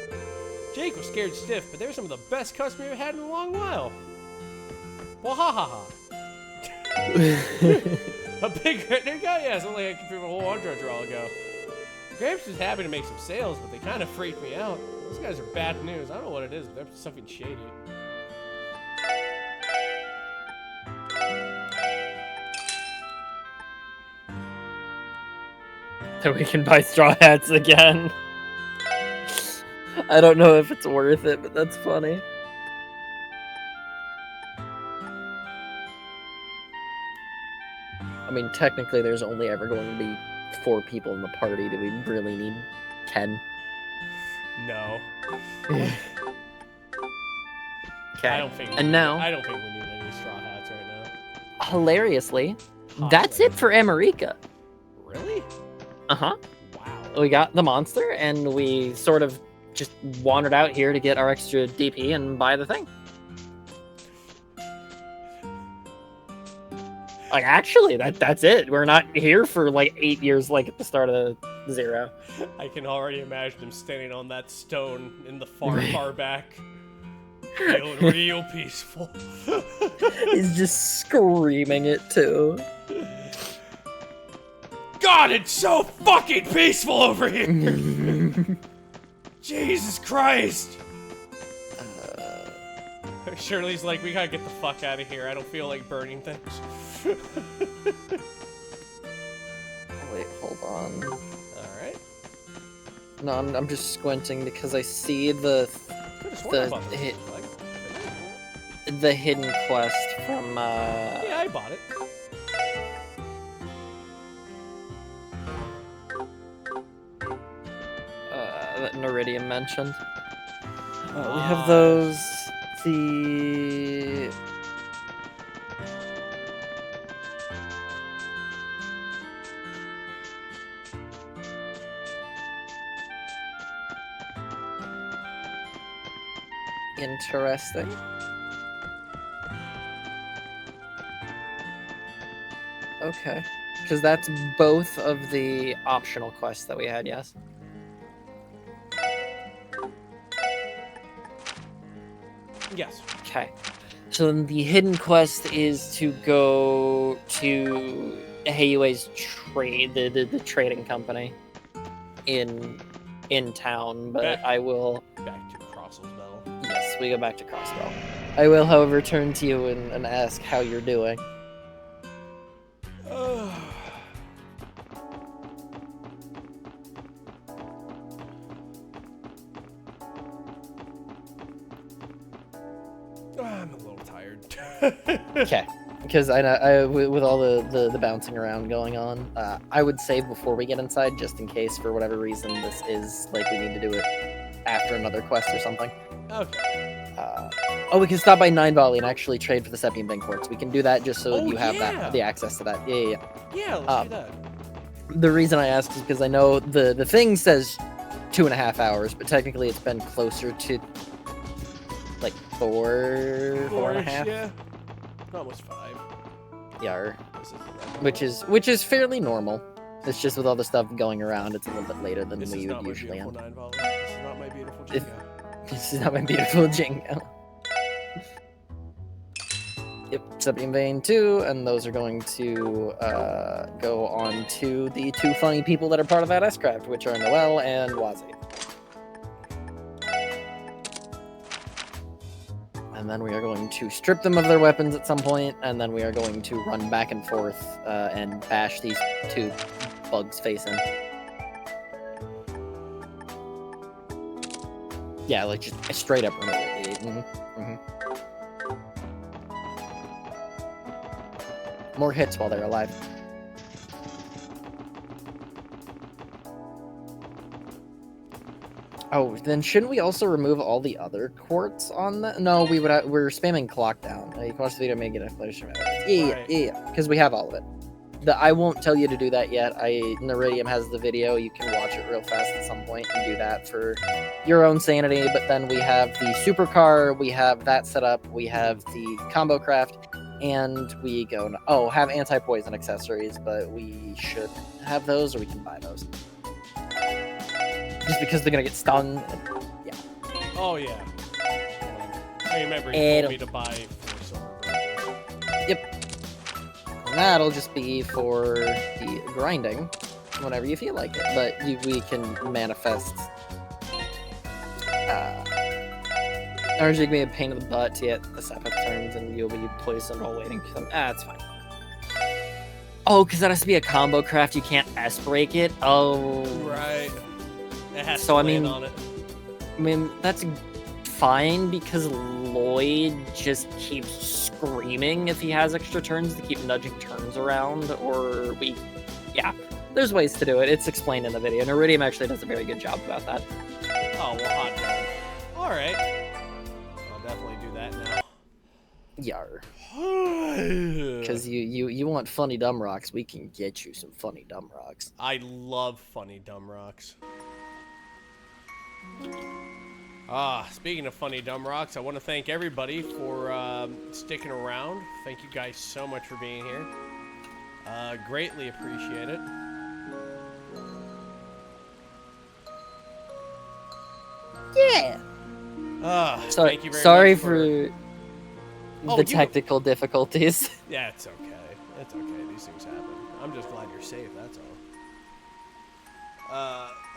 Jake was scared stiff, but they're some of the best customers we've had in a long while. Well, ha ha ha. A big red guy? Yeah, it's only like a whole hundred draw ago. Gramps was happy to make some sales, but they kind of freaked me out. Those guys are bad news. I don't know what it is, but they're something shady. So we can buy straw hats again. I don't know if it's worth it, but that's funny. I mean, technically, there's only ever going to be 4 people in the party. Do we really need 10? No. Okay. I don't think. And now, I don't think we need any straw hats right now. hilariously, that's it for America. Really? Uh-huh. Wow. We got the monster, and we sort of just wandered out here to get our extra DP and buy the thing. Like, actually, that's it. We're not here for like 8 years, like at the start of the 0. I can already imagine him standing on that stone in the far back, feeling real peaceful. He's just screaming it too. God, it's so fucking peaceful over here. Jesus Christ. Shirley's like, we gotta get the fuck out of here. I don't feel like burning things. Wait, hold on. Alright. No, I'm just squinting because I see the hidden quest from Yeah, I bought it. that Neridium mentioned. We have those. The interesting. Okay, because that's both of the optional quests that we had, yes? Yes. Okay. So then the hidden quest is to go to Heiue's trade, the trading company in town, but Back. I will... Back to Crosselsbell. Yes, we go back to Crossbell. I will, however, turn to you and ask how you're doing. I'm a little tired. Okay, because with all the bouncing around going on, I would save before we get inside, just in case for whatever reason this is like we need to do it after another quest or something. Okay. Oh, we can stop by Nine Volley and actually trade for the Sepian Bank Quartz. We can do that just so Oh, you have yeah. the access to that. Yeah. Yeah, let's do that. The reason I asked is because I know the thing says 2.5 hours, but technically it's been closer to like four and a half. Yeah. Almost 5. Yeah, This is which is fairly normal. It's just with all the stuff going around, it's a little bit later than this we is would not my usually beautiful end. 9 volley. This is not my beautiful If- Jingo. This is not my beautiful Jingo. Yep, Sepian Vein 2, and those are going to go on to the 2 funny people that are part of that S-Craft, which are Noel and Wazi. And then we are going to strip them of their weapons at some point, and then we are going to run back and forth and bash these 2 bugs face in. Yeah, like just straight up remove it. More hits while they're alive. Oh, then shouldn't we also remove all the other quartz on that? No, we're spamming clock down. You can watch the video, may get explanation. Yeah, because we have all of it. I won't tell you to do that yet. Neridium has the video. You can watch it real fast at some point and do that for your own sanity. But then we have the supercar. We have that set up. We have the combo craft. And we go, have anti-poison accessories, but we should have those, or we can buy those. Just because they're gonna get stung. Yeah. Oh, yeah. I remember you told me to buy 4 silver bridges. Yep. And that'll just be for the grinding whenever you feel like it. But we can manifest. Ours are gonna be a pain in the butt to get the Sepith turns, and you'll be poisoned while waiting for them. It's fine. Oh, because that has to be a combo craft. You can't S break it. Oh. Right. It has So, to I land mean- on it. I mean, that's fine because Lloyd just keeps screaming if he has extra turns to keep nudging turns around, or there's ways to do it. It's explained in the video. Neridium actually does a very good job about that. Oh, well, hot dog. Alright. I'll definitely do that now. Yar. Because you want funny dumb rocks, we can get you some funny dumb rocks. I love funny dumb rocks. Speaking of funny dumb rocks, I want to thank everybody for sticking around. Thank you guys so much for being here. Greatly appreciate it. Yeah. Thank you very sorry much for Oh, the you- technical difficulties. Yeah, it's okay. It's okay. These things happen. I'm just glad you're safe, that's all.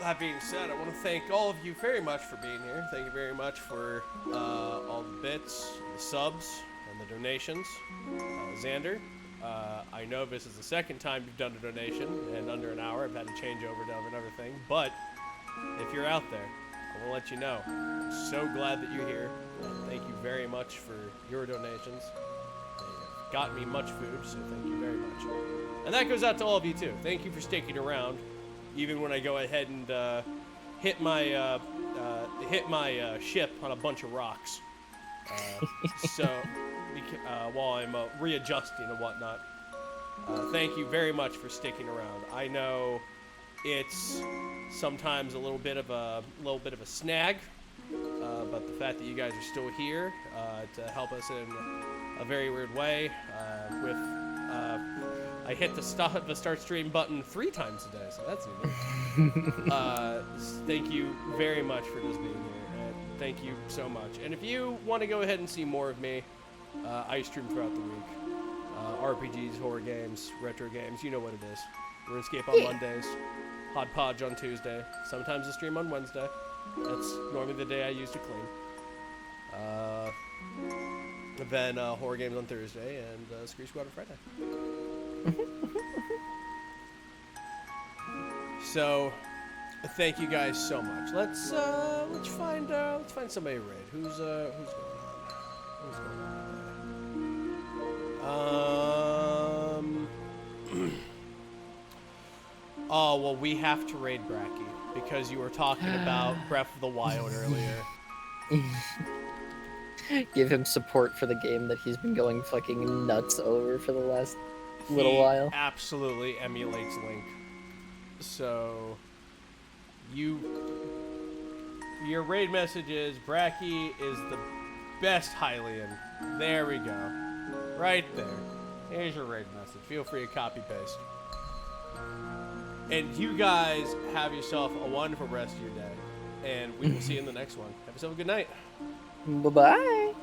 That being said, I want to thank all of you very much for being here. Thank you very much for all the bits, the subs, and the donations. Xander, I know this is the second time you've done a donation in under an hour. I've had to change over to another thing. But if you're out there, I want to let you know, I'm so glad that you're here. Thank you very much for your donations. They got me much food, so thank you very much. And that goes out to all of you too. Thank you for sticking around, even when I go ahead and hit my ship on a bunch of rocks. While I'm readjusting and whatnot. Thank you very much for sticking around. I know it's sometimes a little bit of a snag, but the fact that you guys are still here to help us in a very weird way with I hit the start stream button 3 times today, so that's unique. Thank you very much for just being here. And thank you so much. And if you want to go ahead and see more of me, I stream throughout the week. RPGs, horror games, retro games, you know what it is. RuneScape on Mondays, Hodpodge on Tuesday, sometimes a stream on Wednesday. That's normally the day I use to clean. Then horror games on Thursday and Screech Squad on Friday. So, thank you guys so much. Let's find somebody to raid. Who's going on? Oh well, we have to raid Bracky because you were talking about Breath of the Wild earlier. Give him support for the game that he's been going fucking nuts over for the last little while. Absolutely emulates Link. So, your raid message is Bracky is the best Hylian. There we go. Right there. Here's your raid message. Feel free to copy paste. And you guys have yourself a wonderful rest of your day. And we will see you in the next one. Have yourself a good night. Bye-bye.